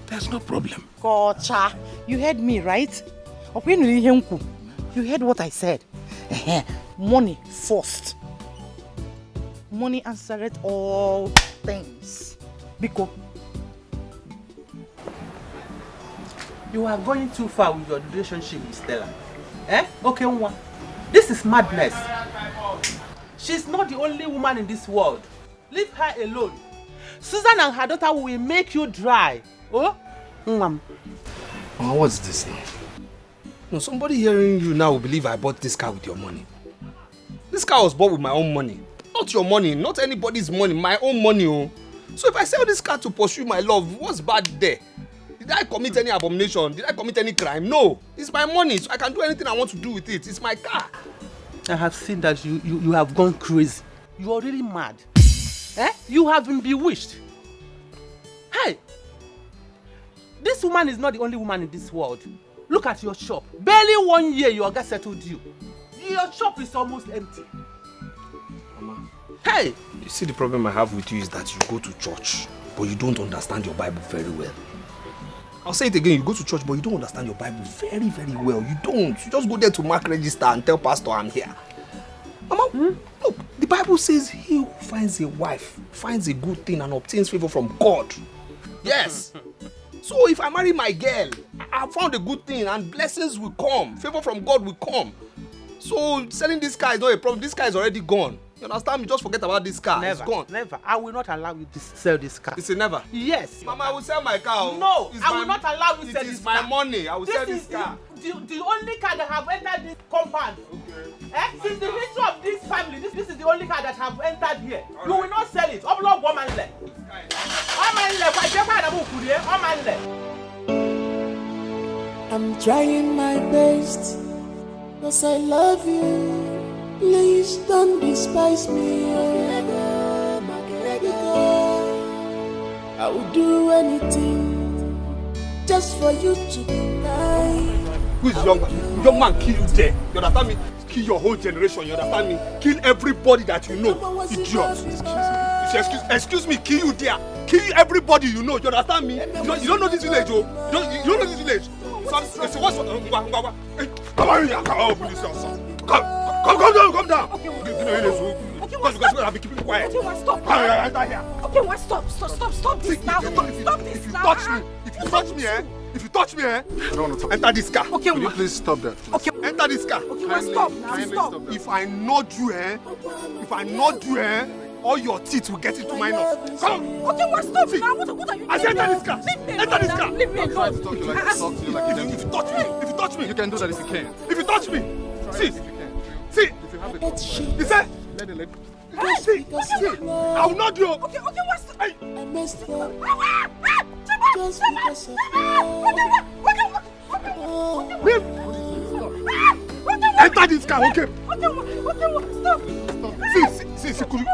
There's no problem. Kocha, you heard me, right? You heard what I said. Money first. Money answered all things. Because you are going too far with your relationship with Stella. Eh? Okay, one. This is madness. She's not the only woman in this world. Leave her alone. Susan and her daughter will make you dry. Oh? What's this now? No, somebody hearing you now will believe I bought this car with your money. This car was bought with my own money. Not your money, not anybody's money, my own money. Oh. So if I sell this car to pursue my love, what's bad there? Did I commit any abomination? Did I commit any crime? No. It's my money, so I can do anything I want to do with it. It's my car. I have seen that you have gone crazy. You are really mad. Eh? You have been bewitched. Hey! This woman is not the only woman in this world. Look at your shop. Barely 1 year your guy settled you. Your shop is almost empty. Mama. Hey! You see, the problem I have with you is that you go to church, but you don't understand your Bible very well. I'll say it again, you go to church, but you don't understand your Bible very, very well. You don't. You just go there to mark register and tell pastor I'm here. Mama, look, the Bible says he who finds a wife finds a good thing and obtains favor from God. Yes. So if I marry my girl, I found a good thing and blessings will come. Favor from God will come. So selling this car is not a problem. This car is already gone. You understand me? Just forget about this car. Never, it's gone. Never. I will not allow you to sell this car. It's a never. Yes. Mama, I will sell my car. No, I will not allow you to sell this car. It is my money. I will sell this car. The only car that have entered this compound. Okay. Since the history of this family, this is the only car that have entered here. Right. You will not sell it. I'm trying my best, 'cause I love you. Please don't despise me. I will do anything just for you to die. Who is young man? Young man kill you there. You understand me? Kill your whole generation. You understand me? Kill everybody that you know. Idiot. Excuse me. Kill you there. Kill everybody you know. You understand me? You don't know this village, oh. You don't know this village. Come down. Because you have been keeping quiet. Okay, stop. Okay, what? Stop this now. If you touch me, I don't want to talk. Enter this car. Okay, will you please stop that? Please? Okay, enter this car. Okay, stop. If I nod you, or your teeth will get into my nose. Come on. Okay, what? Stop. Now, what are you doing? I said enter this car. Enter this car. Leave me I'm trying to alone. talk to you like talk to you like if you touch me, if you touch me, you can do that if you can. If you touch me, see, see. If you have a he said, let it. See, I will not do. Okay, what's the... I messed up. Just because of enter this car, okay? Stop. See, could you...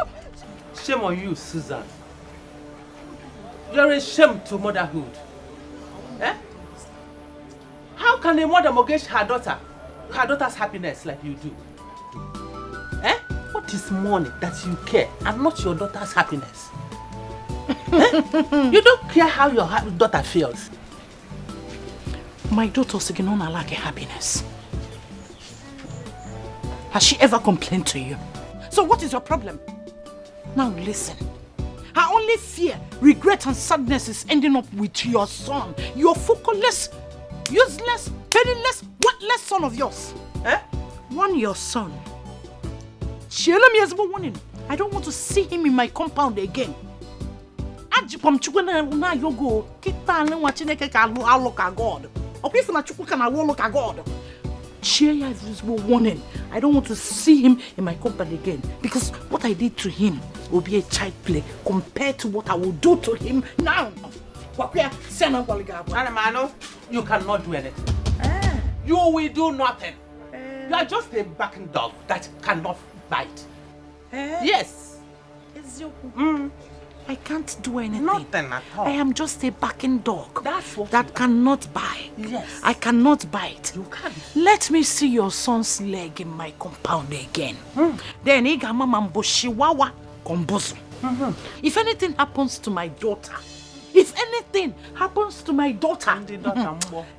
Shame on you, Susan. You're a shame to motherhood. Eh? How can a mother mortgage her daughter's happiness like you do? Eh? What is money that you care and not your daughter's happiness? Eh? You don't care how your daughter feels. My daughter's not like happiness. Has she ever complained to you? So what is your problem? Now listen. Her only fear, regret and sadness is ending up with your son. Your focusless, useless, penniless, worthless son of yours. Eh? Your son. She let me as a warning. I don't want to see him in my compound again. Ajipom chukuna na yogo kita na wachineke ka look at God. Okay, for na chukuka na look at God. Cheer is warning. I don't want to see him in my company again because what I did to him will be a child play compared to what I will do to him now. Anamano, you cannot do anything. You will do nothing. You are just a barking dog that cannot bite. Yes. I can't do anything. Nothing at all. I am just a barking dog That's what that cannot bite. Yes. I cannot bite. You can't. Let me see your son's leg in my compound again. Then Igamamamboshiwawa kombozo. If anything happens to my daughter,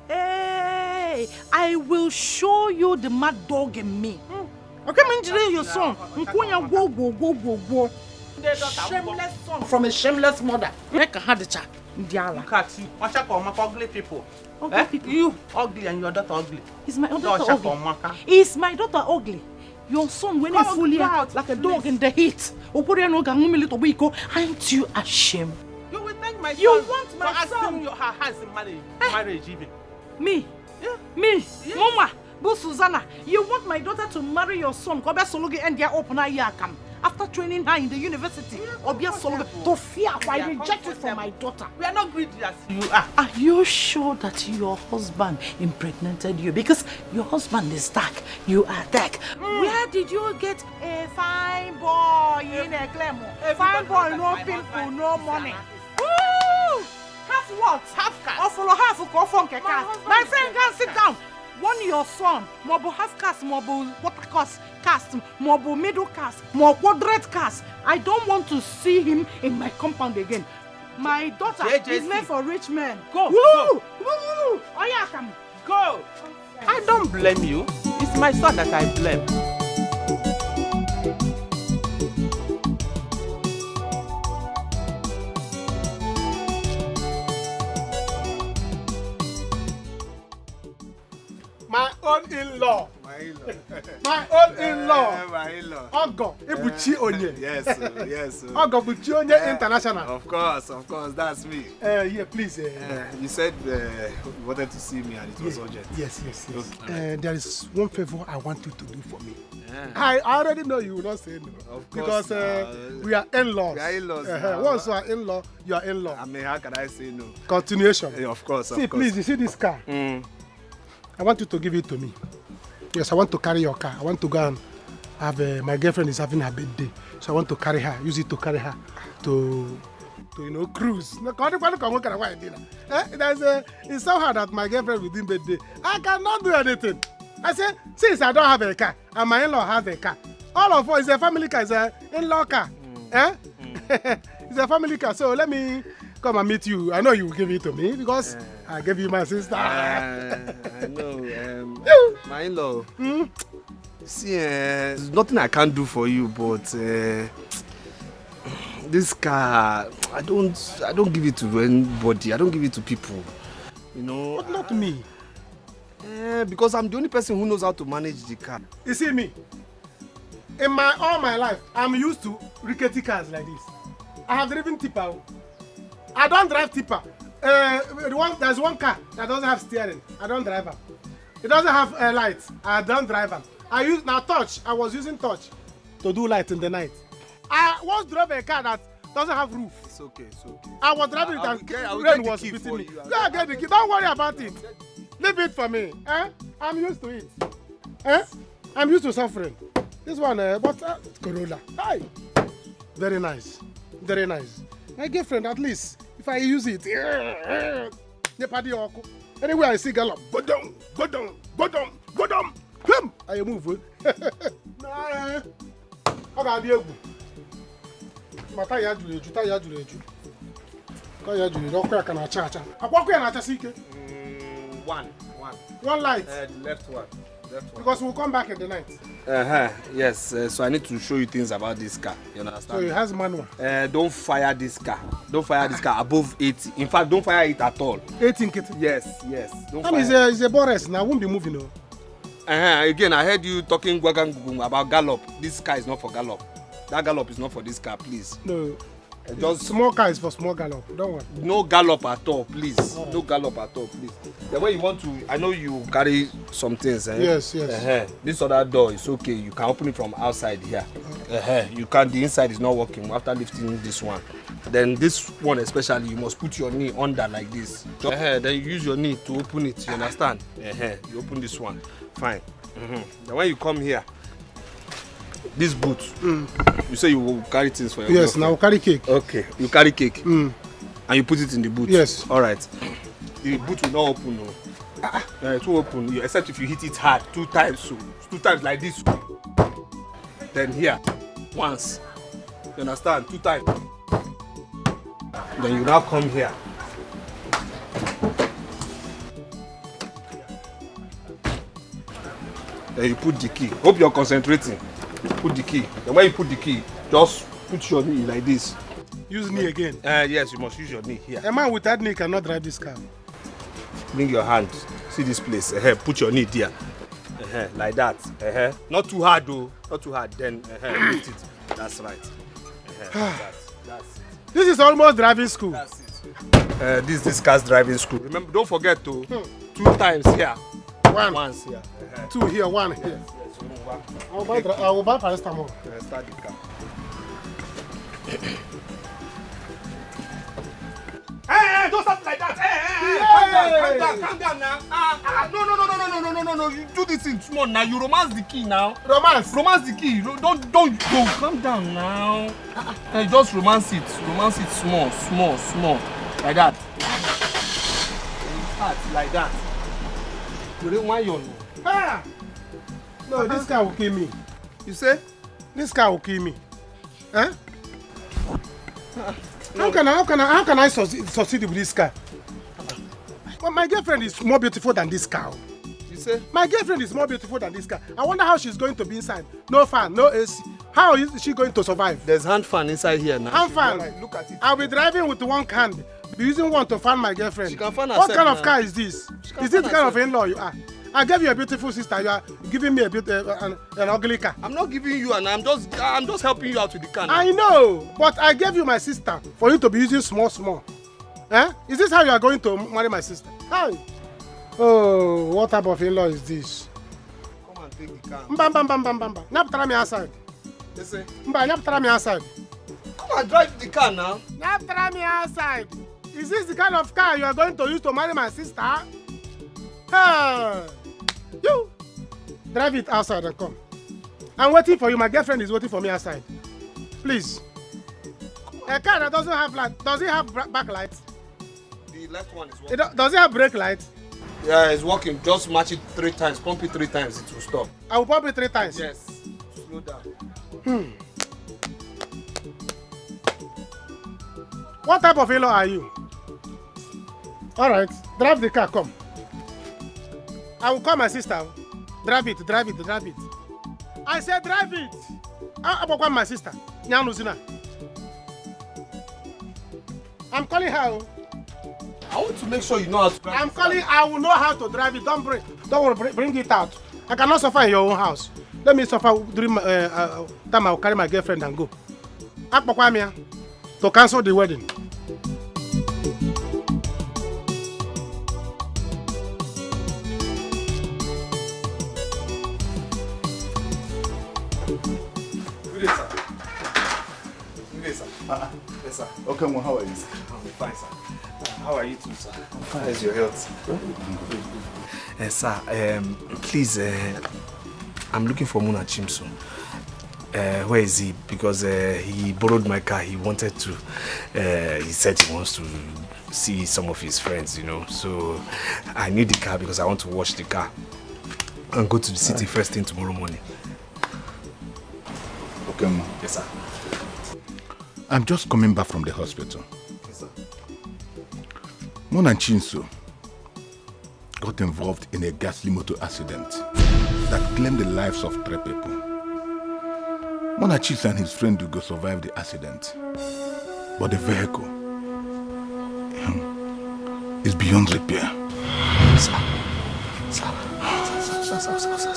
hey, I will show you the mad dog in me. Okay, man, your son. Shameless son from a shameless mother. Make a hard chat. Look at you. Watch out for ugly people. Ugly people. You ugly and your daughter ugly. Is my daughter ugly? Is my daughter ugly? Your son when he fully out like a dog in the heat. Aren't you ashamed? You will thank my son. You want my for son? asking her hands in marriage even. Me? Yeah. Me? Yes. Mama, Bo Susanna, you want my daughter to marry your son? Kobe Sologe and their open yakam. After training her in the university, Obia Sologe to fear why rejected from my daughter. We are not greedy as you are. Are you sure that your husband impregnated you? Because your husband is dark, you are dark. Where did you get a fine boy in a glamour? A fine boy, no pimple, no money. Woo! Half what? Half caste. Or follow half of my friend can sit down. One your son, more half caste, more water caste, more middle caste, more quadrant caste. I don't want to see him in my compound again. My daughter is meant for rich men. Go. Woo! Go. Woo! Oh yeah, come. Go. I don't blame you. It's my son that I blame. My own in-law. My in-law. My own in-law. My in-law. Ogo, Ibuchi Onye. Yes, yes. Ogo Buchi Onye International. Of course, that's me. Yeah, please. You said you wanted to see me and it was urgent. Yes. Okay. There is one favor I want you to do for me. I already know you will not say no. Of course. Because we are in-laws. We are in-laws. Once you are in-law, you are in-law. I mean, how can I say no? Continuation. Yeah, of course. See, please, you see this car? I want you to give it to me. Yes, I want to carry your car. I want to go and have my girlfriend is having her birthday, so I want to carry her. Use it to carry her to cruise. It's so hard that my girlfriend within birthday. I cannot do anything. I said, since I don't have a car and my in-law has a car, all of us is a family car. It's an in-law car. It's a family car. So let me come and meet you. I know you will give it to me because I gave you my sister. I know. My in-law. See, there's nothing I can't do for you, but this car, I don't give it to anybody. I don't give it to people. You know. But not me. Because I'm the only person who knows how to manage the car. You see me? In all my life, I'm used to rickety cars like this. I have driven tipper. I don't drive tipper. There's one car that doesn't have steering. I don't drive it. It doesn't have lights. I don't drive them. I use now touch. I was using touch to do light in the night. I once drove a car that doesn't have roof. It's okay. I was driving it and rain was beating me. Yeah, get the key. Don't worry about it. Leave it for me. I'm used to it. I'm used to suffering. This one, Corolla. Hi. Very nice. Very nice. My girlfriend, at least, if I use it, anywhere I see gallop, go down. Come! I move. Nah. How be able? Mataya juleju. One light. The left one. Because we'll come back in the night. Yes, so I need to show you things about this car. You understand? So it has manual. Don't fire this car. Don't fire this car above 80. In fact, don't fire it at all. 18 kit. Yes. Don't fire. It's a Boris now. I won't be moving. No. Again, I heard you talking about gallop. This car is not for gallop. That gallop is not for this car, please. No. Just small car is for small gallop. Don't worry. No gallop at all, please. Right. No gallop at all, please. The way you want to, I know you carry some things. Yes. This other door is okay. You can open it from outside here. You can. The inside is not working after lifting this one. Then this one especially, you must put your knee under like this. Then you use your knee to open it. You understand? You open this one. Fine. Then when you come here, this boot, you say you will carry things for your Yes, now carry cake. Okay, you carry cake and you put it in the boot. Yes. All right. The boot will not open. No. It will open except if you hit it hard 2 times. So 2 times like this. Then here, once. You understand? 2 times. Then you now come here. Then you put the key. Hope you're concentrating. Put the key. Then when you put the key, just put your knee like this. Use knee again? Yes, you must use your knee here. A man with that knee cannot drive this car. Bring your hand. See this place. Put your knee there. Like that. Not too hard though. Not too hard. Then lift it. That's right. That's it. This is almost driving school. That's it. This car's driving school. Remember, don't forget to 2 times here. Once here. 2 here, 1 here. I will buy paracetamol. Start the car. Hey, don't stop like that. Hey, calm down now. No. You do this in small now. You romance the key now. Romance the key. Don't go. Calm down now. Just romance it. Romance it small. Like that. Start like that. You don't want your no. No, this car will kill me. You say? This car will kill me. How can I succeed with this car? Well, my girlfriend is more beautiful than this car. You say? My girlfriend is more beautiful than this car. I wonder how she's going to be inside. No fan, no AC. How is she going to survive? There's hand fan inside here now. Hand fan? Like, look at it. I'll be driving with one hand. Be using one to fan my girlfriend. She can fan herself. What kind of car is this? Is this the kind of in-law you are? I gave you a beautiful sister. You are giving me an ugly car. I'm not giving you, and I'm just helping you out with the car. I know, but I gave you my sister for you to be using small. Is this how you are going to marry my sister? Hi. Oh, what type of in-law is this? Come and take the car. Mbam. Nyaptara me outside. They say. Nyaptara me outside. Come and drive the car now. Nyaptara me outside. Is this the kind of car you are going to use to marry my sister? You drive it outside and come. I'm waiting for you. My girlfriend is waiting for me outside. Please. A car that doesn't have light. Does it have backlight? The left one is working. Does it have brake light? Yeah, it's working. Just match it 3 times. Pump it 3 times. It will stop. I will pump it 3 times. Yes. Slow down. What type of in-law are you? All right. Drive the car. Come. I will call my sister. Drive it. I said drive it. I will call my sister. I'm calling her. I want to make sure you know how to drive. I'm calling. I will know how to drive it. Don't worry. Bring it out. I cannot suffer in your own house. Let me suffer during my time I'll carry my girlfriend and go. Akpokwamia to cancel the wedding. Good day, sir. Good day, sir. Yes, sir. Okay, well, how are you, sir? I'm fine, sir. How are you too, sir? I'm fine. How's your health? Sir, please, I'm looking for Munachimso. Where is he? Because he borrowed my car. He wanted to. He said he wants to see some of his friends, you know. So I need the car because I want to wash the car and go to the city first thing tomorrow morning. Okay, ma. Yes, sir. I'm just coming back from the hospital. Yes, sir. Mona Chinso got involved in a ghastly motor accident that claimed the lives of 3 people. Mona Chinso and his friend Ugo survived the accident, but the vehicle is beyond repair. Sir.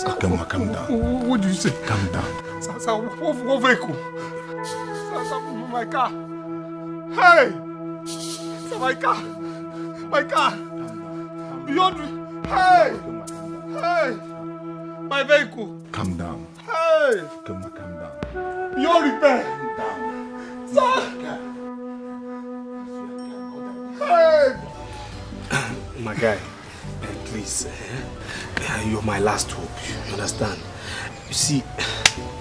Okay, ma, calm down. What do you say? Calm down. Sir, what vehicle? Sir, my car. Hey! Sir, my car. My car. Beyond. Hey! Hey! My vehicle. Calm down. Hey! Calm down. Beyond repair. Sir! Hey! My guy, please, you're my last hope. You understand? You see,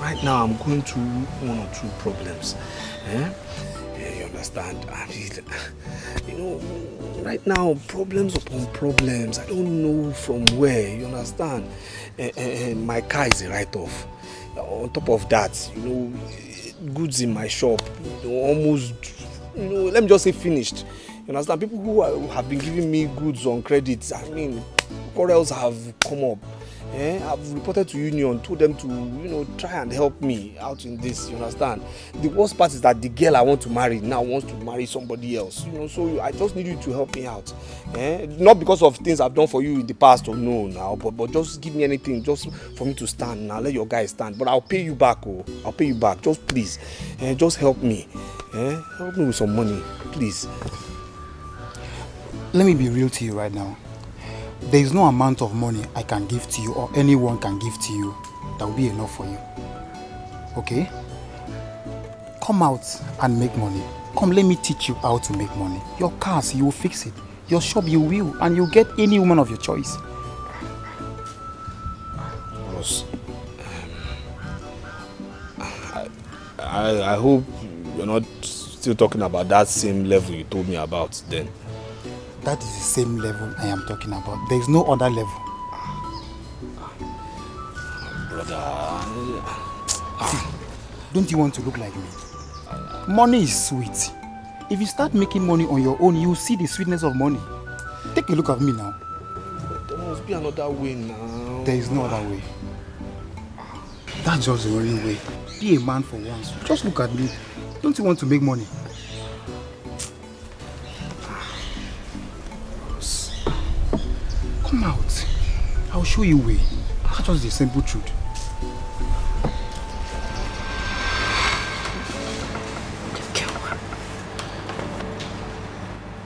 right now I'm going through 1 or 2 problems. You understand? I mean, you know, right now, problems upon problems. I don't know from where. You understand? And my car is a write-off. On top of that, you know, goods in my shop, you know, almost, you know, let me just say finished. You understand? People who have been giving me goods on credit, I mean, quarrels have come up. I've reported to union, told them to, you know, try and help me out in this, you understand? The worst part is that the girl I want to marry now wants to marry somebody else, you know, so I just need you to help me out. Not because of things I've done for you in the past or no now, but just give me anything just for me to stand now. Let your guy stand, but I'll pay you back, oh. I'll pay you back, just please. Just help me. Help me with some money, please. Let me be real to you right now. There is no amount of money I can give to you or anyone can give to you that will be enough for you. Okay? Come out and make money. Come, let me teach you how to make money. Your cars, you will fix it. Your shop, you will. And you'll get any woman of your choice. Boss, I hope you're not still talking about that same level you told me about then. That is the same level I am talking about. There is no other level. Brother. Don't you want to look like me? Money is sweet. If you start making money on your own, you will see the sweetness of money. Take a look at me now. There must be another way now. There is no other way. That's just the only way. Be a man for once. Just look at me. Don't you want to make money? Come out. I'll show you a way. That's just the simple truth.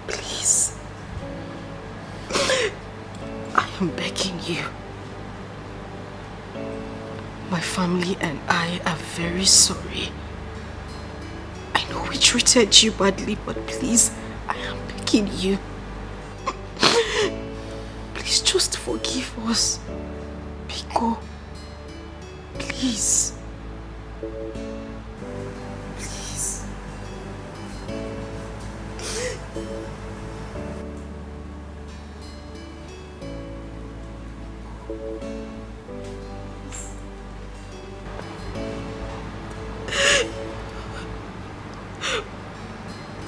Please. I am begging you. My family and I are very sorry. I know we treated you badly, but please, I am begging you. Please just forgive us. Biko. Please. Please.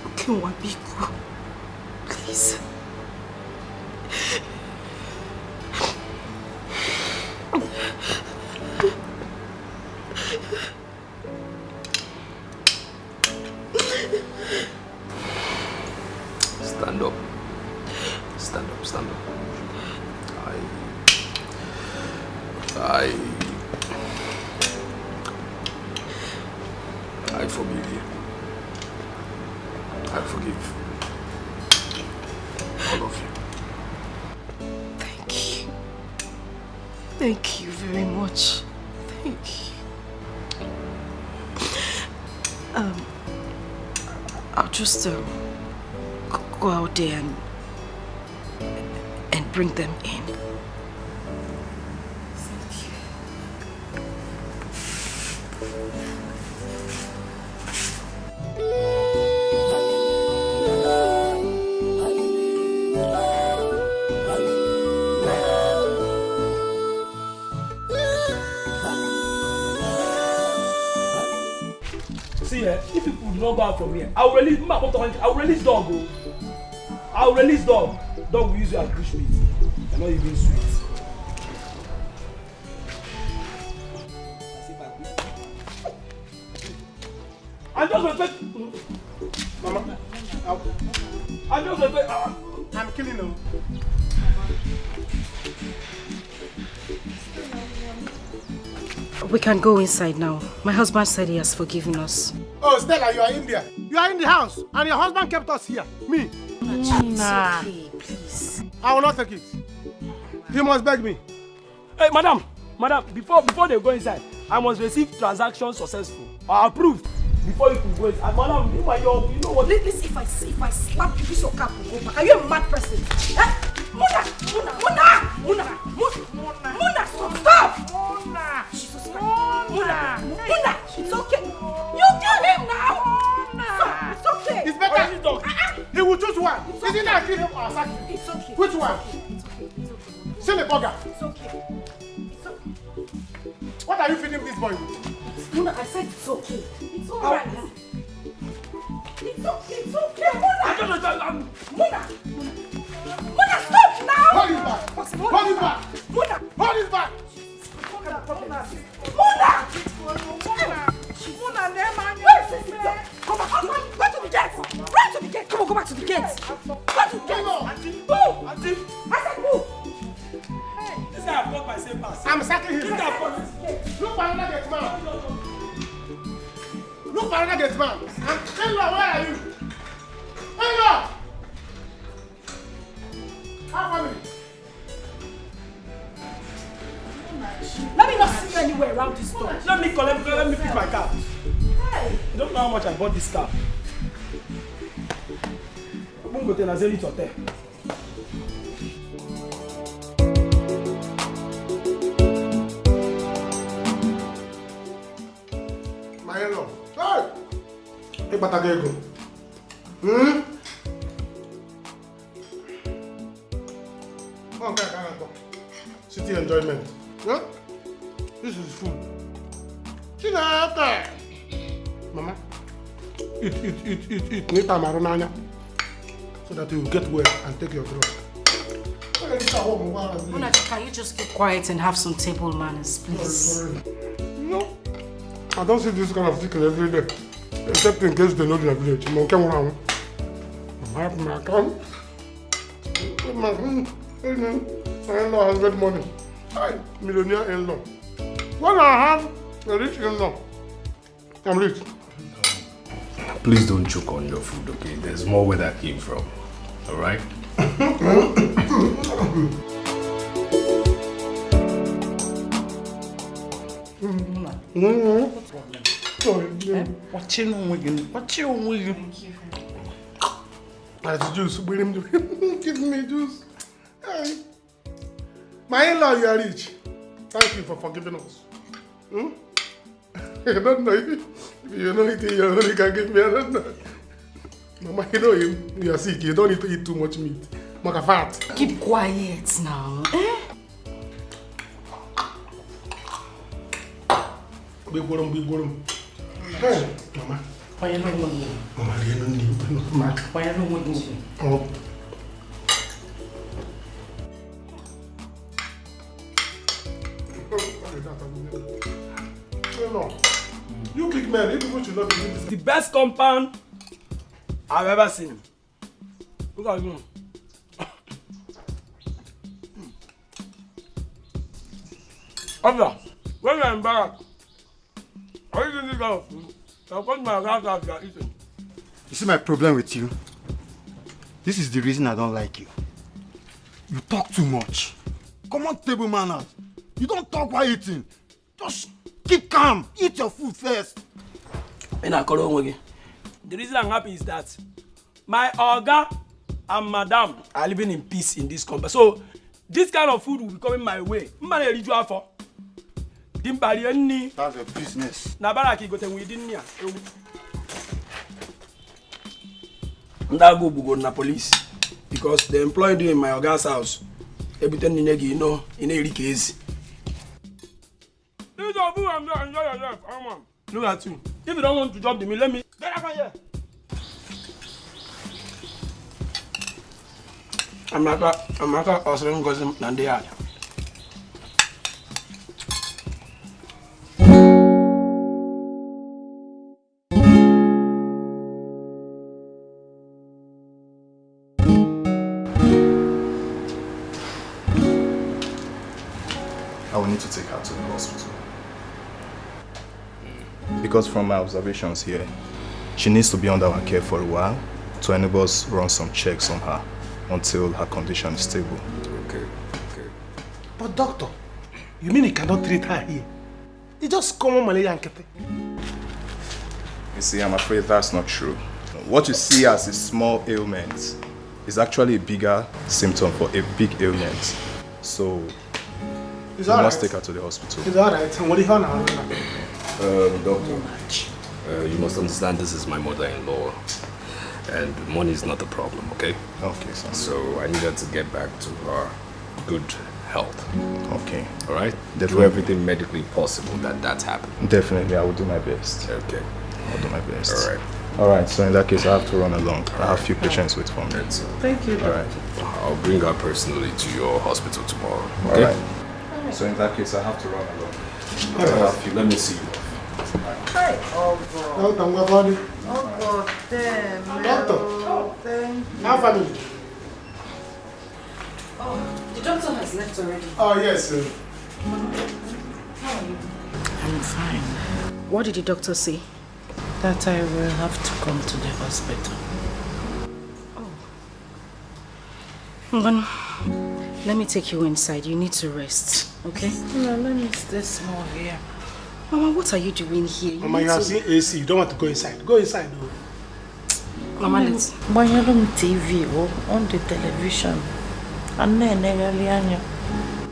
Okay, Biko. Please. Stand up. Stand up, stand up. forgive you. I forgive all of you. Thank you. Thank you very much. Thank you. I'll just go out there and bring them in. See, if people do not go out from here, I will release dog. I will release dog. Dog will use you as bushmeat. You're not even sweet. I just respect. Mama, I just respect. I'm killing you. We can go inside now. My husband said he has forgiven us. Oh, Stella, you are in there. You are in the house, and your husband kept us here. Me. Nah. Okay, please. I will not take it. He must beg me. Hey, madam, before they go inside, I must receive transaction successful or approved before you can go inside. Madam, you know what? Listen, if I slap you, this your cap will go back. Are you a mad person? Eh? Muna, stop! Muna, it's okay. You kill him now. Muna, it's okay. It's better. He will choose one. Isn't that kill him or sack him? It's okay. Which one? It's okay. Sell a burger. It's okay. It's okay. What are you feeding this boy with? Muna, I said it's okay. It's alright. It's okay. Muna, stop now! Hold his back! Hold his back! Hold his back! Where is this? Come on, go to the gate! Run to the gate! Come on, go back to the gate! Go to the gate! Move! I said move! This guy have got my same pass. I'm sacking him. Look for another gate man. Look for another gate man. Hello, where are you? Hello! How family? Let me not see you anywhere around this store. Let me pick my car. Hey. You don't know how much I bought this car. I'm going to go to Naija Hotel. My hello. Hey! Hey, Batagego. Okay, I can't go. City enjoyment. Huh? This is food. See that? Mama, eat. Need time around so that you get well and take your drug. Muna, can you just keep quiet and have some table manners, please? Sorry. No, I don't see this kind of chicken every day, except in case they know in the village. My account. My in-law has got money. I'm millionaire in-law. When I have a rich in-law, I'm rich. Please don't choke on your food, okay? There's more where that came from. Alright? What's your That's juice. Give me juice. Hey. My in-law, you are rich. Thank you for forgiving us. I don't know if you know anything you only can give me. I don't know. Mama, you know you are sick. You don't need to eat too much meat. Maka fat. Keep quiet now. Big worm. Hey, Mama. Why you don't want me? Mama, you don't need mad. Why you don't want me? Oh. No. You big man, you people should not be doing this. The best compound I've ever seen. Look at you. Abla, when you're in Barak, are you doing this kind of food? I'll come to my house you are eating. You see my problem with you? This is the reason I don't like you. You talk too much. Come on, table manners. You don't talk while eating. Just keep calm. Eat your food first. The reason I'm happy is that my Oga and Madam are living in peace in this company. So this kind of food will be coming my way. That's your business. Go na police because they employed you in my Oga's house. Everything you know in a case. Look at you. If you don't want to drop the meal, let me get up here. I'm not answering because I'm there. I will need to take her to the hospital. Because from my observations here, she needs to be under our care for a while to enable us run some checks on her until her condition is stable. Okay. But doctor, you mean you cannot treat her here? It's just common malaria and kete. You see, I'm afraid that's not true. What you see as a small ailment is actually a bigger symptom for a big ailment. So, we must take her to the hospital. It's alright. What do you have now? Doctor, you must understand this is my mother-in-law, and money is not the problem, okay? Okay, sir. So I need her to get back to her good health. Okay. All right? Definitely. Do everything medically possible that happens. Definitely, I will do my best. Okay. I'll do my best. All right. All right, so in that case, I have to run along. I have a few patients wait for me. Thank you. All right. I'll bring her personally to your hospital tomorrow, All okay? right. So in that case, I have to run along. All right. Let me see you. Hi. Oh God, damn. Doctor. Thank you. How family? Oh, the doctor has left already. Oh, yes, sir. How are you? I'm fine. What did the doctor say? That I will have to come to the hospital. Then, let me take you inside. You need to rest, okay? No, let me stay small here. Mama, what are you doing here? Mama, you have seen AC. You don't want to go inside. Go inside, though. Mama, let's... When you're on TV or on the television, and then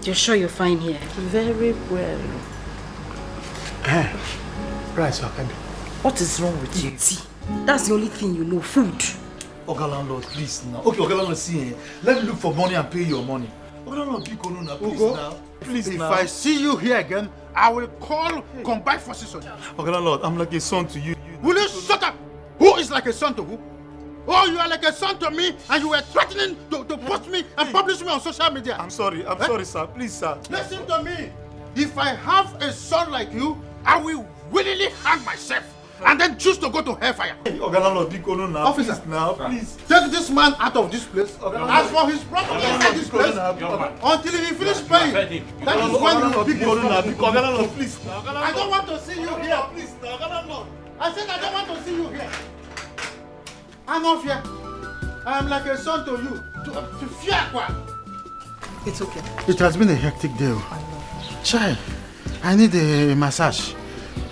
you're sure you're fine here? Very well. Right, so okay. What is wrong with you? That's the only thing you know, food. Oga landlord, please now. Okay, Oga landlord, see here. Let me look for money and pay your money. Oga landlord, please now. Please if now. I see you here again, I will call combined forces on you. Oga landlord, I'm like a son to you. Will you shut up? Who is like a son to who? Oh, you are like a son to me and you were threatening to post me and publish me on social media. I'm sorry, sorry, sir. Please, sir. Listen to me. If I have a son like you, I will willingly hang myself and then choose to go to hellfire. Oga landlord, big now. Officer, please, now, please. Take this man out of this place. As for his property inside this place, until he finish paying, that is when he will pick his property. Please. I don't want to see you here. Please, I said I don't want to see you here. I'm off here. I am like a son to you. To fear what? It's okay. It has been a hectic day. Child, I need a massage.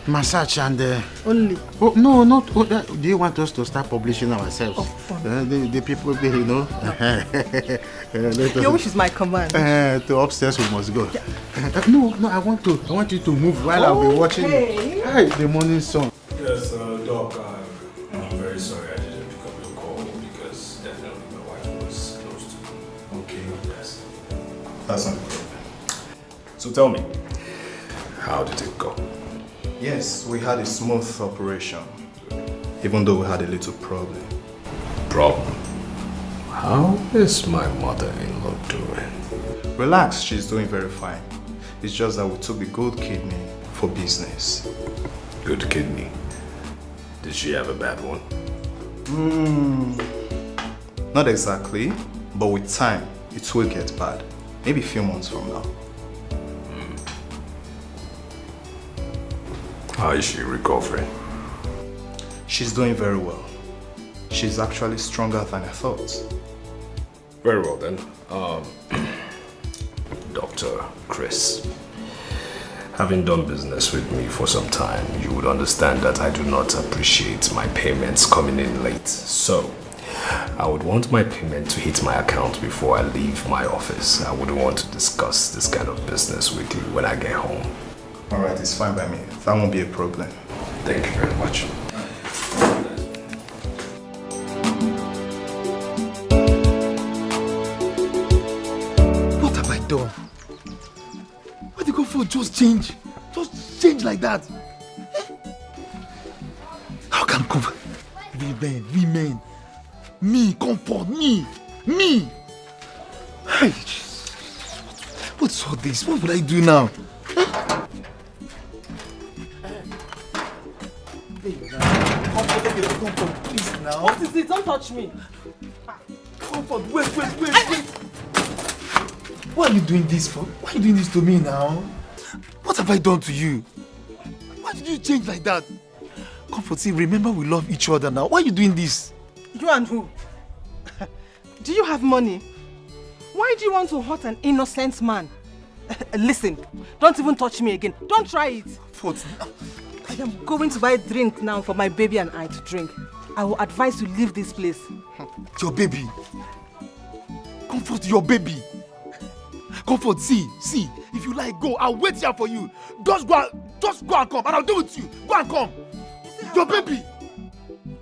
Massage and only. Oh no, not. Oh, do you want us to start publishing ourselves? The people, you know. Your wish is my command. To upstairs we must go. No, I want you to move while I'll be watching. Hi, the morning sun. Yes, Doc. I'm very sorry I didn't pick up your call because definitely my wife was close to me. Okay. Yes. That's not a problem. So tell me, how did it go? Yes, we had a smooth operation, even though we had a little problem. Problem? How is my mother-in-law doing? Relax, she's doing very fine. It's just that we took the good kidney for business. Good kidney? Did she have a bad one? Not exactly, but with time, it will get bad. Maybe a few months from now. How is she recovering? She's doing very well. She's actually stronger than I thought. Very well then. Dr. Chris, having done business with me for some time, you would understand that I do not appreciate my payments coming in late. So, I would want my payment to hit my account before I leave my office. I wouldn't want to discuss this kind of business with you when I get home. Alright, it's fine by me. That won't be a problem. Thank you very much. What have I done? Why did you go for just change? Just change like that? How can comfort? Women. Me, comfort, me. Hey, what's all this? What will I do now? Comfort, please now. What is it? Don't touch me. Comfort, wait. Why are you doing this for? Why are you doing this to me now? What have I done to you? Why did you change like that? Comfort, see, remember we love each other now. Why are you doing this? You and who? Do you have money? Why do you want to hurt an innocent man? Listen, don't even touch me again. Don't try it. I am going to buy a drink now for my baby and I to drink. I will advise you leave this place. Your baby. Comfort, your baby. Comfort, see. If you like, go. I'll wait here for you. Just go and come, and I'll do it with you. Go and come. Your baby.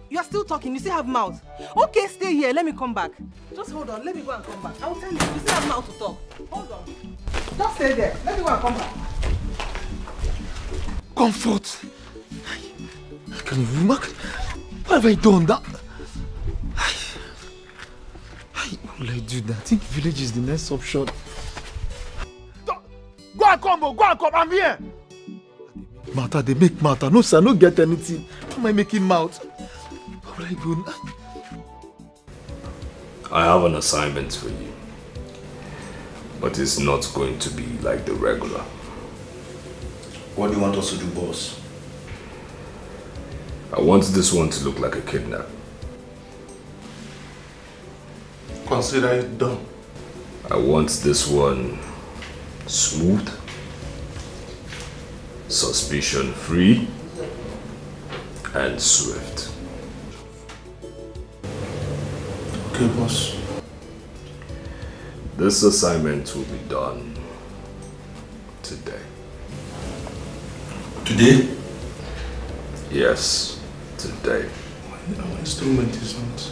You are still talking. You still have mouth. Okay, stay here. Let me come back. Just hold on. Let me go and come back. I will tell you. You still have mouth to talk. Hold on. Just stay there. Let me go and come back. Comfort. Can you remark? What have I done? What will I do now? I think village is the next option. Go and come. I'm here. Matter, they make matter. No, sir, no get anything. How am I making mouth? What will I do now? I have an assignment for you, but it's not going to be like the regular. What do you want us to do, boss? I want this one to look like a kidnap. Consider it done. I want this one smooth, suspicion-free, and swift. Okay, boss. This assignment will be done today. Today? Yes, today. Our instrument is not.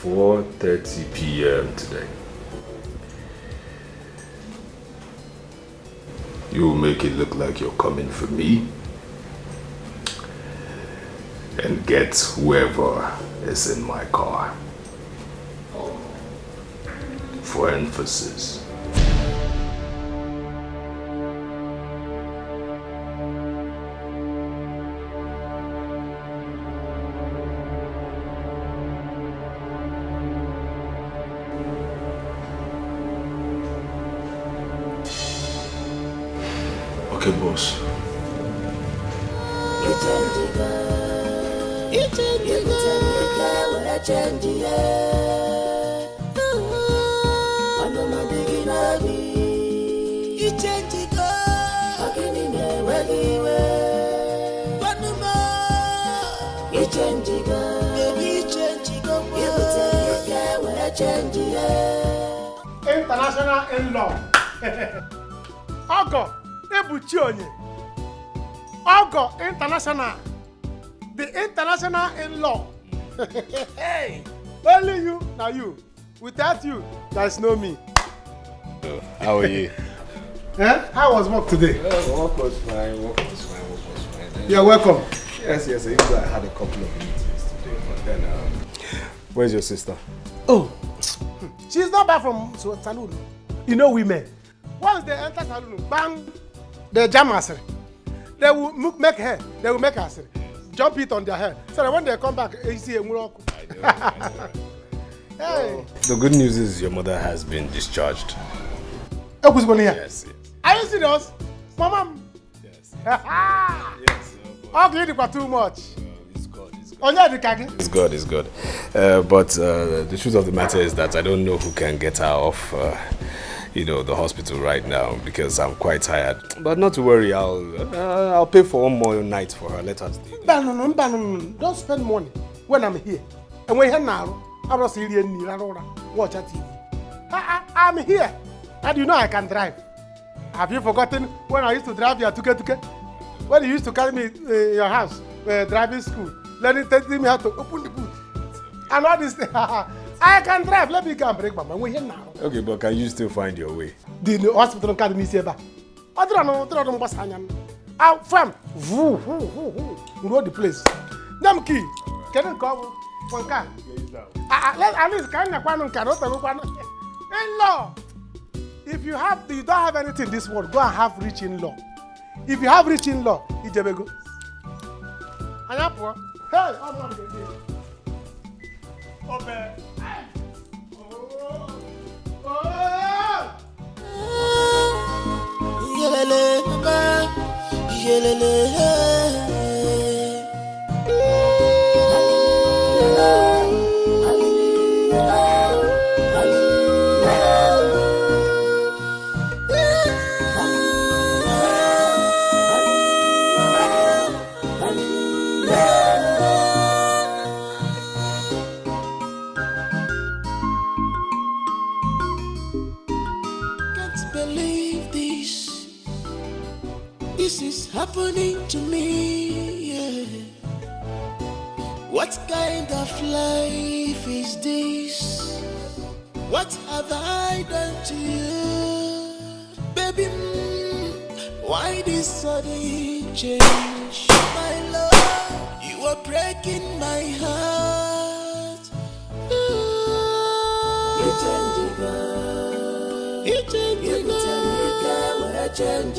4:30 p.m. today. You will make it look like you're coming for me and get whoever is in my car. For emphasis. Okay, boss. International in-law. Ogo, Ebuchi onye. Ogo International. The international in-law. Hey, only you, now you. Without you, there's no me. How are you? How was work today? Work was fine. You're welcome. Yes. Even though I had a couple of meetings today, but then, where's your sister? Oh, she's not back from saloon. You know women. Once they enter saloon, bang, they jam us. They will make hair. They will make us jump it on their hair. So that when they come back, you see a miracle. Hey. The good news is your mother has been discharged. Yes. Are you serious? Mama? Yes. Yes. Okay, it was too much. It's good. It's good. It's good. But the truth of the matter is that I don't know who can get her off, the hospital right now because I'm quite tired. But not to worry, I'll pay for one more night for her. Let her stay. No. Don't spend money when I'm here. And when you're now, I'm not serious. Watch a TV. I'm here. And you know I can drive. Have you forgotten when I used to drive your tuke? When you used to carry me your house, driving school, teaching me how to open the boot. And all this thing. I can drive. Let me go and break my mind. We're here now. Okay, but can you still find your way? The hospital can't miss you. I don't know. Out from road the place. Them key. Can you come? One car. At least can you in-law. If you don't have anything in this world, go and have rich in-law. If you have rich in-law, it's a go. And up, hey, I'm not going to open. This is happening to me, yeah. What kind of life is this? What have I done to you? Baby, why this sudden change? My love, you are breaking my heart. You change, girl. You change, girl. You change,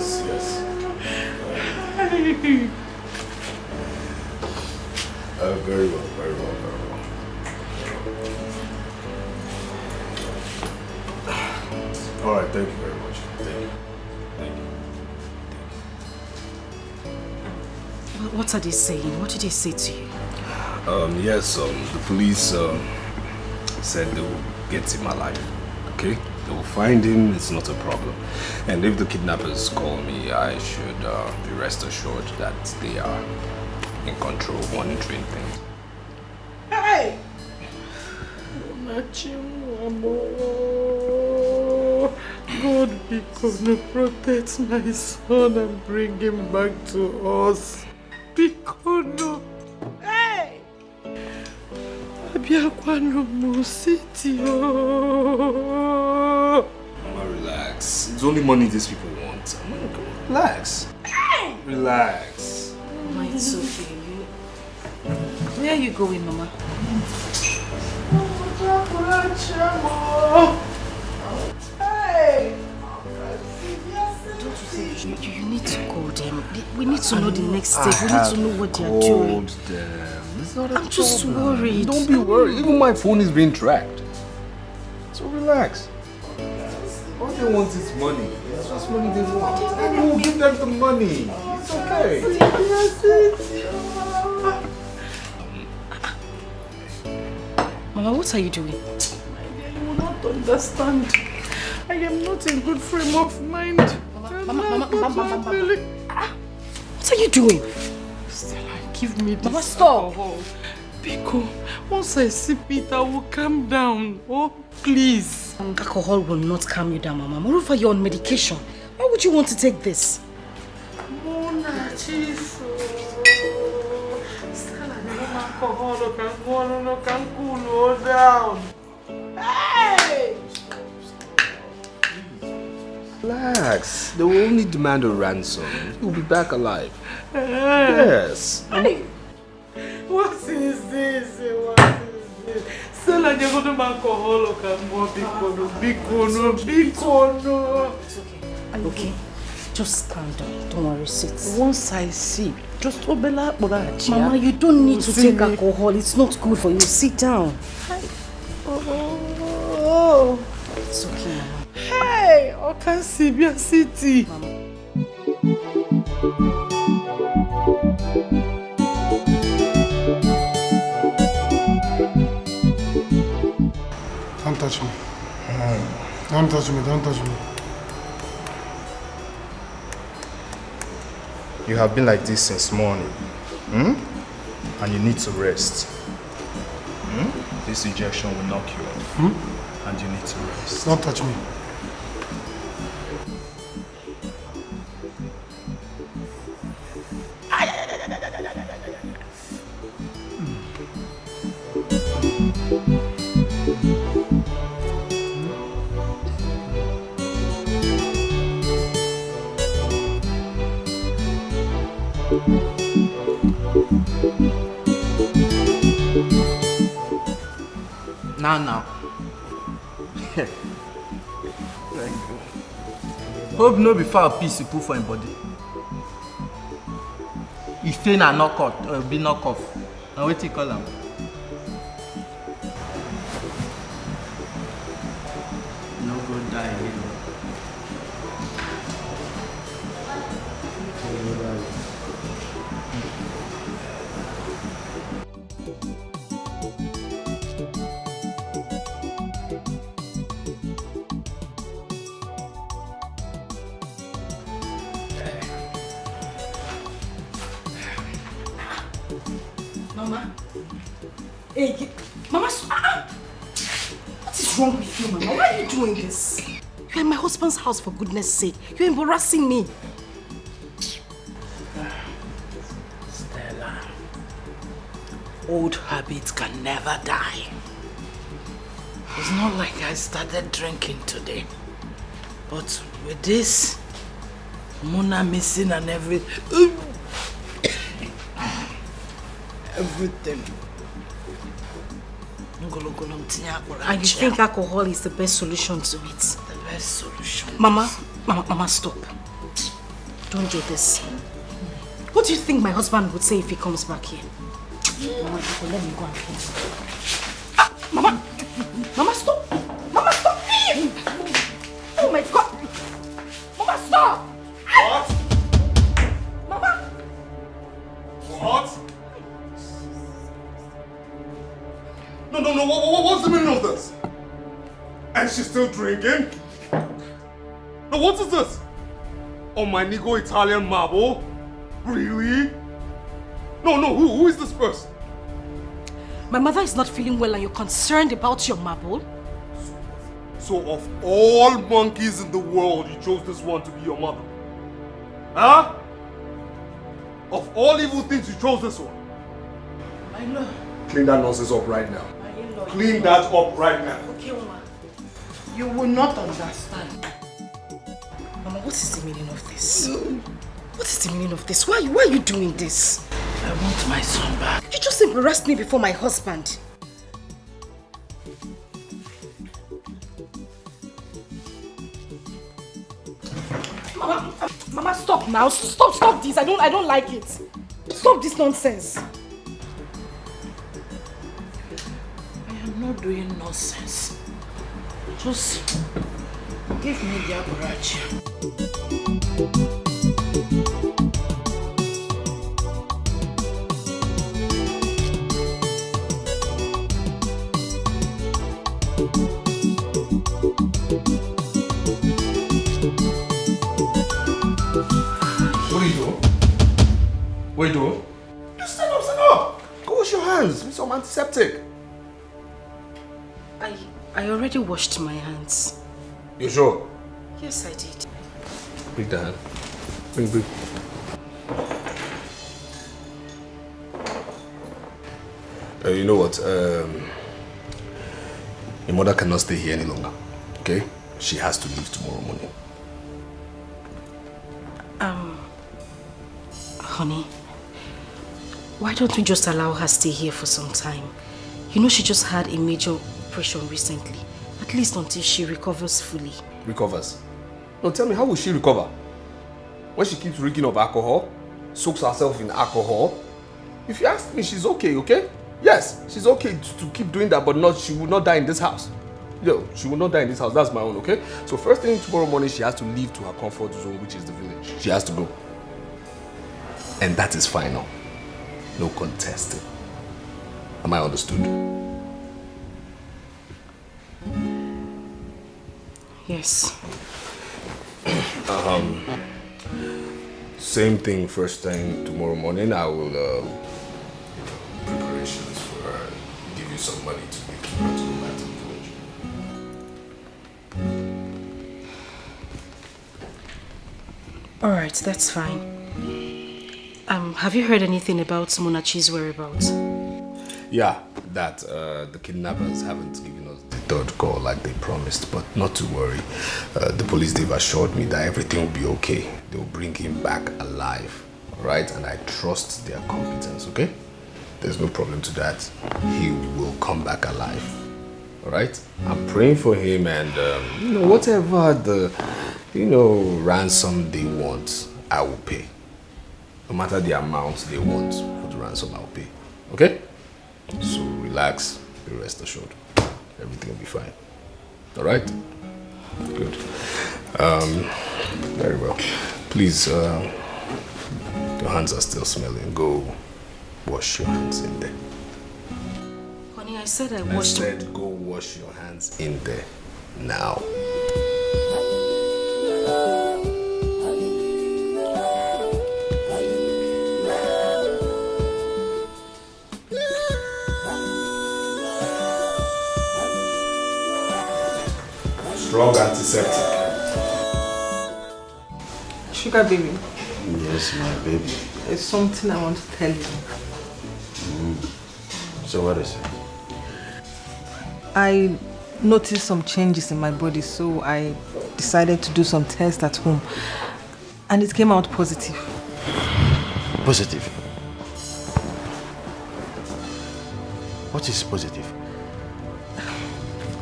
Yes. Very well. All right, thank you very much. Thank you. What are they saying? What did they say to you? Yes, the police said they will get him alive. Okay? They will find him, it's not a problem. And if the kidnappers call me, I should be rest assured that they are in control, monitoring things. Hey! God be gonna protect my son and bring him back to us. Because hey! Abiakwano Musiti. Mama, relax. It's only money these people want. Relax. Relax. Mama, it's okay. Where are you going, Mama? Hey! Don't you think you need to call them? We need to know the next step. We need to know what they are doing. It's not a I'm just worried. Don't be worried. Even my phone is being tracked. So relax. All they want is money. It's just money they want. And we'll give them the money. It's okay. Mama, what are you doing? You will not understand. I am not in good frame of mind. Mama. What are you doing? Stella, give me this. Mama, stop. Biko, once I sip it, I will calm down. Oh, please. Alcohol will not calm you down, Mama. Moreover, you're on medication. Why would you want to take this? Mona, chief. Stella, the alcohol can cool you down. Hey! Relax. They will only demand a ransom. You'll be back alive. Yes. Hey. What is this? What is this? Stella, you're going to make alcohol or more Bcos. It's okay. Are you okay? Just calm down. Don't worry, sit. Once I see, just obela borachi. Mama, you don't need to take alcohol. It's not good for you. Sit down. Oh. It's okay, Mama. Hey, okay, Sibia City. Mama. Don't touch me. Don't touch me. Don't touch me. You have been like this since morning. And you need to rest. This injection will knock you off. And you need to rest. Don't touch me. Now. Hope no be foul piece you put for him body. If they na knock out or be knock off, now what you call him? No go die again. Mama. Hey, Mama. What is wrong with you, Mama? Why are you doing this? You're in my husband's house, for goodness sake. You're embarrassing me. Stella, old habits can never die. It's not like I started drinking today. But with this, Mona missing and everything. And you think alcohol is the best solution to it? The best solution. Mama, stop. Don't do this. What do you think my husband would say if he comes back here? Mama, let me go and clean. Mama, stop. Mama, stop. Oh my God. Mama, stop. What? Mama. What? No, what's the meaning of this? And she's still drinking? No, what is this? Oh, my Nigo Italian marble? Really? No, who is this person? My mother is not feeling well and you're concerned about your marble? So of all monkeys in the world, you chose this one to be your mother? Huh? Of all evil things, you chose this one? I know. Clean that nonsense up right now. Clean that up right now. Okay, Mama. You will not understand. Mama, what is the meaning of this? What is the meaning of this? Why are you doing this? I want my son back. You just embarrassed me before my husband. Mama, stop now. Stop this. I don't like it. Stop this nonsense. I'm not doing nonsense. Just give me the approach. What are you doing? What are you doing? Just stand up. Go wash your hands with some antiseptic. I already washed my hands. You sure? Yes, I did. Bring the hand. Bring. You know what? Your mother cannot stay here any longer. Okay? She has to leave tomorrow morning. Honey, why don't we just allow her stay here for some time? You know she just had a major operation recently. At least until she recovers fully. Recovers? No, tell me, how will she recover? When she keeps drinking of alcohol, soaks herself in alcohol? If you ask me, she's okay, okay? Yes, she's okay to keep doing that, but she will not die in this house. Yo, she will not die in this house. That's my own, okay? So first thing tomorrow morning, she has to leave to her comfort zone, which is the village. She has to go. And that is final. No contesting. Am I understood? Yes. Same thing first thing tomorrow morning. I will preparations for her. Give you some money to make her to go back to the village. Alright, that's fine. Have you heard anything about Munachi's whereabouts? Yeah, that the kidnappers haven't given us the third call like they promised, but not to worry. The police, they've assured me that everything will be okay. They'll bring him back alive, alright? And I trust their competence, okay? There's no problem to that. He will come back alive, alright? I'm praying for him, and whatever the, ransom they want, I will pay. No matter the amount they want for the ransom, I'll pay, okay? So relax, be rest assured. Everything will be fine. Alright? Good. Very well. Please, your hands are still smelling. Go wash your hands in there. Honey, I said I washed... I said go wash your hands in there. Now. Strong antiseptic. Sugar baby. Yes, my baby. There's something I want to tell you. So what is it? I noticed some changes in my body, so I decided to do some tests at home. And it came out positive. Positive? What is positive?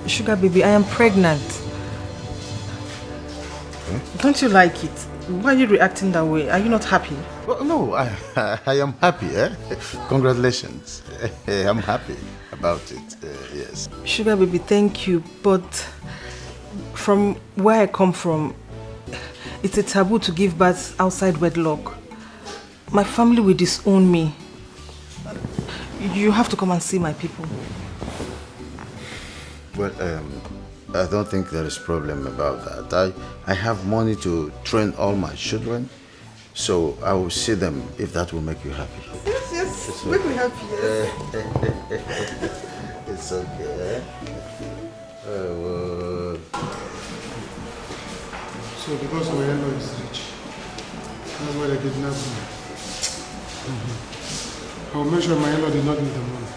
Sugar baby, I am pregnant. Don't you like it? Why are you reacting that way? Are you not happy? Well, no, I am happy. Congratulations. I'm happy about it. Yes. Sugar baby, thank you. But from where I come from, it's a taboo to give birth outside wedlock. My family will disown me. You have to come and see my people. Well, I don't think there is problem about that. I have money to train all my children, so I will see them if that will make you happy. Yes, make me happy. It's okay. So because my in-law is rich, that's why they kidnapped me. I will make sure my in-law did not give them money.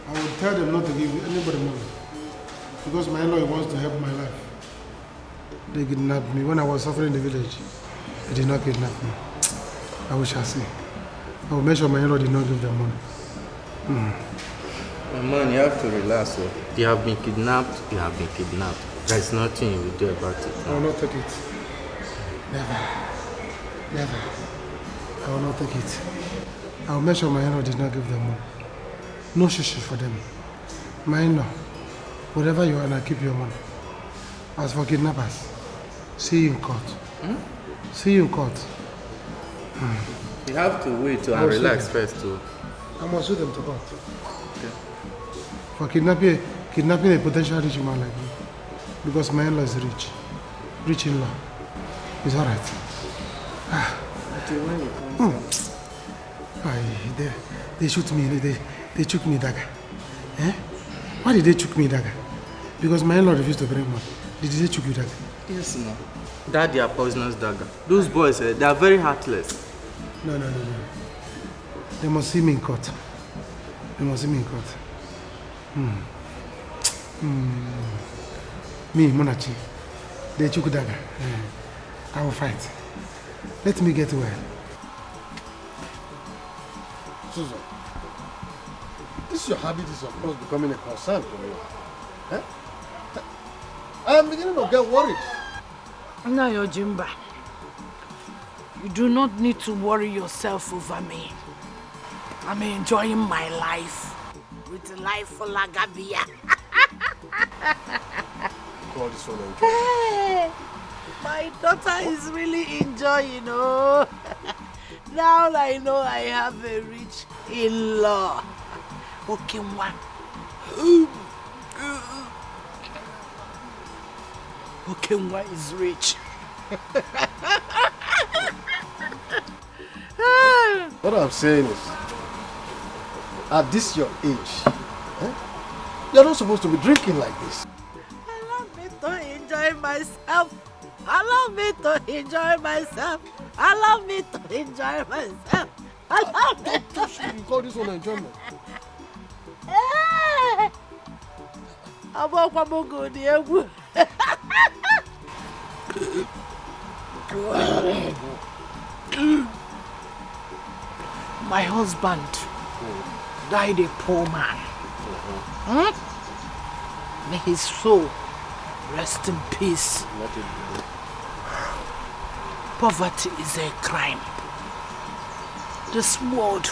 I will tell them not to give anybody money. Because my in-law wants to help my life. They kidnapped me when I was suffering in the village. They did not kidnap me. I wish I see. I will make sure my in-law did not give them money. Man, you have to relax. So. You have been kidnapped, you have been kidnapped. There's nothing you will do about it. I will not take it. Never. Never. I will not take it. I will make sure my in-law did not give them money. No shishi for them. My in-law, whatever you want, I keep your money. As for kidnappers, see you in court. See you in court. You have to wait and relax first too. I must sue them to court. Okay. For kidnapping a potential rich man like me. Because my in-law is rich. Rich in-law. It's alright. They shoot me. They took me dagger. Eh? Why did they took me dagger? Because my in-law refused to bring money. Did they took you dagger? Yes, no. That they are poisonous dagger. Those boys, they are very heartless. No. They must see me in court. They must see me in court. Me, Munachi, they took dagger. I will fight. Let me get well. Susan, this your habit is of course becoming a concern for me. Eh? I am beginning to get worried. Now, your Jimba, you do not need to worry yourself over me. I'm enjoying my life with life for Lagabia. Call this one Hey, my daughter is really enjoying, oh. Now I know I have a rich in-law. Okay, one. Okenwa is rich. What I'm saying is, at this your age, you're not supposed to be drinking like this. Allow me to enjoy myself. Allow me to enjoy myself. Allow me to enjoy myself. Allow me to... You call this one enjoyment? My husband died a poor man. May his soul rest in peace. Poverty is a crime. This world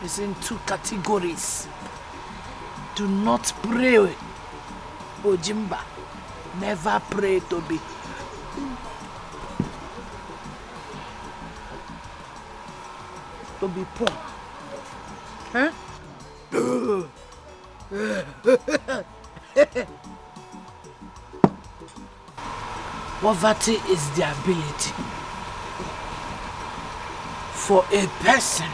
is in two categories. Do not pray, Ojimba. Never pray to be. To be poor. Huh? Poverty is the ability for a person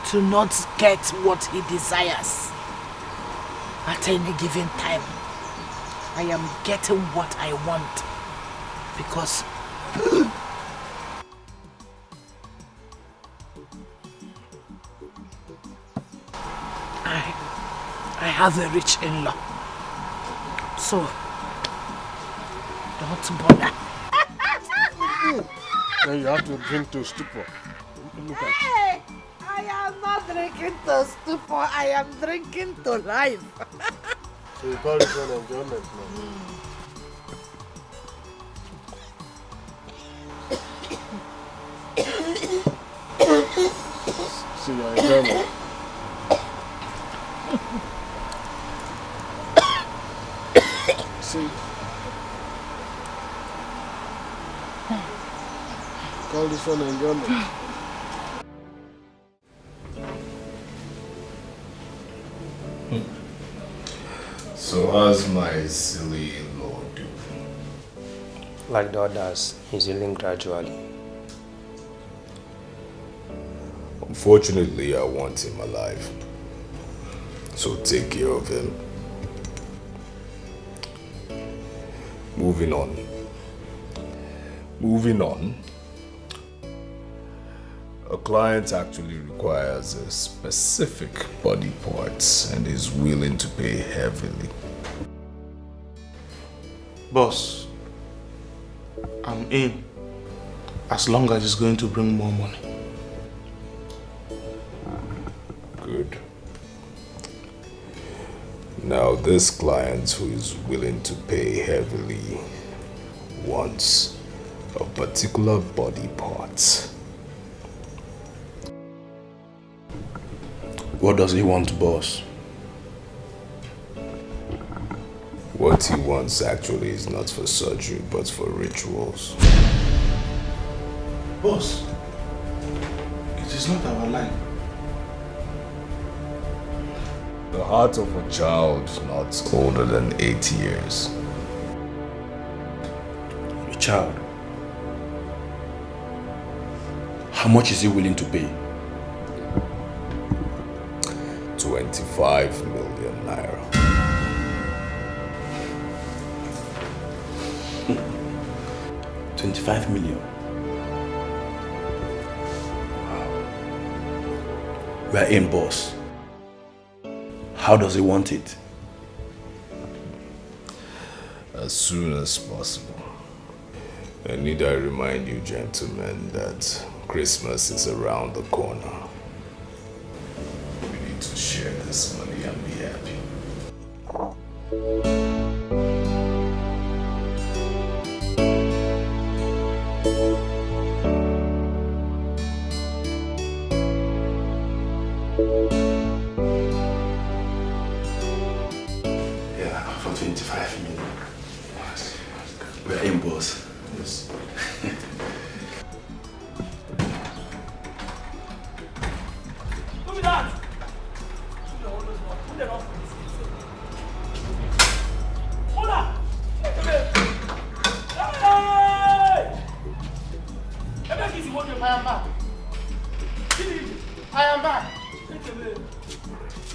to not get what he desires at any given time. I am getting what I want because I have a rich in-law. So don't bother. Then you have to drink to stupor. Look at you. Hey, I am not drinking to stupor. I am drinking to life. So you call this one enjoyment now? See your enjoyment. See. Call this one enjoyment. So how's my silly in-law doing? Like the others, he's healing gradually. Unfortunately, I want him alive. So take care of him. Moving on. A client actually requires a specific body parts and is willing to pay heavily. Boss, I'm in. As long as it's going to bring more money. Good. Now this client who is willing to pay heavily wants a particular body part. What does he want, boss? What he wants actually is not for surgery, but for rituals. Boss, it is not our line. The heart of a child not older than 8 years. A child? How much is he willing to pay? 25 million naira. 25 million. Wow. We are in, boss. How does he want it? As soon as possible. And need I remind you, gentlemen, that Christmas is around the corner. this money and be happy. Yeah, for 25 million. We're in, boss. Yes. Who be that? Hold on! Hey! I am back.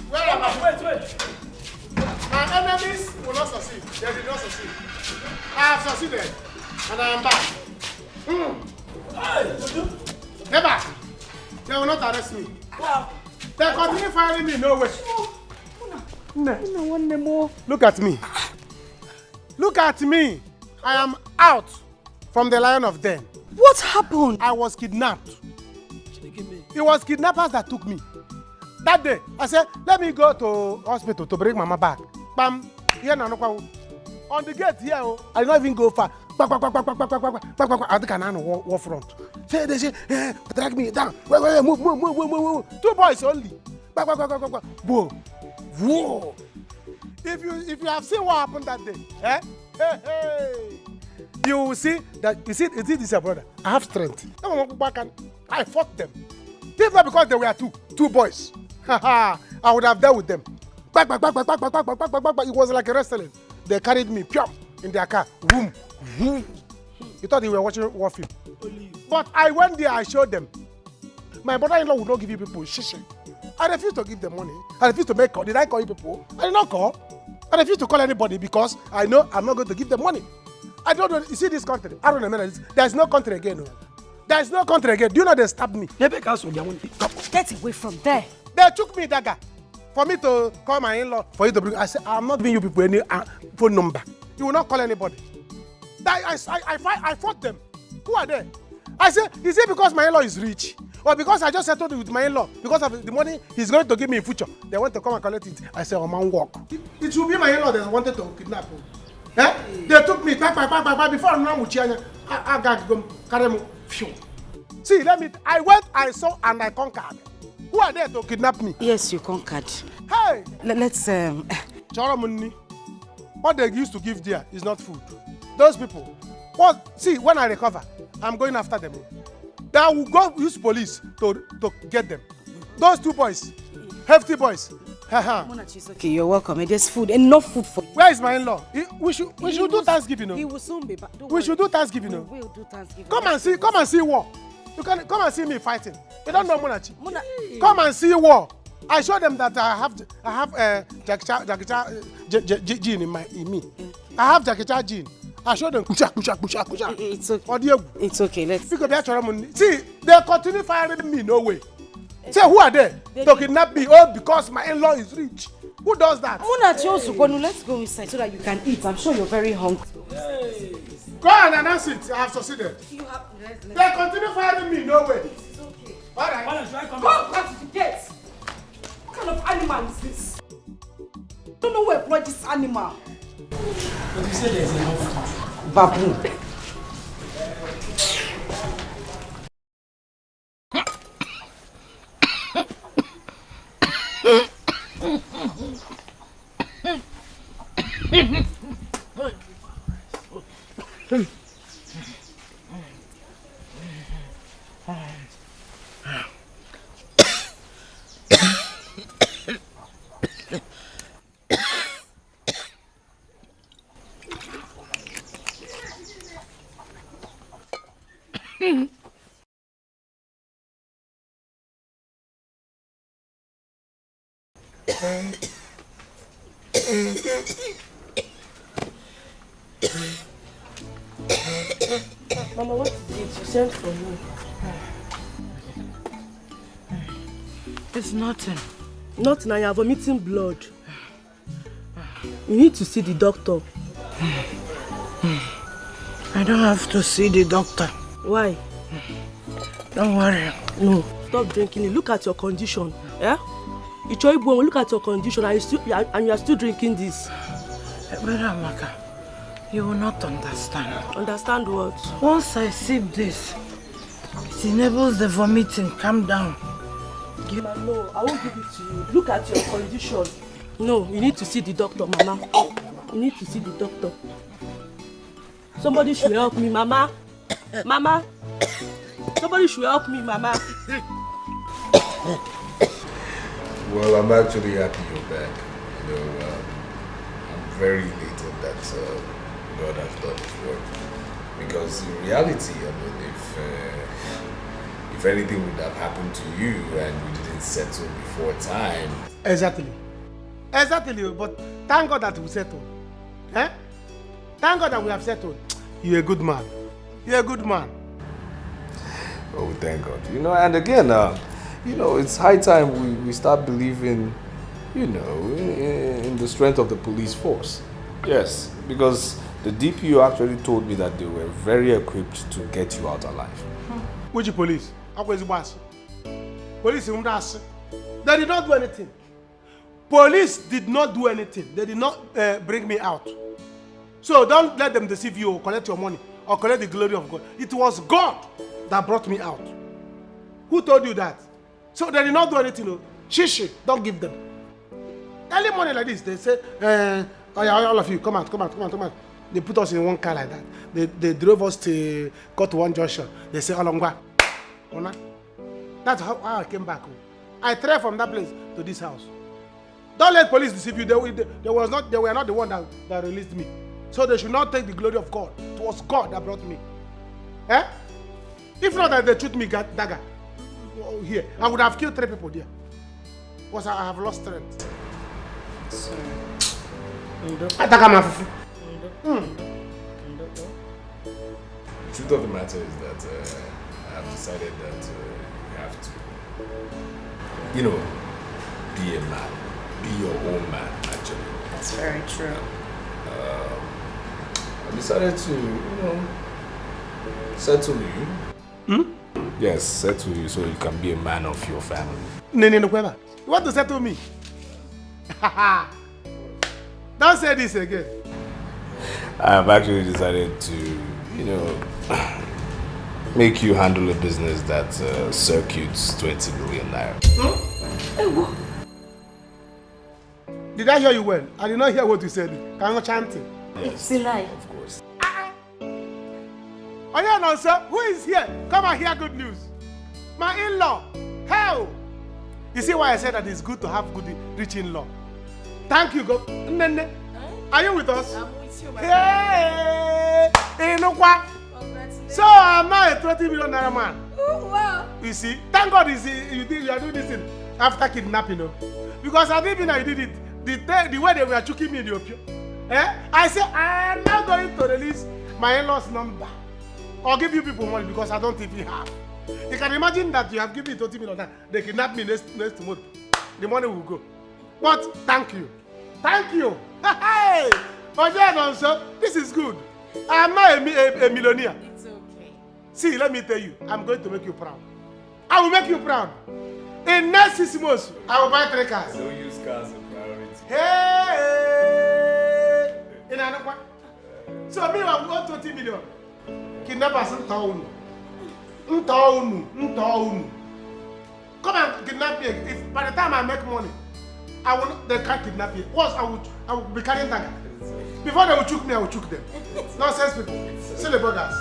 Where am I? Wait. My enemies will not succeed. They did not succeed. I have succeeded. And I am back. Never. They will not arrest me. They continue firing me, no way. Look at me. Look at me. I am out from the lion of den. What happened? I was kidnapped. It was kidnappers that took me. That day, I said, let me go to hospital to bring mama back. Bam, here na on the gate here, I did not even go far. I think I war front. They say, drag me down. Wait, move. 2 boys only. Whoa. Whoa. If you have seen what happened that day, you will see that you see this your brother. I have strength. I fought them. If not because they were two boys, I would have dealt with them. It was like a wrestling. They carried me in their car. Boom. You thought they were watching war film. But I went there, I showed them. My brother-in-law would not give you people shishi. I refused to give them money. I refused to make call. Did I call you people? I did not call. I refused to call anybody because I know I'm not going to give them money. I don't know. You see this country? I don't know. There's no country again. No. There's no country again. Do you know they stabbed me? Get away from there. They took me dagger for me to call my in-law for you to bring. I said, I'm not giving you people any phone number. You will not call anybody. I fought them. Who are they? I said, is it because my in-law is rich? Or because I just settled with my in-law? Because of the money he's going to give me in future. They want to come and collect it. I said, man, walk. It should be my in-law that wanted to kidnap him. They took me before I got to carry me. See, I went, I saw, and I conquered. Who are there to kidnap me? Yes, you conquered. Hey! Let's What they used to give there is not food. Those people. Well, see, when I recover, I'm going after them. They will go use police to get them. Those 2 boys, hefty boys. Okay, you're welcome. There's food, enough food for you. Where is my in-law? We should do Thanksgiving. He will soon be back. We should do Thanksgiving. We will do Thanksgiving. Come and see war. You can come and see me fighting. You don't know Munachi. Come and see war. I show them that I have gene in me. I have Jackie gene. I show them. It's okay. It's okay. See, they continue firing me. No way. Say, who are they? To kidnap me? Oh, because my in-law is rich. Who does that? Let's go inside so that you can eat. I'm sure you're very hungry. Hey. Go and announce it. I have succeeded. They continue firing me. No way. It's okay. All right. Go back to the gate. What kind of animal is this? I don't know who employed this animal. But you said there's enough. Baboon. Mama, what is it? You sent for me. It's nothing. Nothing, I am vomiting blood. You need to see the doctor. I don't have to see the doctor. Why? Don't worry. No, stop drinking it. Look at your condition. Yeah? Ichoibu, look at your condition and you are still drinking this. Brother Amaka, you will not understand. Understand what? Once I sip this, it enables the vomiting. Calm down. No, I won't give it to you. Look at your condition. No, you need to see the doctor, Mama. You need to see the doctor. Somebody should help me, Mama. Mama. Somebody should help me, Mama. Well, I'm actually happy you're back. You know, I'm very elated that God has done His work. Because in reality, I mean, if anything would have happened to you and we didn't settle before time. Exactly. Exactly, but thank God that we settled. Eh? Thank God that we have settled. You're a good man. You're a good man. Oh, thank God. You know, and again, you know, it's high time we start believing, you know, in the strength of the police force. Yes, because the DPO actually told me that they were very equipped to get you out alive. Which police? Police, they did not do anything. Police did not do anything. They did not bring me out. So don't let them deceive you or collect your money or collect the glory of God. It was God that brought me out. Who told you that? So they did not do anything. No. Shishi, don't give them. Early morning like this, they say, all of you, come out. They put us in one car like that. They drove us to go to one junction. They say, Olongwa. That's how I came back home. I traveled from that place to this house. Don't let police deceive you. They were not the one that released me. So they should not take the glory of God. It was God that brought me. Eh? If not that they shoot me dagger here, I would have killed 3 people there. Because I have lost strength. Sorry. The truth of the matter is that I have decided that you have to, you know, be a man. Be your own man, actually. That's very true. I decided to, you know, settle you. Yes, settle you so you can be a man of your family. You want to settle me? Don't say this again. I have actually decided to, you know, make you handle a business that circuits 20 million naira. Did I hear you well? I did not hear what you said. Can you chant it? Yes, of course. Oh yeah, no, sir. Who is here? Come and hear good news. My in-law. Hell. You see why I said that it's good to have good, rich in-law. Thank you, God. Are you with us? I'm with you, my Hey! Hey, no what? So I'm not a 20 million naira man. Oh, wow. You see, thank God you are doing this thing after kidnapping, you know. Because I didn't know you did it. The way they were choking me in the opium. I said, I am not going to release my in-law's number or give you people money because I don't even have. You can imagine that you have given me 20 million, they kidnap me next month. The money will go. But thank you. Thank you. Hey! So this is good. I am not a millionaire. It's okay. See, let me tell you, I'm going to make you proud. I will make you proud. In next 6 months, I will buy 3 cars. Don't use cars as a priority. Hey! In another. So me, I want 20 million. Kidnappers in town. Come and kidnap me. If by the time I make money, they can't kidnap me. Once I will be carrying dagger. Before they will choke me, I will choke them. Nonsense people. See the brothers.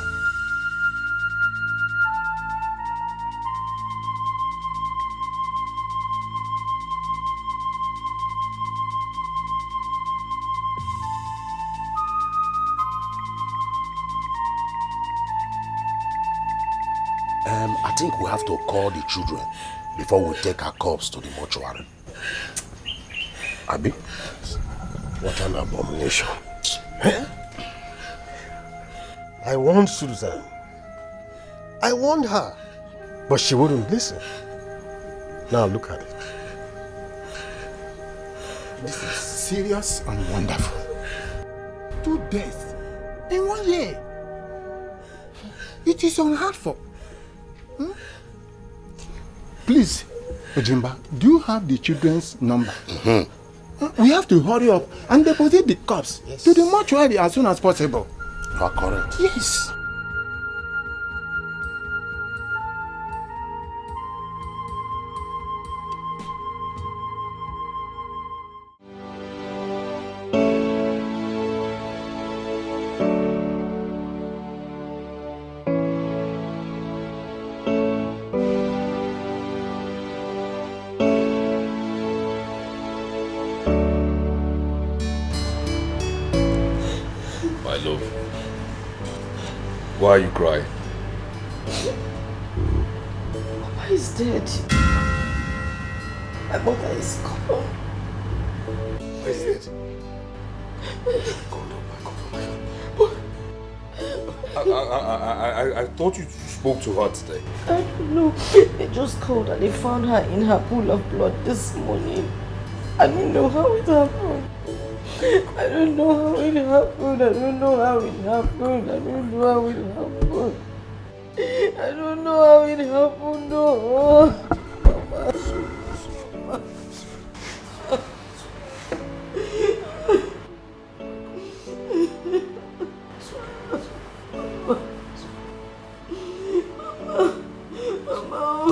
I think we have to call the children before we take our corpse to the mortuary. Abi? What an abomination. I warned Susan. I warned her, but she wouldn't listen. Now look at it. This is serious and wonderful. 2 deaths in 1 year. It is unheard of. Please, Ojimba, do you have the children's number? We have to hurry up and deposit the corpse to the mortuary as soon as possible. You are correct. Yes. My love, why are you crying? Papa is dead. My mother is gone. Why is dead? I thought you spoke to her today. I don't know. They just called and they found her in her pool of blood this morning. I don't know how it happened. I don't know how it happened. I don't know how it happened. I don't know how it happened. I don't know how it happened. No. Mama.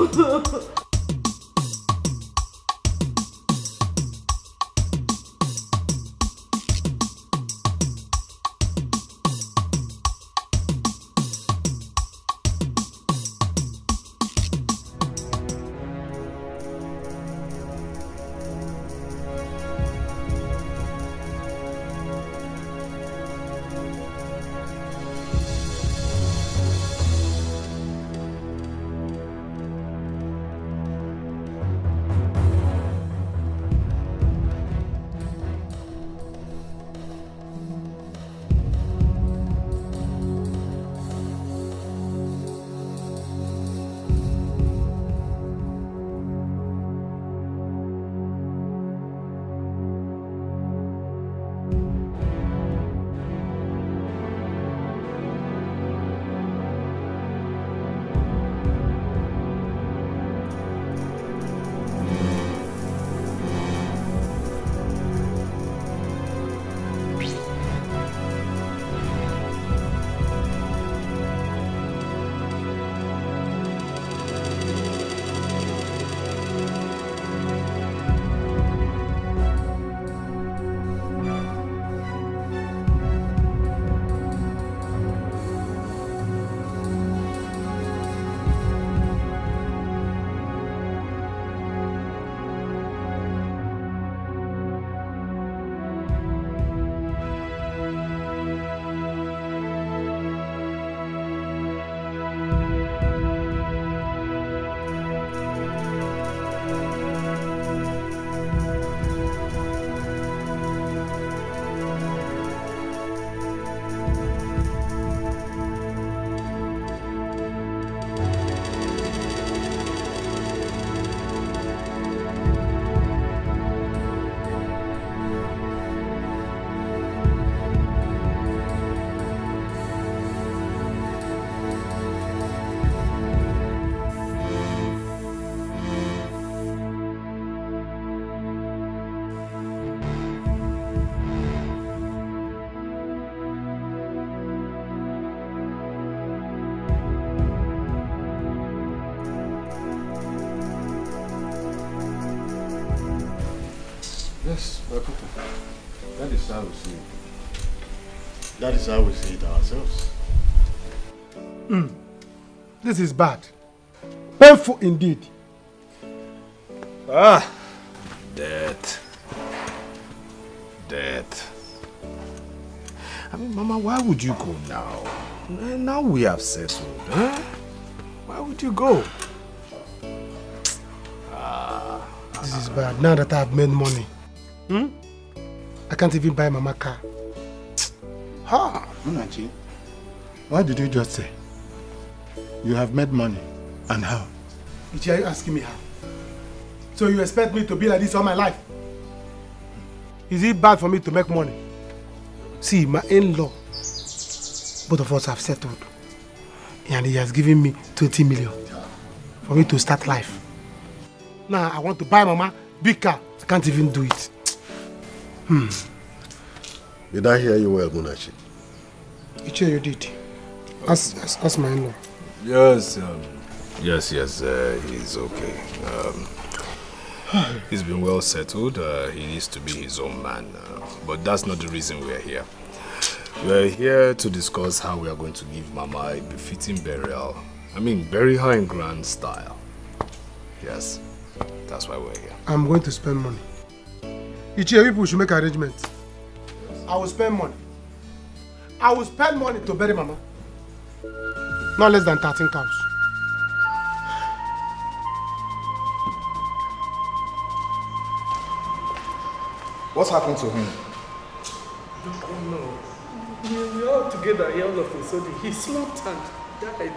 Yes, my people. That is how we see it. That is how we see it ourselves. This is bad. Painful indeed. Death. I mean, Mama, why would you go now? Now we have settled, huh? Why would you go? This is bad. Now that I've made money, I can't even buy Mama car. Munachi, what did you just say? You have made money. And how? Ichi, are you asking me how? So you expect me to be like this all my life? Is it bad for me to make money? See, my in-law, both of us have settled. And he has given me 20 million for me to start life. Now I want to buy Mama big car. I can't even do it. Did I hear you well, Munachi? You did. As my in-law. Yes, yes, he's okay. He's been well settled. He needs to be his own man. But that's not the reason we're here. We're here to discuss how we are going to give Mama a befitting burial. I mean, bury her in grand style. Yes, that's why we're here. I'm going to spend money. Ichie, people should make arrangements. I will spend money. I will spend money to bury Mama. Not less than 13 cows. What's happened to him? Oh no. We were all together here all of a sudden. He slumped and died.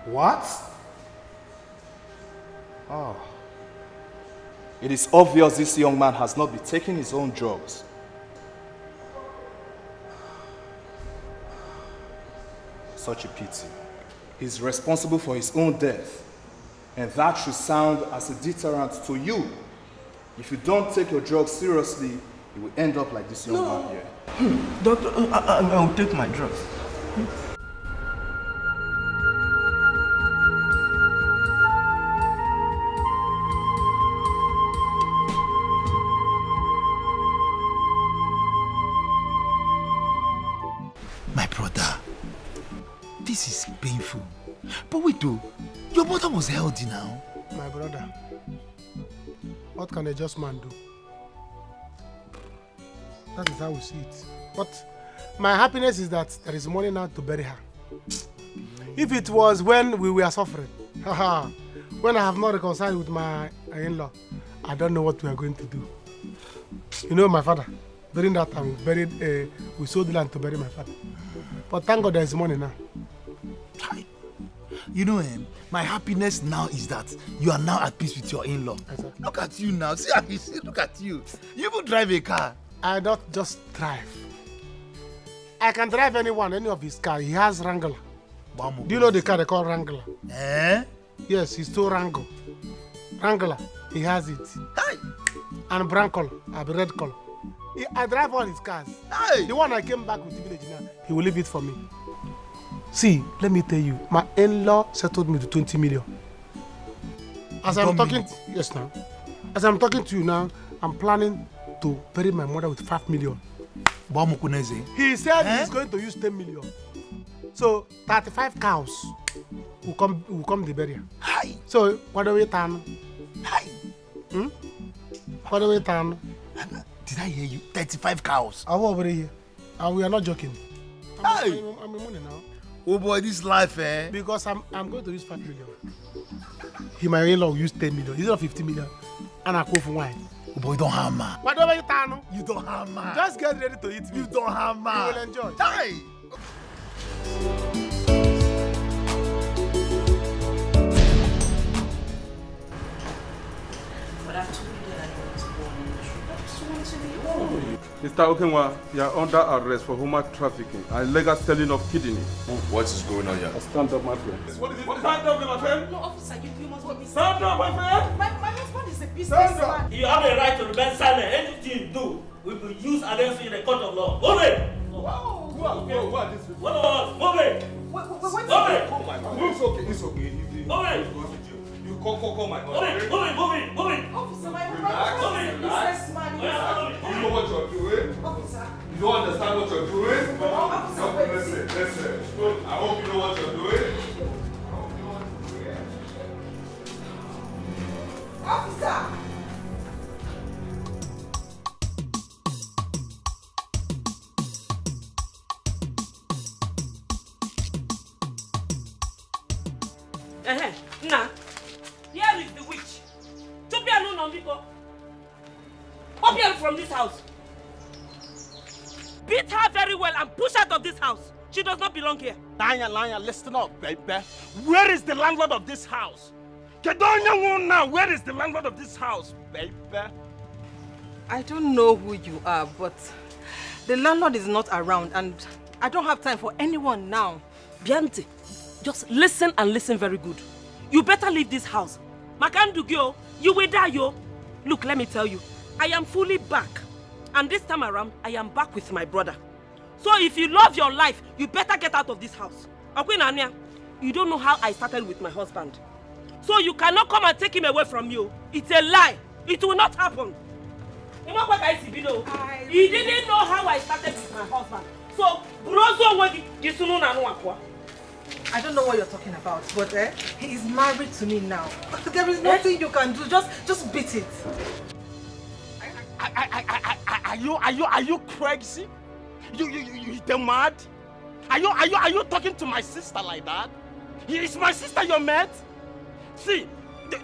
What? Oh. It is obvious this young man has not been taking his own drugs. Such a pity. He's responsible for his own death. And that should sound as a deterrent to you. If you don't take your drugs seriously, you will end up like this young man here. Doctor, I will take my drugs. My brother, this is painful. But wait though, your mother was healthy now. My brother, what can a just man do? That is how we see it. But my happiness is that there is money now to bury her. If it was when we were suffering, when I have not reconciled with my in-law, I don't know what we are going to do. You know my father, during that time we sold the land to bury my father. But thank God there is money now. You know, my happiness now is that you are now at peace with your in-law. Exactly. Look at you now. See how you see. Look at you. You even drive a car. I don't just drive. I can drive any of his car. He has Wrangler. Do you know the car they call Wrangler? Eh? Yes, he's still Wrangler. Wrangler, he has it. Hey. And brown color, red color. I drive all his cars. Hey. The one I came back with the village now, he will leave it for me. See, let me tell you, my in-law settled me to 20 million. As I'm talking, yes now. As I'm talking to you now, I'm planning to bury my mother with 5 million. He said he's going to use 10 million. So 35 cows will come the burial. So what do we turn? What do we turn? Did I hear you? 35 cows. I'm over here. And we are not joking. I'm in money now. Oh boy, this life, eh? Because I'm going to use 5 million. My in-law will use 10 million. Instead of 50 million. And I go for wine. Oh boy, don't hammer. Whatever you turn. You don't hammer. Just get ready to eat me. You don't hammer. You will enjoy. Hey! Mr. Okenwa, you are under arrest for human trafficking and illegal selling of kidney. What is going on here? Stand up, my friend. What is it? Stand up, my friend. No, officer, you must be. Stand up, my friend. My husband is a businessman. You have a right to remain silent. Anything you do will be used against you in the court of law. Move it! Who are these people? What of us? Move it! Move it! Oh my God. It's okay, it's okay. Move it! You call my Move it! Move it! Officer, my Relax, husband is a businessman. You know what you're doing? Officer. You don't understand what you're doing? Officer, Listen. I hope you know what you're doing. Officer! Nah, here is the witch. Tupia no Nambiko. Up here from this house. Beat her very well and push her out of this house. She does not belong here. Lion, listen up, baby. Where is the landlord of this house? Now, where is the landlord of this house, baby? I don't know who you are, but the landlord is not around and I don't have time for anyone now. Bianti, just listen and listen very good. You better leave this house. Makandugyo, you will die, yo. Look, let me tell you, I am fully back. And this time around, I am back with my brother. So if you love your life, you better get out of this house. Akwinania, you don't know how I started with my husband. So you cannot come and take him away from you. It's a lie. It will not happen. He didn't know how I started with my husband. So, I don't know what you're talking about, but he is married to me now. There is nothing you can do. Just beat it. Are you crazy? You mad? Are you talking to my sister like that? Is my sister your mate? See,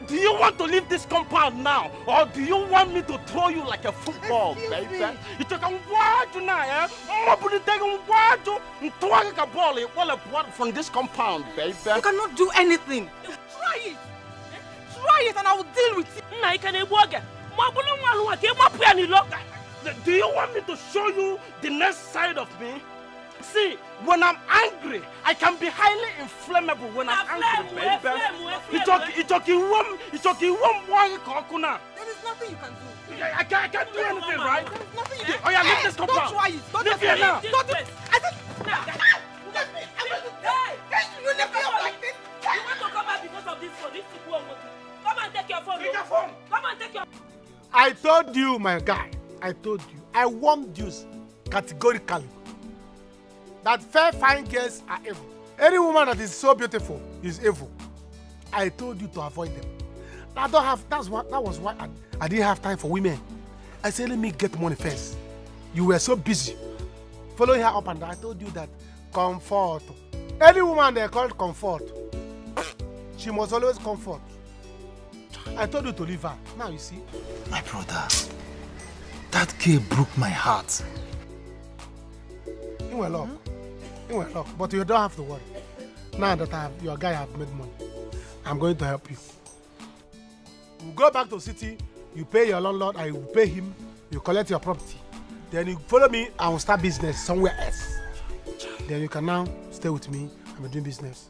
do you want to leave this compound now, or do you want me to throw you like a football, baby? You took a word now, from this compound, baby. You cannot do anything. Try it. Try it and I will deal with it. Do you want me to show you the next side of me? See, when I'm angry, I can be highly inflammable when I'm angry, baby. There is nothing you can do. I can't do anything, right? There is nothing you can do. Oh yeah, leave this compound. Don't try it. Don't leave here now. Don't do it. I said, you never like this. You want to come back because of this phone? This is one. Come and take your phone. Take your phone. Come and take your. I told you, my guy. I told you. I warned you categorically that fair, fine girls are evil. Any woman that is so beautiful is evil. I told you to avoid them. I don't have. That was why I didn't have time for women. I said, let me get money first. You were so busy following her up and down. I told you that comfort. Any woman they call comfort, she must always comfort. I told you to leave her. Now you see. My brother, that girl broke my heart. You were luck. You were luck. But you don't have to worry. Now that your guy have made money, I'm going to help you. You go back to the city, you pay your landlord, I will pay him, you collect your property. Then you follow me, I will start business somewhere else. Then you can now stay with me and be doing business.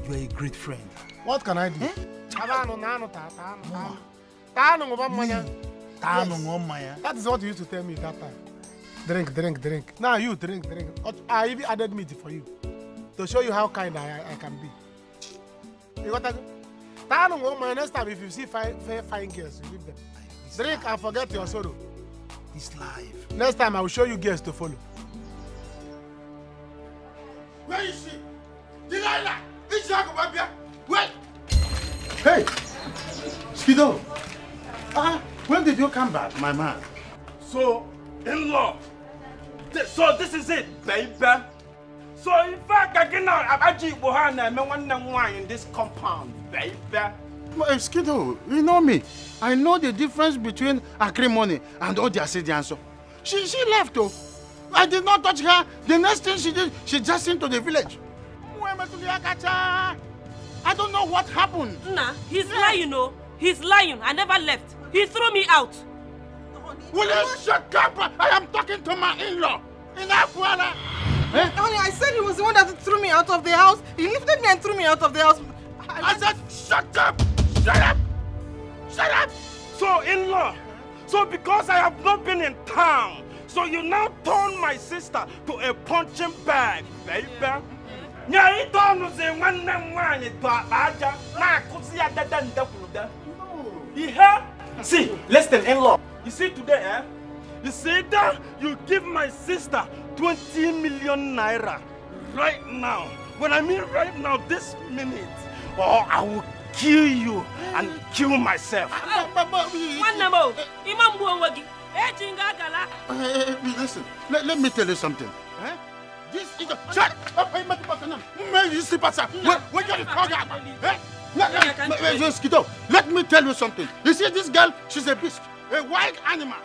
You are a great friend. What can I do? Yes. That is what you used to tell me that time. Drink, drink, drink. Now you drink, drink. I even added meat for you to show you how kind I can be. You got that? Next time, if you see fine girls, you leave them. Drink and forget your sorrow. It's life. Next time, I will show you girls to follow. Where is she? Delilah! It's Jacob. Wait! Hey! Skido! When did you come back, my man? So, in-law, so this is it, baby. So in fact, I can actually in this compound, baby. Skido, you know me. I know the difference between acrimony and Odiasidianso. She left though. I did not touch her. The next thing she did, she just into the village. I don't know what happened. Nah, he's lying, you know. He's lying. I never left. He threw me out. Will you shut up? I am talking to my in-law. Honey, I said he was the one that threw me out of the house. He lifted me and threw me out of the house. I said, shut up! Shut up! Shut up! So, in-law, so because I have not been in town, so you now turn my sister to a punching bag, baby. See, listen, in-law. You see today, you see that you give my sister 20 million naira right now. When I mean right now, this minute, or I will kill you and kill myself. Listen, let me tell you something. This is a... Shut up! Let me tell you something. You see, this girl, she's a beast, a wild animal.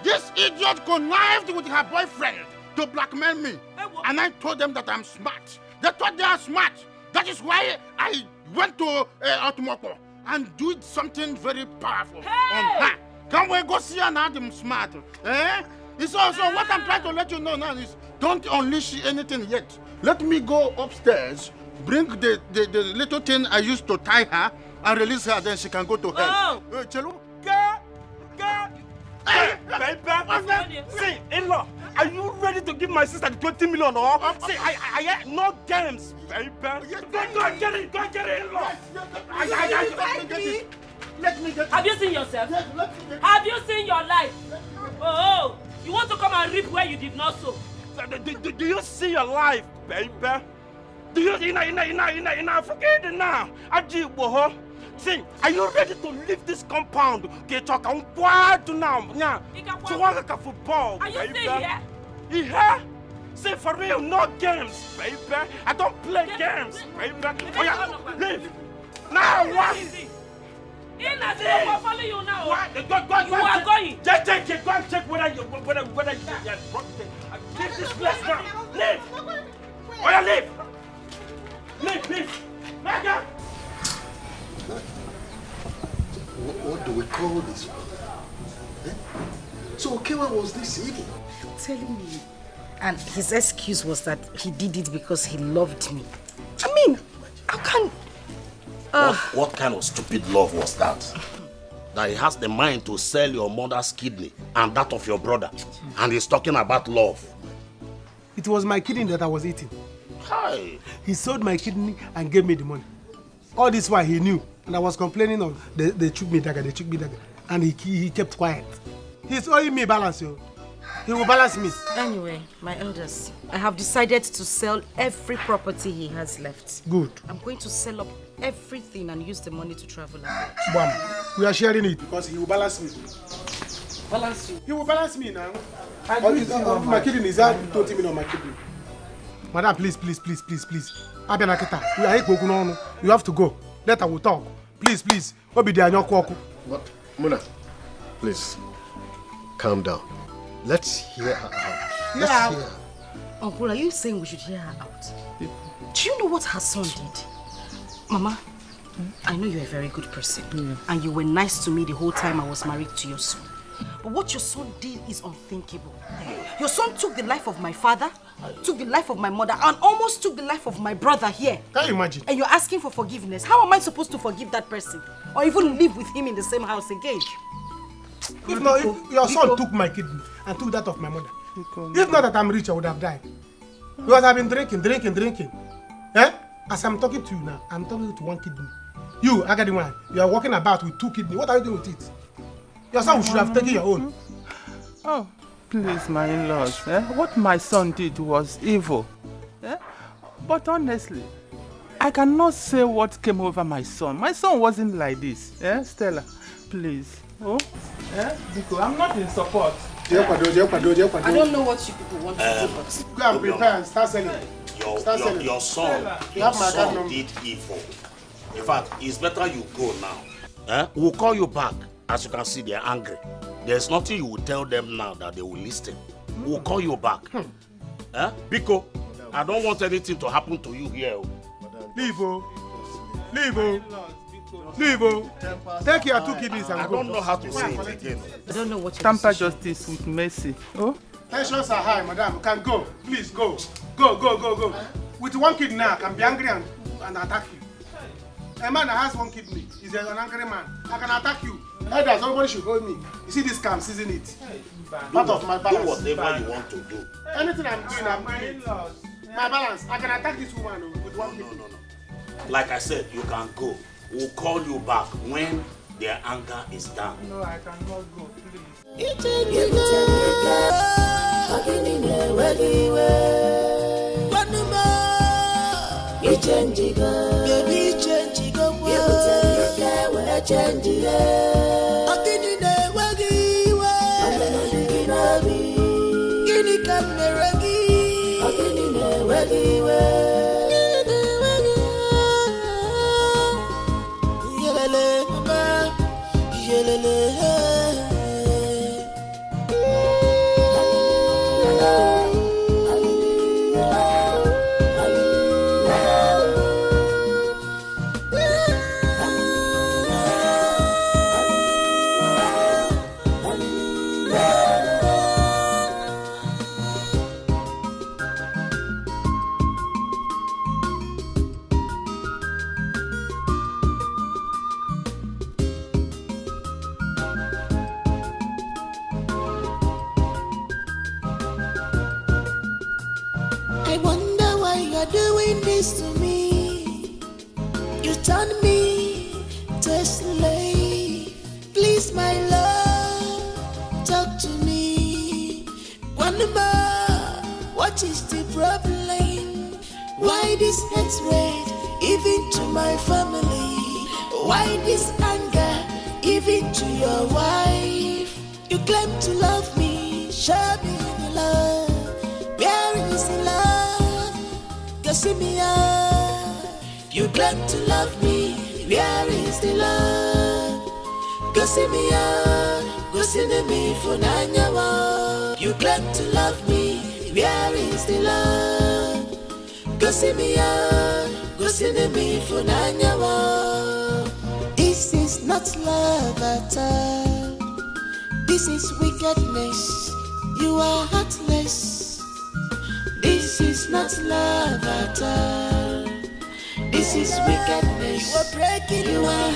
This idiot connived with her boyfriend to blackmail me. And I told them that I'm smart. They thought they are smart. That is why I went to Otumoko and do something very powerful on her. Can we go see an Adam smart? Eh? It's also what I'm trying to let you know now is don't unleash anything yet. Let me go upstairs, bring the little thing I used to tie her, and release her, then she can go to hell. Chelu? Baby, see, in-law, are you ready to give my sister the 20 million or? See, I no games, baby. Go get it, in-law. Let me get it. Have you seen yourself? Have you seen your life? Oh, you want to come and reap where you did not sow? Do you see your life, baby? Do you forget it now? See, are you ready to leave this compound? Get talk on what now? To work a football, are you baby. still here? Yeah. See, for real, no games, baby. I don't play games, baby. Oh, yeah, leave. Now what? I'll follow you now. What? You are going. Just take it. Go and check whether you leave this place now. Leave. Oh, yeah, leave. Leave. Naija. What do we call this? Eh? So Kewa was this evil? Telling me. And his excuse was that he did it because he loved me. I mean, how can... What kind of stupid love was that? That he has the mind to sell your mother's kidney and that of your brother. And he's talking about love. It was my kidney that I was eating. Hi. He sold my kidney and gave me the money. All this while he knew. And I was complaining of they took me dagger. And he kept quiet. He's owing me balance, yo. He will balance me. Anyway, my elders, I have decided to sell every property he has left. Good. I'm going to sell up everything and use the money to travel abroad. Bam. We are sharing it because he will balance me. Balance you? He will balance me now. My kidney is out 20 million on my kidney. Madam, please. You have to go. Later we'll talk. Please. But Muna, please, calm down. Let's hear her out. Let's hear her. Uncle, are you saying we should hear her out? Do you know what her son did? Mama, I know you're a very good person. And you were nice to me the whole time I was married to your son. But what your son did is unthinkable. Your son took the life of my father, took the life of my mother, and almost took the life of my brother here. Can you imagine? And you're asking for forgiveness. How am I supposed to forgive that person? Or even live with him in the same house again? If your son took my kidney and took that of my mother, if not that I'm rich, I would have died. Because I've been drinking. Eh? As I'm talking to you now, I'm talking to one kidney. You, Agadiwan, you are walking about with 2 kidneys. What are you doing with it? Your son should have taken your own. Oh, please, my in-laws. What my son did was evil. But honestly, I cannot say what came over my son. My son wasn't like this. Stella, please. Oh? Because I'm not in support. I don't know what you people want to do, but... Go and prepare and start selling. Your son did evil. In fact, it's better you go now. We'll call you back. As you can see, they're angry. There's nothing you will tell them now that they will listen. We'll call you back. Biko, I don't want anything to happen to you here. Leave. Take your 2 kidneys and go. I don't know how to say it again. I don't know what you're Tamper justice with mercy. Oh? Tensions are high, madam. You can go. Please go. Go. With 1 kidney now, I can be angry and attack you. A man that has 1 kidney is an angry man. I can attack you. Either somebody should hold me. You see this scam, isn't it? Part of my balance. Do whatever you want to do. Anything I'm doing, I'm doing it. My balance. I can attack this woman with 1 kidney. No. Like I said, you can go. We'll call you back when their anger is down. No, I cannot go, please. I wonder why you're doing this to me. You turn me to a slave. Please, my love, talk to me. One more, what is the problem? Why this hatred, even to my family? Why this anger, even to your wife? You claim to love me, show me the love. Where is the love? Go see me out. You claim to love me, where is the love? Go see me out. Go see me for Naija. You claim to love me, where is the love? Go see me out. Go see me for Naija. This is not love at all. This is wickedness. You are heartless. This is not love at all. This is wickedness. You are breaking. You are